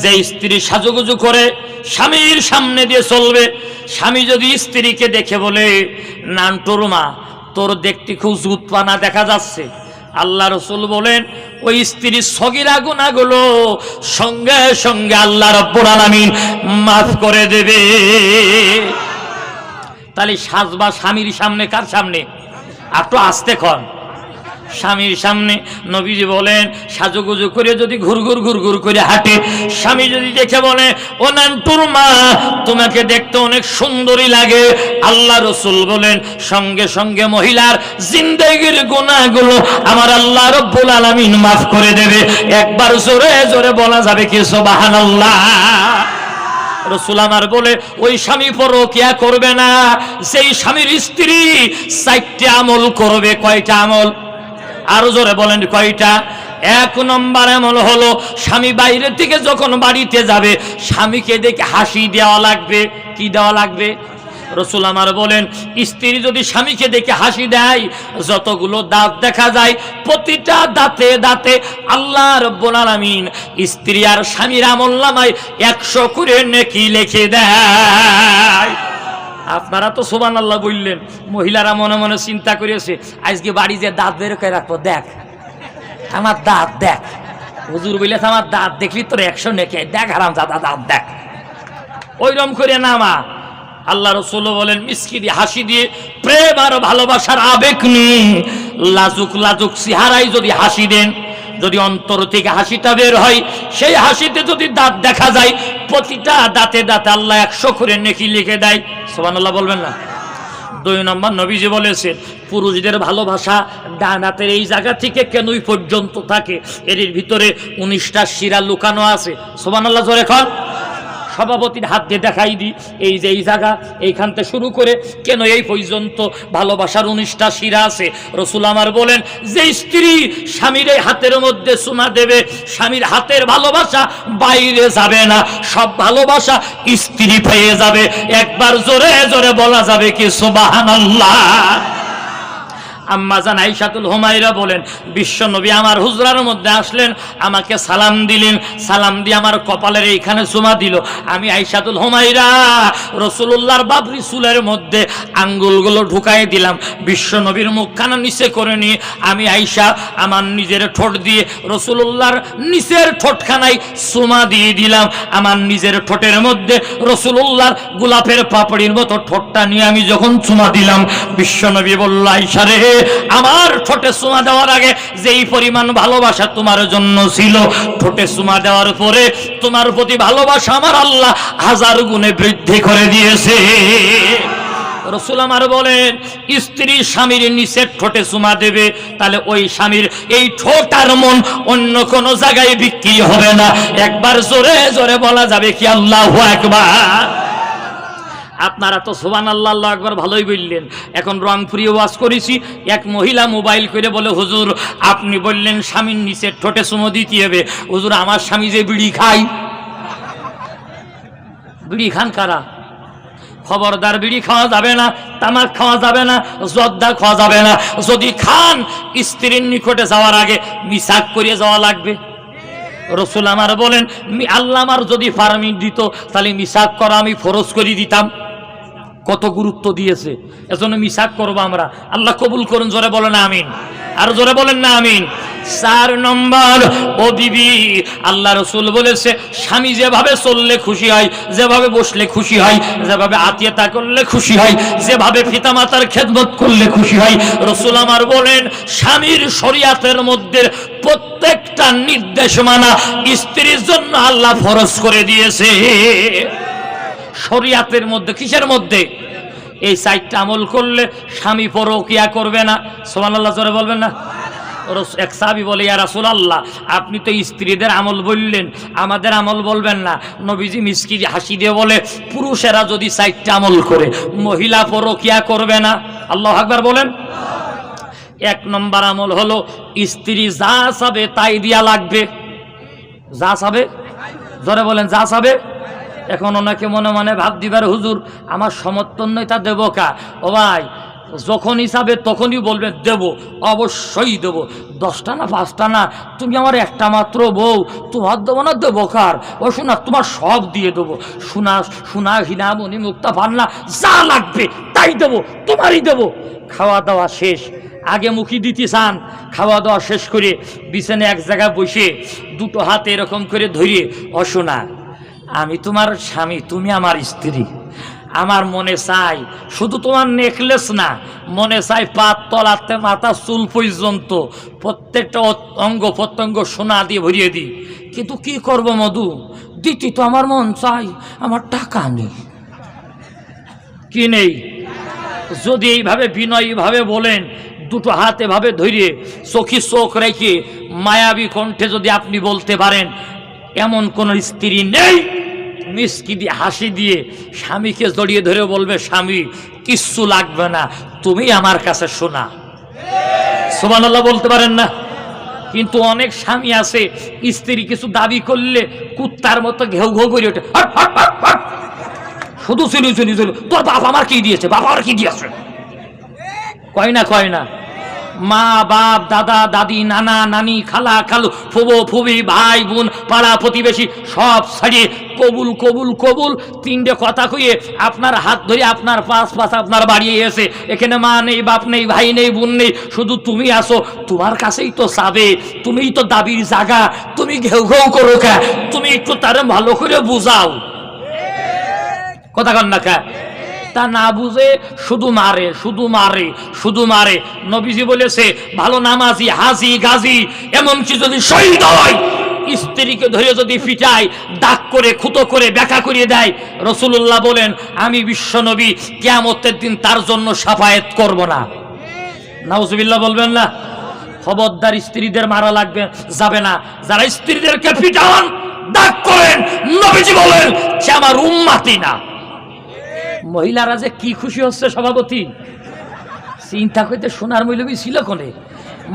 যে স্ত্রী সাজুগুজু করে স্বামীর সামনে দিয়ে চলবে, স্বামী যদি স্ত্রীকে দেখে বলে নান্টুর মা তোর দেখতে খুব জুতপানা দেখা যাচ্ছে, আল্লাহ রসুল বলেন ওই স্ত্রীর সগীরা গুনাহগুলো সঙ্গে সঙ্গে আল্লাহ রাব্বুল আলামিন মাফ করে দেবে। তাহলে সাজবা স্বামীর সামনে। কার সামনে? একটু আস্তে খন। স্বামীর সামনে। নবীজি বলেন সাজুগুজু করে যদি ঘুরঘুর ঘুরঘুর করে হাঁটে, স্বামী যদি দেখে বলে ও নান্টুর মা তোমাকে দেখতে অনেক সুন্দরী লাগে, আল্লাহ রসুল বলেন সঙ্গে সঙ্গে মহিলার জিন্দেগির গুনাহগুলো আমার আল্লাহ রাব্বুল আলামিন মাফ করে দেবে। একবার জোরে জোরে বলা যাবে কি সুবহানাল্লাহ? রসুল আমার বলে ওই স্বামী পরকিয়া করবে না যেই স্বামীর স্ত্রী 4টা আমল করবে। কয়টা আমল? আরো জোরে বলেন কয়টা? 1 নম্বর আমল হলো স্বামী বাইরে থেকে যখন বাড়িতে যাবে স্বামীকে দেখে হাসি দেওয়া লাগবে। কি দেওয়া লাগবে? রসুল আমার বলেন স্ত্রী যদি স্বামীকে দেখে হাসি দেয়, যতগুলো দাঁত দেখা যায় প্রতিটা দাঁতে দাঁতে আল্লাহ রাব্বুল আলামিন স্ত্রী আর স্বামীর আমলনামায় 100 করে নেকি লিখে দেয়। আপনারা তো সুবহানাল্লাহ বললেন, মহিলারা মনে মনে চিন্তা করেছে আজকে বাড়ি যে দাঁত বের করে রাখবো, দেখ আমার দাঁত দেখ। হুজুর বলেছে আমার দাঁত দেখলি তোর 100 নেকি, দেখ হারামজাদা দাঁত দেখ। ওইরকম করে না মা। আল্লাহ রসুল বলেন মিসকিনি হাসি দিয়ে প্রেম আর ভালোবাসার আবেগ নিয়ে লাজুক লাজুক চেহারায় যদি হাসি দেন, যদি অন্তর থেকে হাসিটা বের হয়, সেই হাসিতে যদি দাঁত দেখা যায় প্রতিটা দাঁতে দাঁতে আল্লাহ 100 করে নেকি লিখে দেয়। সুবহানাল্লাহ বলবেন না? 2 নম্বর নবীজি বলেছেন পুরুষদের ভালোবাসা ডান হাতের এই জায়গা থেকে কেনই পর্যন্ত থাকে, এর ভিতরে 19টা শিরা লুকানো আছে। সুবহানাল্লাহ জোরে কর। সভাপতির হাত দিয়ে দেখাই দিই, এই যে এই জায়গা, এইখান থেকে শুরু করে কেন এই পর্যন্ত ভালোবাসার 19টা শিরা আছে। রসুল আমার বলেন, যে স্ত্রী স্বামীর এই হাতের মধ্যে চুমা দেবে, স্বামীর হাতের ভালোবাসা বাইরে যাবে না, সব ভালোবাসা স্ত্রী পেয়ে যাবে। একবার জোরে জোরে বলা যাবে কি সুবহানাল্লাহ। আম্মা জান আয়েশাতুল হুমায়রা বলেন, বিশ্বনবী আমার হুজরার মধ্যে আসলেন, আমাকে সালাম দিলেন, সালাম দিয়ে আমার কপালের এইখানে চুমা দিল। আমি আয়েশাতুল হুমায়রা রাসূলুল্লাহর বাবরি চুলের মধ্যে আঙ্গুলগুলো ঢুকাই দিলাম। বিশ্বনবীর মুখখানা নিচে করে নিয়ে আমি আয়েশা আমার নিজের ঠোঁট দিয়ে রাসূলুল্লাহর নিচের ঠোঁটখানায় চুমা দিয়ে দিলাম। আমার নিজের ঠোঁটের মধ্যে রাসূলুল্লাহর গোলাপের পাপড়ির মতো ঠোঁটটা নিয়ে আমি যখন চুমা দিলাম, বিশ্বনবী বলল, আয়েশা রে, আমার ঠোঁটে চুমা দেওয়ার আগে যেই পরিমাণ ভালোবাসা তোমার জন্য ছিল, ঠোঁটে চুমা দেওয়ার পরে তোমার প্রতি ভালোবাসা আমার আল্লাহ 1000 গুণে বৃদ্ধি করে দিয়েছে। রসুল আমার বলেন, স্ত্রী স্বামীর নিচের ঠোঁটে চুমা দেবে, তাহলে ওই স্বামীর এই ঠোঁট আর মন অন্য কোন জায়গায় বিক্রি হবে না। একবার জোরে জোরে বলা যাবে কি আল্লাহু আকবার। আপনারা তো সুবহানাল্লাহ আল্লাহু আকবার ভালোই বললেন। এখন রংপুরে ওয়াজ করেছি, এক মহিলা মোবাইল করে বলে, হুজুর আপনি বললেন স্বামীর নিচের ঠোঁটে চুমো দিতে হবে। হুজুর আমার স্বামী যে বিড়ি খায়, বিড়ি খান কারা? খবরদার, বিড়ি খাওয়া যাবে না, তামাক খাওয়া যাবে না, জর্দা খাওয়া যাবে না। যদি খান, স্ত্রীর নিকটে যাওয়ার আগে মিসাক করে যাওয়া লাগবে। রসুল আমার বলেন, আল্লাহ আমার যদি পারমিট দিত তাহলে মিসাক করা আমি ফরজ করে দিতাম। কত গুরুত্ব দিয়েছে, এজন্য মিসাক করবো আমরা। আল্লাহ কবুল করুন, জোরে বলেন আমিন, আর জোরে বলেন না আমিন। 4 নম্বর, ও বিবি, আল্লাহ রসুল বলেছে স্বামী যেভাবে চললে খুশি হয়, যেভাবে বসলে খুশি হয়, যেভাবে আত্মীয়তা করলে খুশি হয়, যেভাবে পিতামাতার খেদমত করলে খুশি হয়, রসুল আমার বলেন স্বামীর শরিয়াতের মধ্যে প্রত্যেকটা নির্দেশ মানা স্ত্রীর জন্য আল্লাহ ফরজ করে দিয়েছে। শরিয়াতের মধ্যে, কিসের মধ্যে? এই 4টা আমল করলে স্বামী পরকিয়া করবে না। সুবহানাল্লাহ জোরে বলবেন না? এক সাহাবী বলে, ইয়া রাসূলুল্লাহ, আপনি তো স্ত্রীদের আমল বললেন, আমাদের আমল বলবেন না? নবীজি মিসকি হাসি দিয়ে বলে, পুরুষেরা যদি 4টা আমল করে, মহিলা পরকিয়া করবে না। আল্লাহু আকবার বলেন। 1 নম্বর আমল হলো স্ত্রী যা চাবে তাই দিয়া লাগবে। যা চাবে, জোরে বলেন, যা চাবে। এখন ওনাকে মনে মনে ভাব দিবার, হুজুর আমার সমর্থন নয়, তা দেবো কা? ও ভাই, যখনই চাবে তখনই বলবেন দেব, অবশ্যই দেব। 10টা না 5টা না, তুমি আমার একটা মাত্র বউ, তোমার দেবো না, দেবো কার? ও শোনা, তোমার সব দিয়ে দেবো। সোনা হিনা মণি মুক্তা পান্না যা লাগবে তাই দেবো, তোমারই দেবো। খাওয়া দাওয়া শেষ, আগে মুখি দিতে চান, খাওয়া দাওয়া শেষ করে বিছানে এক জায়গায় বসে 2টো হাত এরকম করে ধরিয়ে, ও শোনা, আমি তোমার স্বামী, তুমি আমার স্ত্রী। আমার মনে চাই শুধু তোমার নেকলেস না, মনে চাই পাত তলাতে মাথা চুল পর্যন্ত প্রত্যেকটা অঙ্গ প্রত্যঙ্গ সোনা দিয়ে ভরিয়ে দিই। কিন্তু কি করব মধু, দিতে তো আমার মন চাই, আমার টাকা নেই। কি নেই? যদি এইভাবে বিনয়ীভাবে বলেন, 2টো হাত এভাবে ধরিয়ে চোখে চোখ রেখে মায়াবী কণ্ঠে যদি আপনি বলতে পারেন, এমন কোন স্ত্রী নেই, মিসকি দিয়ে হাসি দিয়ে স্বামীকে জড়িয়ে ধরে বলবে, স্বামী কিচ্ছু লাগবে না, তুমি আমার কাছে শোনা। সুবহানাল্লাহ বলতে পারেন না? কিন্তু অনেক স্বামী আছে, স্ত্রী কিছু দাবি করলে কুত্তার মতো ঘেউ ঘেউ করে ওঠে, শুধু চলি চলি চলি, তোর বাপ আমার কি দিয়েছে, বাবা আমার কি দিয়েছে, কয় না কয় না? মা বাপ, দাদা দাদি, নানা নানি, খালা খালু, ফুবো ফুবি, ভাই বোন, পাড়া প্রতিবেশী সব ছাড়িয়ে কবুল কবুল কবুল 3টে কথা কইয়ে আপনার হাত ধরে আপনার পাশ আপনার বাড়িয়ে এসে, এখানে মা নেই, বাপ নেই, ভাই নেই, বোন নেই, শুধু তুমি আসো, তোমার কাছেই তো চাবে, তুমিই তো দাবির জায়গা, তুমি ঘেউ ঘেউ করো কা? তুমি একটু তার ভালো করে বুঝাও। কথা কন না কা? তা না বুঝে শুধু মারে, শুধু মারে, শুধু মারে। নবীজি বলেছে, ভালো নামাজি, হাজি, গাজী, এমনকি যদি শহীদ হয়, স্ত্রীকে ধরে যদি পিটায়, দাগ করে, খুতো করে, ব্যাখ্যা করিয়ে দেয়, রাসূলুল্লাহ বলেন, আমি বিশ্ব নবী কিয়ামতের দিন তার জন্য শাফায়াত করব না। নাউজুবিল্লাহ বলবেন না? খবরদার স্ত্রীদের মারা লাগবে যাবে না। যারা স্ত্রীদেরকে পিটান, দাগ রাগ করেন, নবীজি বলেন সে আমার উম্মতি না। মহিলারা যে কি খুশি হচ্ছে সভাপতি, চিন্তা করতে সোনার মৌলবী ছিল কোনে,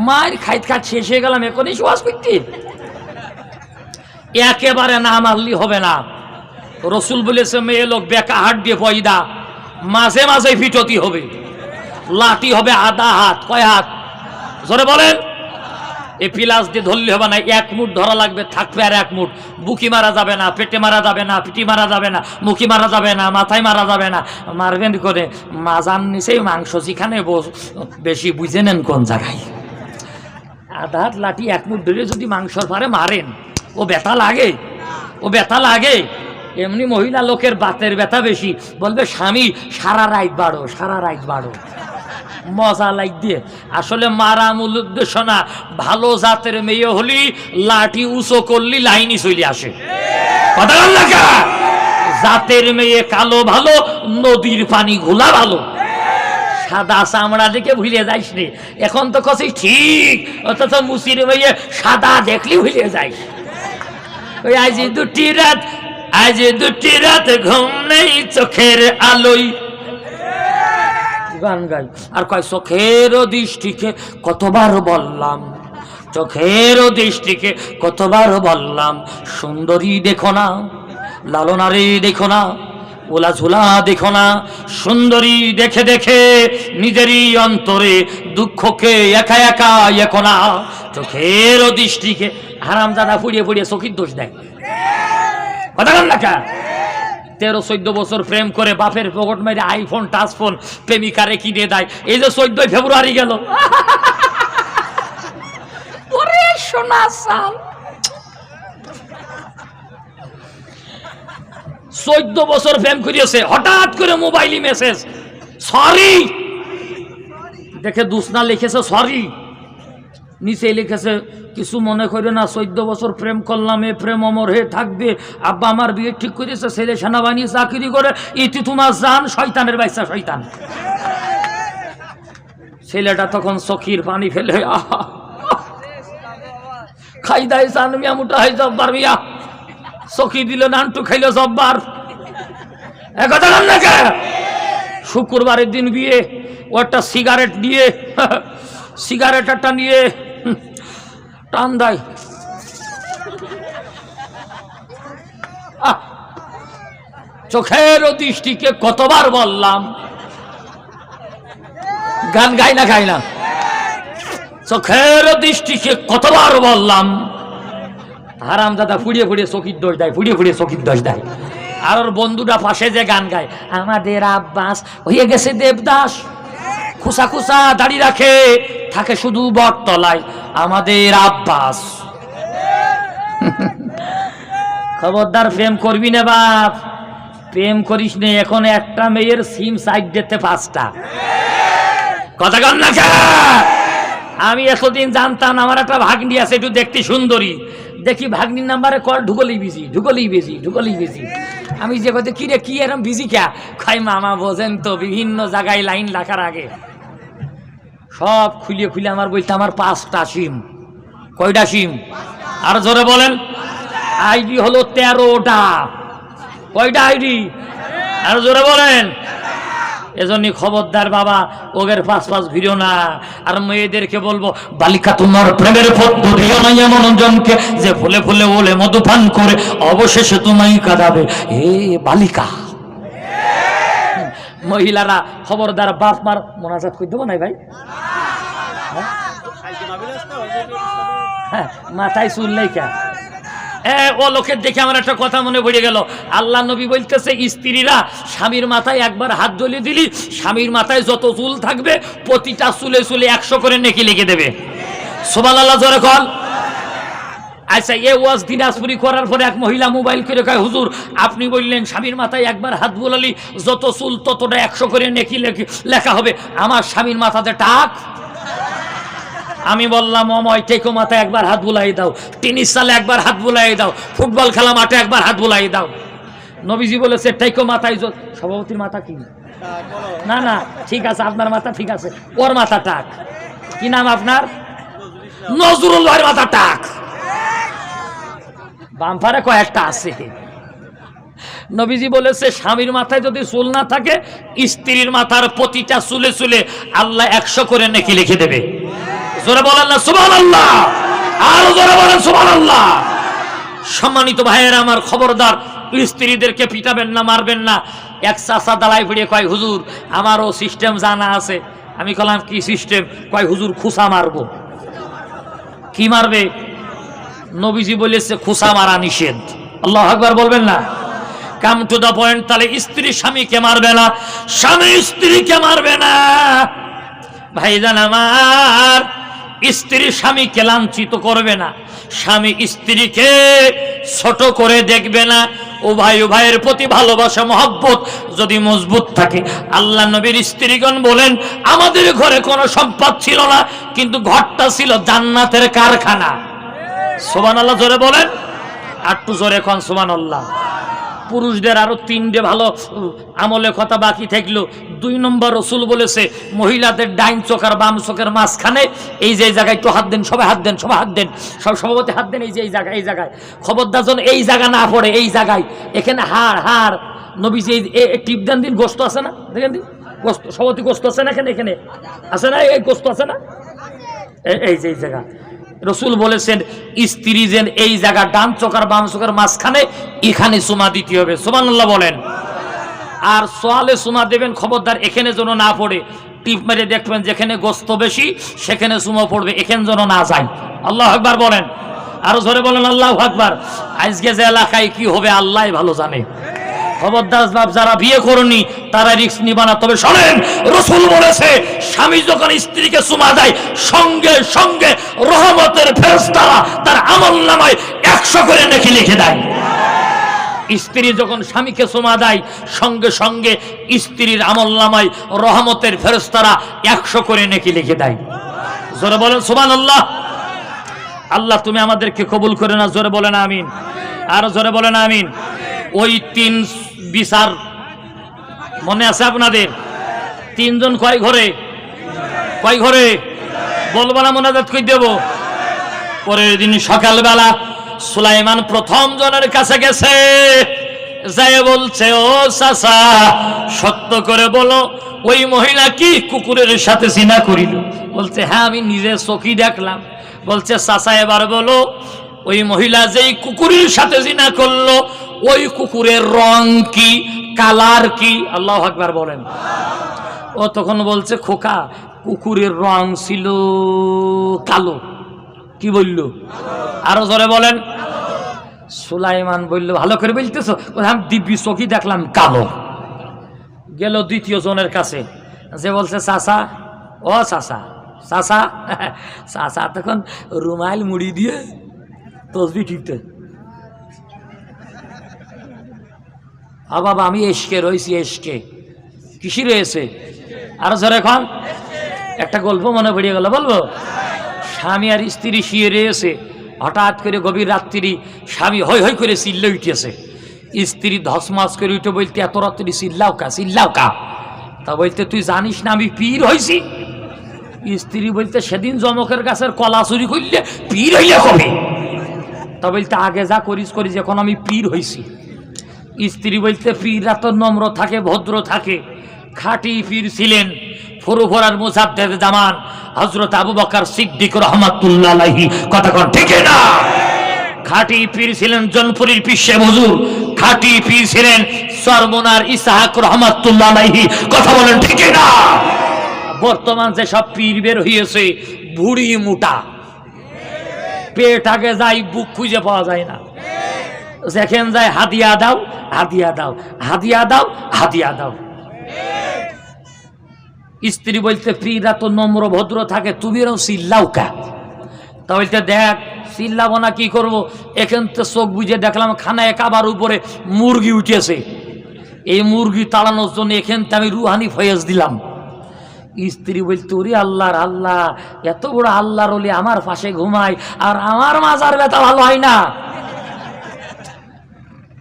মায়ের খাইত খাট শেষ হয়ে গেলাম এখনই সুয়াস করতে। একেবারে না মারলি হবে না। রসুল বলেছে মেয়ে লোক বেকা হাট দিয়ে পয়দা, মাঝে মাঝে ফিটতি হবে, লাঠি হবে আধা হাত, কয় হাত জোরে বলেন? এ পিলাস দিয়ে ধরলে হবে না, এক মুঠ ধরা লাগবে, থাকবে আর এক মুঠ। বুকি মারা যাবে না, পেটে মারা যাবে না, পিটি মারা যাবে না, মুখি মারা যাবে না, মাথায় মারা যাবে না। মারবেন করে মাজার নিচেই মাংস, যেখানে বেশি বুঝে নেন কোন জায়গায়। আধা হাত লাঠি এক মুঠ ধরে যদি মাংসর পারে মারেন, ও ব্যথা লাগে, ও ব্যথা লাগে। এমনি মহিলা লোকের বাতের ব্যথা বেশি, বলবে স্বামী সারা রাত বাড়ো, সারা রাত বাড়ো, মজা লাগ দিয়ে। আসলে মারা মূল উদ্দেশ্য না, ভালো জাতের মেয়ে হলি লাঠি উঁচু করলি লাইনই চলে আসে। কথা বল না কা? জাতের মেয়ে কালো ভালো, নদীর পানি ঘোলা ভালো। সাদা চামড়া দেখে ভুলে যাইস রে, এখন তো কছি ঠিক, অথচ মুসির মেয়ে সাদা দেখলি ভুলে যাইস। ওই আজ দুটি রাত, আজ দুটি রাত ঘুম নেই চোখের আলোয় গান গাই। আর কয় চোখের দৃষ্টিকে কতবার বললাম, চোখের দৃষ্টিকে কতবার বললাম, সুন্দরী দেখো না, লালনারে দেখো না, ওলা ঝোলা দেখো না। সুন্দরী দেখে দেখে নিজেরই অন্তরে দুঃখকে একা একা এখো না। চোখের দৃষ্টিকে হারামজাদা ফুড়িয়ে ফুড়িয়ে চোখের দোষ দেয়। কথা বল না কা? 13-14 বছর প্রেম করে বাপের পকেট মেরে আইফোন টাচ ফোন প্রেমিকারে কিনে দেয়। এই যে 14 ফেব্রুয়ারি গেল, ওরে সোনা সাল, 14 বছর প্রেম করিয়েছে, হঠাৎ করে মোবাইলে মেসেজ সরি দেখে দুসনা লিখেছে সরি, নিচে লিখেছে কিছু মনে করে না, 14 বছর প্রেম করলাম, এ প্রেম অমর হয়ে থাকবে। আব্বা আমার বিয়ে ঠিক করেছে, ছেলে সেনাবাহিনী চাকরি করে, ইতি তোমার জান, শয়তানের বাচ্চা শয়তান। ছেলেটা তখন চোখের পানি ফেলে খাই দাই চান মিয়া, মোটা হয় জব্বার মিয়া, চকি দিল নানটু খাইল জব্বার। একথা বল না কে? শুক্রবারের দিন বিয়ে, ও একটা সিগারেট দিয়ে, সিগারেট একটা নিয়ে টান দেয়। চোখের দৃষ্টিকে কতবার বললাম, গান গাই না গাই না, চোখের দৃষ্টিকে কতবার বললাম। হারামজাদা ফুড়িয়ে ফুড়িয়ে চকির দোষ দেয়, ফুড়িয়ে ফুড়িয়ে চকির দোষ দেয়। আর ওর বন্ধুটা পাশে যে গান গায়, আমাদের আব্বাস হয়ে গেছে দেবদাস, খুসা খুসা দাড়ি রাখে, থাকে শুধু বটতলায়, আমাদের আব্বাস। খবরদার প্রেম করবি না বাপ, প্রেম করিস নে। এখন একটা মেয়ের সিম সাইড দিতে 5টা। কথা কন না কা? আমি এতদিন জানতাম আমার একটা ভাগ্নি আছে একটু দেখতে সুন্দরী, দেখি ভাগ্নির নাম্বারে কল ঢুকলেই বিজি, ঢুকলেই বিজি, ঢুকলেই বিজি। আমি যে কথা কি রে কি এরম বিজি কে, খাই মামা বোঝেন তো, বিভিন্ন জায়গায় লাইন রাখার আগে সব খুলিয়ে খুলে আমার বলতে আমার 5টা সিম। কয়টা সিম? আর জোরে বলেন। আইডি হলো 13টা। কয়টা আইডি? আর জোরে বলেন। এজন্য খবরদার বাবা, ওদের পাশ ভিড়ো না। আর মেয়েদেরকে বলবো, বালিকা তোমার প্রেমের পদ্ম দিও না এমন জনকে, যে ফুলে ফুলে ওলে মধুপান করে অবশেষে তোমায় কাঁদাবে এ বালিকা। মহিলারা খবরদার, বাপ মার মোনাজাত করে দেবো নাই ভাই? হ্যাঁ, মাথায় চুল নেই কে? ও লোকের দেখে আমার একটা কথা মনে পড়ে গেল। আল্লাহ নবী বলতেছে, স্ত্রীরা স্বামীর মাথায় একবার হাত জ্বলিয়ে দিলি, স্বামীর মাথায় যত চুল থাকবে প্রতিটা চুলে চুলে 100 করে নেকি লিখে দেবে। সুবহানাল্লাহ জোরে কর। আচ্ছা, এ ওয়াজ দিনাজপুরি করার পরে এক মহিলা মোবাইল করে কয়, হুজুর আপনি বললেন স্বামীর মাথায় একবার হাত বুলালি যত চুল ততটা 100 করে নেকি লেখা হবে, আমার স্বামীর মাথাতে টাক। আমি বললাম, অময় টেকো মাথায় একবার হাত বুলাই দাও, টেনিস সালে একবার হাত বুলাই দাও, ফুটবল খেলা মাঠে একবার হাত বুলাই দাও। নবীজি বলেছে টেকো মাথায়। সভাপতির মাথা কি? না না, ঠিক আছে, আপনার মাথা ঠিক আছে, ওর মাথা টাক। কি নাম আপনার? নজরুল ভাইয়ের মাথা টাক। বাম্পারে কয়েকটা আছে। নবীজি বলেছে স্বামীর মাথায় যদি চুল না থাকে স্ত্রীর মাথার প্রতিটা চুলে চুলে আল্লাহ 100 করে নেকি লিখে দেবে। জোরে বলেন না সুবহানাল্লাহ, আর জোরে বলেন সুবহানাল্লাহ। সম্মানিত ভাইয়েরা আমার, খবরদার স্ত্রীদেরকে পিটাবেন না, মারবেন না। এক চাচা দাঁড়ায় পড়ে কয় হুজুর আমারও সিস্টেম জানা আছে। আমি বললাম কি সিস্টেম? কয় হুজুর খুসা মারবো। কি মারবে? নবীজি বলেছে খুসা মারা নিষেধ। আল্লাহু আকবার বলবেন না? Come to the point. তাহলে স্ত্রী স্বামীকে মারবে না, স্বামী স্ত্রীকে মারবে না। ভাইজান আমার, স্ত্রী স্বামীকে লাঞ্ছিত করবে না, স্বামী স্ত্রীকে ছোট করে দেখবে না। উভয় উভয়ের প্রতি ভালোবাসা মহব্বত যদি মজবুত থাকে, আল্লাহ নবীর স্ত্রীগণ বলেন আমাদের ঘরে কোনো সম্পদ ছিল না, কিন্তু ঘরটা ছিল জান্নাতের কারখানা। সুবহানাল্লাহ জোরে বলেন, একটু জোরে কোন সুবহানাল্লাহ। পুরুষদের আরো 3টে ভালো আমলের কথা বাকি থাকলো। 2 নম্বর রসুল বলেছে মহিলাদের ডাইন চোখ আর বাম চোখের মাঝখানে এই যে জায়গায় একটু হাত দেন, সবাই হাত দেন, সবাই হাত দেন, সব সভাপতি হাত দেন, এই যে এই জায়গায়, এই জায়গায় খবরদার যেন এই জায়গা না পড়ে, এই জায়গায় এখানে হাড় নবীজি এই টিপ দেন দিন, গোস্ত আছে না দেখেন দিন, গোস্ত সভাপতি গোস্ত আছে না এখানে, এখানে আছে না, এই গোস্ত আছে না, এই যে এই জায়গা রসুল বলেছেন স্ত্রী যেন এই জায়গা ডান চোখ আর বাম চোখের মাঝখানে এখানে চুমা দিতে হবে। সুবহানাল্লাহ বলেন। আর সোয়ালে চুমা দেবেন, খবরদার এখানে যেন না পড়ে। টিপ মেরে দেখবেন যেখানে গোস্ত বেশি সেখানে চুমা পড়বে, এখানে যেন না যায়। আল্লাহু আকবার বলেন, আরো জোরে বলেন আল্লাহু আকবার। আজকে যে এলাকায় কি হবে আল্লাহ ভালো জানে। খবরদার বাপ, যারা বিয়ে করনি তারা রিস্ক নিবা না। তবে শোনেন, রাসূল বলেছে স্বামী যখন স্ত্রীকে চুমা দেয় সঙ্গে সঙ্গে রহমতের ফেরেশতারা তার আমলনামায় 100 করে নেকি লিখে দেয়। স্ত্রী যখন স্বামীকে চুমা দেয় সঙ্গে সঙ্গে স্ত্রীর আমলনামায় রহমতের ফেরেশতারা 100 করে নেকি লিখে দেয়। জোরে বলেন সুবহানাল্লাহ। আল্লাহ তুমি আমাদেরকে কবুল করে না, জোরে বলেন আমিন, আর জোরে বলেন আমিন। ওই 3 বিচার মনে আছে আপনাদের? 3 জন কয় ঘরে, কয় ঘরে বলবো না, মোনাজাত করে দেব। পরের দিন সকালবেলা সুলাইমান প্রথম জনের কাছে গেছে, যায় বলছে ও চাচা সত্য করে বলো ওই মহিলা কি কুকুরের সাথে জিনা করিল? বলছে হ্যাঁ আমি নিজে চোখে দেখলাম। বলছে চাচা এবার বলো ওই মহিলা যেই কুকুরের সাথে জিনা করলো ওই কুকুরের রং কি, কালার কি? আল্লাহু আকবার বলেন। ও তখন বলছে খোকা কুকুরের রং ছিল কালো। কি বলল? আরো জোরে বলেন। সুলাইমান বলল ভালো করে বলতেছো? আমি দিব্যি চোখে দেখলাম কালো। গেল দ্বিতীয় জনের কাছে, যে বলছে চাচা ও চাচা, চাচা চাচা তখন রুমাইল মুড়ি দিয়ে তসবি টিপতে। বাবা আমি এসকে রয়েছি, এসকে কিসি রয়েছে? আরো জোরে এখন একটা গল্প মনে পড়ে গেল, বলবো? স্বামী আর স্ত্রী শুয়ে রয়েছে, হঠাৎ করে গভীর রাত্রি স্বামী হই হই করে চিল্লে উঠেছে, স্ত্রী ধসমাস করে উঠে বলতে এত রাত্রি চিল্লাও কা, চিল্লাও কা? তা বলতে তুই জানিস না আমি পীর হয়েছি? স্ত্রী বলতে সেদিন জমকের গাছের কলা চুরি করলে পীর হইয়া কবে? তা বলতে আগে যা করিস করিস, এখন আমি পীর হয়েছি। স্ত্রী বলতে পীররা তো নম্র থাকে, ভদ্র থাকে। খাঁটি পীর ছিলেন ফুরফুরার মুজাদ্দেদ জামান হযরত আবু বকর সিদ্দিক রাহমাতুল্লাহ আলাইহি। কথা কন ঠিক না? খাঁটি পীর ছিলেন জনপুরীর পিসে হুজুর, খাঁটি পীর ছিলেন সরমনার ইসহাক রাহমাতুল্লাহ আলাইহি। কথা বলেন ঠিক না? বর্তমান যে সব পীর বের হয়েছে ভুড়ি মোটা, পেট আগে যায় বুক খুঁজে পাওয়া যায় না। যেখানে যায় হাদিয়া দাও, হাদিয়া দাও, হাদিয়া দাও, হাদিয়া দাও। স্ত্রী বলতে পীররা তো নম্র ভদ্র থাকে, তুমিও চিল্লাও কা? তা বলতে দেখ চিল্লাবো না কি করবো, এখান তো চোখ বুঝে দেখলাম খানায় কাবার উপরে মুরগি উঠেছে, এই মুরগি তাড়ানোর জন্য এখান থেকে আমি রুহানি ফয়েজ দিলাম। স্ত্রী বলতে ওরে আল্লাহর আল্লাহ, এত বড় আল্লাহর ওলি আমার পাশে ঘুমায় আর আমার মাজার ব্যথা ভালো হয় না।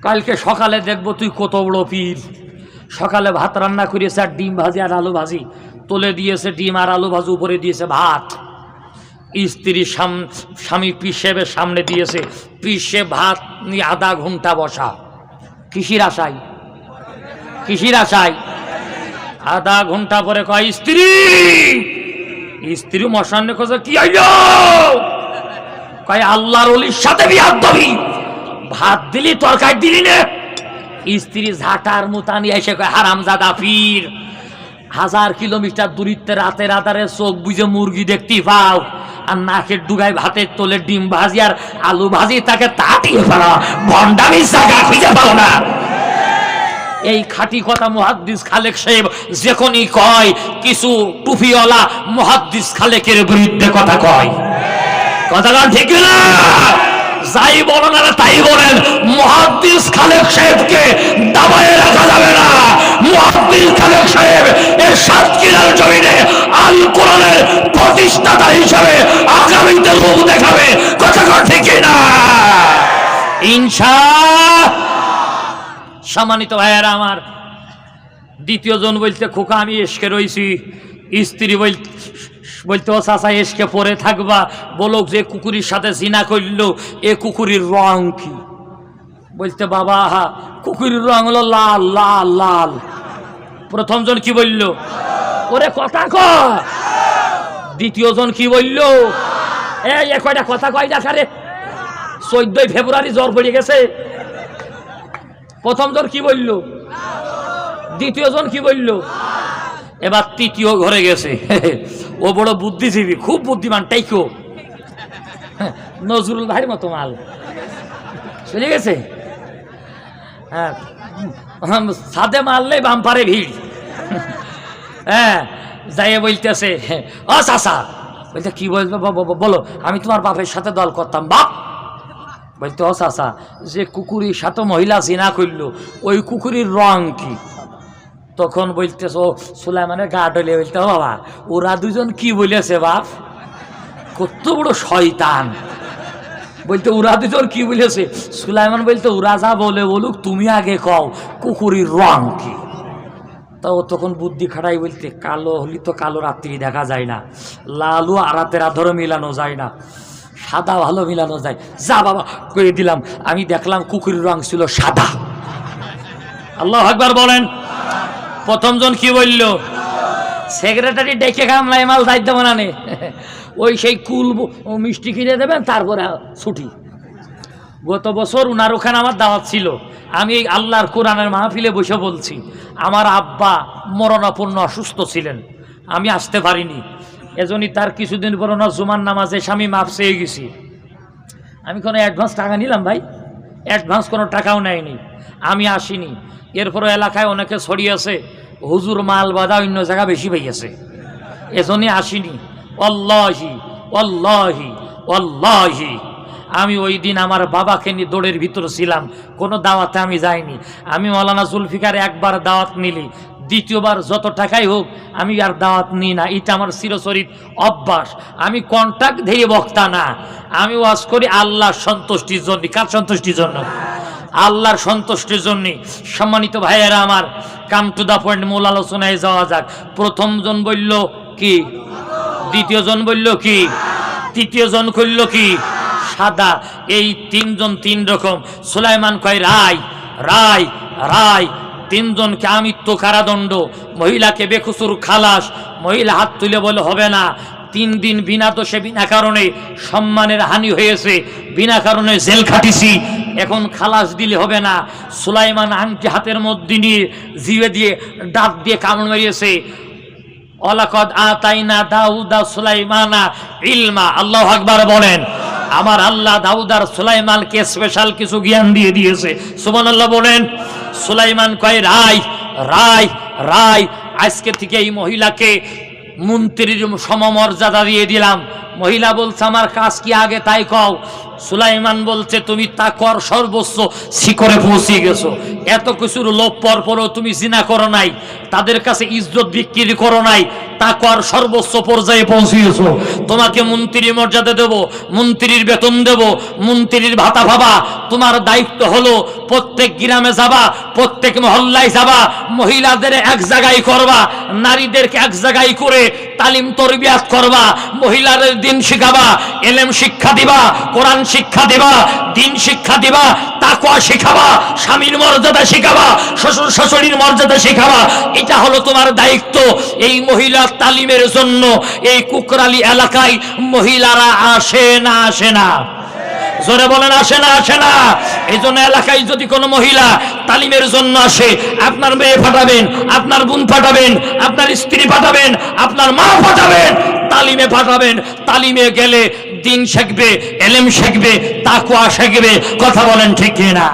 কালকে সকালে দেখবো তুই কত বড় পীর। সকালে ভাত রান্না করেছে আর ডিম ভাজি আর আলু ভাজি, তোলে দিয়েছে ডিম আর আলু ভাজি, উপরে দিয়েছে ভাত। স্ত্রী স্বামী পিসেবের সামনে দিয়েছে, পিসে ভাত নিয়ে আধা ঘন্টা বসা। কিসির আশায়? কিসির আশায়? আধা ঘন্টা পরে কয় স্ত্রী, স্ত্রী মশান্নে কোথায় কি হইল? কয় আল্লাহর ওলির সাথে বিয়াদবি, ভাত দিলি তরকারি দিলি না। স্ত্রী ঝাঁটার মুতানি এসে কয় হারামজাদা ফির, 1000 কিলোমিটার দূরিত্বে রাতের আধারে চোখ বুঝে মুরগি দেখতে পাও, আর নাকের ডুগায় ভাতের তোলে ডিম ভাজি আর আলু ভাজি, তাকে তাটিয়ে পারা ভণ্ডামি জায়গা খুঁজে পাও না। এই খাঁটি কথা মুহাদ্দিস খালেক সাহেব যখনই কয়, কিছু টুপিওয়ালা মুহাদ্দিস খালেকের বিরুদ্ধে কথা কয়। কথাটা ঠিক না? যাই বলেন আর তাই বলেন, মুহাদ্দিস খালেক সাহেবকে দাবায়ে রাখা যাবে না। মুহাদ্দিস খালেক সাহেব এর সাতক্ষীরার জমিনে আল কোরআনের প্রতিষ্ঠাতা হিসাবে আগামীতে রূপ দেখাবে। কথাটা ঠিক না? ইনশাআল্লাহ। সম্মানিত ভাইয়েরা আমার, দ্বিতীয় জন বলতে খোকা আমি এসকে রইছি। স্ত্রী বলতে ও চাচা এসকে পরে থাকবা, বলো যে কুকুরের সাথে জিনা করলো, এ কুকুরের রং কি? বলতে বাবা কুকুরের রং হলো লাল লাল লাল। প্রথম জন কি বলল? ওরে কথা কয়। দ্বিতীয় জন কি বলল? এই কয়টা কথা কয় দেখা রে, 14 ফেব্রুয়ারি জ্বর পড়ে গেছে। প্রথম জন কি বলল? দ্বিতীয় জন কি বলল? এবার তৃতীয় ঘরে গেছে। ও বড় বুদ্ধিজীবী, খুব বুদ্ধিমান, টাইকো নজরুল ভাইয়ের মতো মাল চলে গেছে। হ্যাঁ, সাদে মারলেই বাম্পারে ভিড়। হ্যাঁ, যাইয়ে বলতেছে ও চাচা, বলতে কি বলবে বলো? আমি তোমার বাপের সাথে দল করতাম। বাপ বলতে ও চাচা, যে কুকুরের সাথে মহিলা জিনা করলো, ওই কুকুরের রং কি? তখন বলতেছ ও সুলাইমানের গা ডলে। বলতে ও বাবা, ওরা দুজন কি বলেছে বাপ? কত বড় শয়তান। বলতে ওরা দুজন কি বলেছে? সুলাইমান বলতে ওরা যা বলে বলুক, তুমি আগে কও কুকুরের রং কি? তা ও তখন বুদ্ধি খাটাই বলতে, কালো হলি তো কালো রাত্রি দেখা যায় না, লালু আরাতের আধরও মিলানো যায় না, সাদা ভালো মিলানো যায়। যা বাবা করে দিলাম। আমি দেখলাম কুকুরের রং ছিল সাদা। আল্লাহু আকবার বলেন। প্রথম জন কি বলল? সেক্রেটারি ডেকে কামলাই মাল দায়িত্ব বানানে, ওই সেই কুল মিষ্টি কিনে দেবেন, তারপরে ছুটি। গত বছর উনার ওখানে আমার দাওয়াত ছিল। আমি এই আল্লাহর কোরআনের মাহফিলে বসে বলছি, আমার আব্বা মরণাপন্ন অসুস্থ ছিলেন, আমি আসতে পারিনি। এজন্যই তার কিছুদিন পর ওনার জুমার নামাজে স্বামী মাপ চেয়ে গেছি। আমি কোনো অ্যাডভান্স টাকা নিলাম ভাই? অ্যাডভান্স কোনো টাকাও নেয়নি, আমি আসিনি। এরপরে এলাকায় অনেকে ছড়িয়েছে হুজুর মাল বাদা অন্য জায়গা বেশি পাইয়াছে, এজন্যই আসিনি। ওয়াল্লাহি ওয়াল্লাহি ওয়াল্লাহি আমি ওই দিন আমার বাবাকে নিয়ে দৌড়ের ভিতরে ছিলাম, কোনো দাওয়াতে আমি যাইনি। আমি মৌলানা জুলফিকার একবার দাওয়াত নিলি, দ্বিতীয়বার যত টাকাই হোক আমি আর দাওয়াত নিই না। এটা আমার চিরচরিত অভ্যাস। আমি কন্ট্রাক্ট দিয়ে বক্তা না, আমি ওয়াজ করি আল্লাহর সন্তুষ্টির জন্য। কার সন্তুষ্টির জন্য? আল্লাহর সন্তুষ্টির জন্য। সম্মানিত ভাইয়েরা আমার, কাম টু দা পয়েন্ট, মূল আলোচনায় যাওয়া যাক। প্রথম জন বলল কি? দ্বিতীয় জন বলল কি? তৃতীয় জন করল কি? সাদা। এই তিনজন তিন রকম। সুলাইমান কয় রায় রায় রায়। তিনজনকে আমৃত্যু কারাদণ্ড, মহিলাকে বেকসুর খালাস। মহিলা হাত তুলে বলে হবে না, 3 দিন বিনা দোষে বিনা কারণে সম্মানের হানি হয়েছে, বিনা কারণে জেল খাটিছি, এখন খালাস দিলে হবে না। সুলাইমান আংটি হাতের মধ্যে নিয়ে জিভে দিয়ে দাঁত দিয়ে কামড় মেরিয়েছে। ওয়ালাকাদ আতাইনা দাউদা সুলাইমানা ইলমা। আল্লাহু আকবার বলেন। আমার আল্লাহ দাউদ আর সুলাইমানকে স্পেশাল কিছু জ্ঞান দিয়ে দিয়েছে। সুবহানাল্লাহ বলেন। সুলাইমান কয় রায় রায় রায়, আজকে থেকে এই মহিলাকে মন্ত্রীর সমমর্যাদা দিয়ে দিলাম। মহিলা বলছে আমার কাজ কি আগে তাই কও। সুলাইমান বলছে তুমি তাকওয়ার সর্বোচ্চ শিখরে পৌঁছে গেছো। এত কিছুর লোভ পরও তুমি জিনা করো নাই, তাদের কাছে ইজ্জত বিক্রি করো নাই, তাকওয়ার সর্বোচ্চ পর্যায়ে পৌঁছে গেছো। তোমাকে মন্ত্রী মর্যাদা দেব, মন্ত্রীর বেতন দেব, মন্ত্রীর ভাতা ভাবা। তোমার দায়িত্ব হলো প্রত্যেক গ্রামে যাবা, প্রত্যেক মহল্লায় যাবা, মহিলাদের এক জায়গায় করবা, নারীদেরকে এক জায়গায় করে তালিম তরবিয়াত করবা, মহিলাদের দিন শিখাবা, এলেম শিক্ষা দিবা, কোরআন শিক্ষা দিবা, দিন শিক্ষা দিবা, তাকওয়া শিখাবা, স্বামীর মর্যাদা শিখাবা, শ্বশুর শাশুড়ির মর্যাদা শিখাবা। এটা হলো তোমার দায়িত্ব। এই মহিলা তালিমের জন্য এই কুকরালি এলাকায় মহিলারা আসে না? আসে না? জোরে বলেন আসে না? আসে না? এই জন্য এলাকায় যদি কোনো মহিলা তালিমের জন্য আসে, আপনার মেয়ে পাঠাবেন, আপনার বোন পাঠাবেন, আপনার স্ত্রী পাঠাবেন, আপনার মা পাঠাবেন, তালিমে পাঠাবেন। তালিমে গেলে দিন শিখবে, এলেম শিখবে, তাকওয়া শিখবে। কথা বলেন ঠিক কিনা?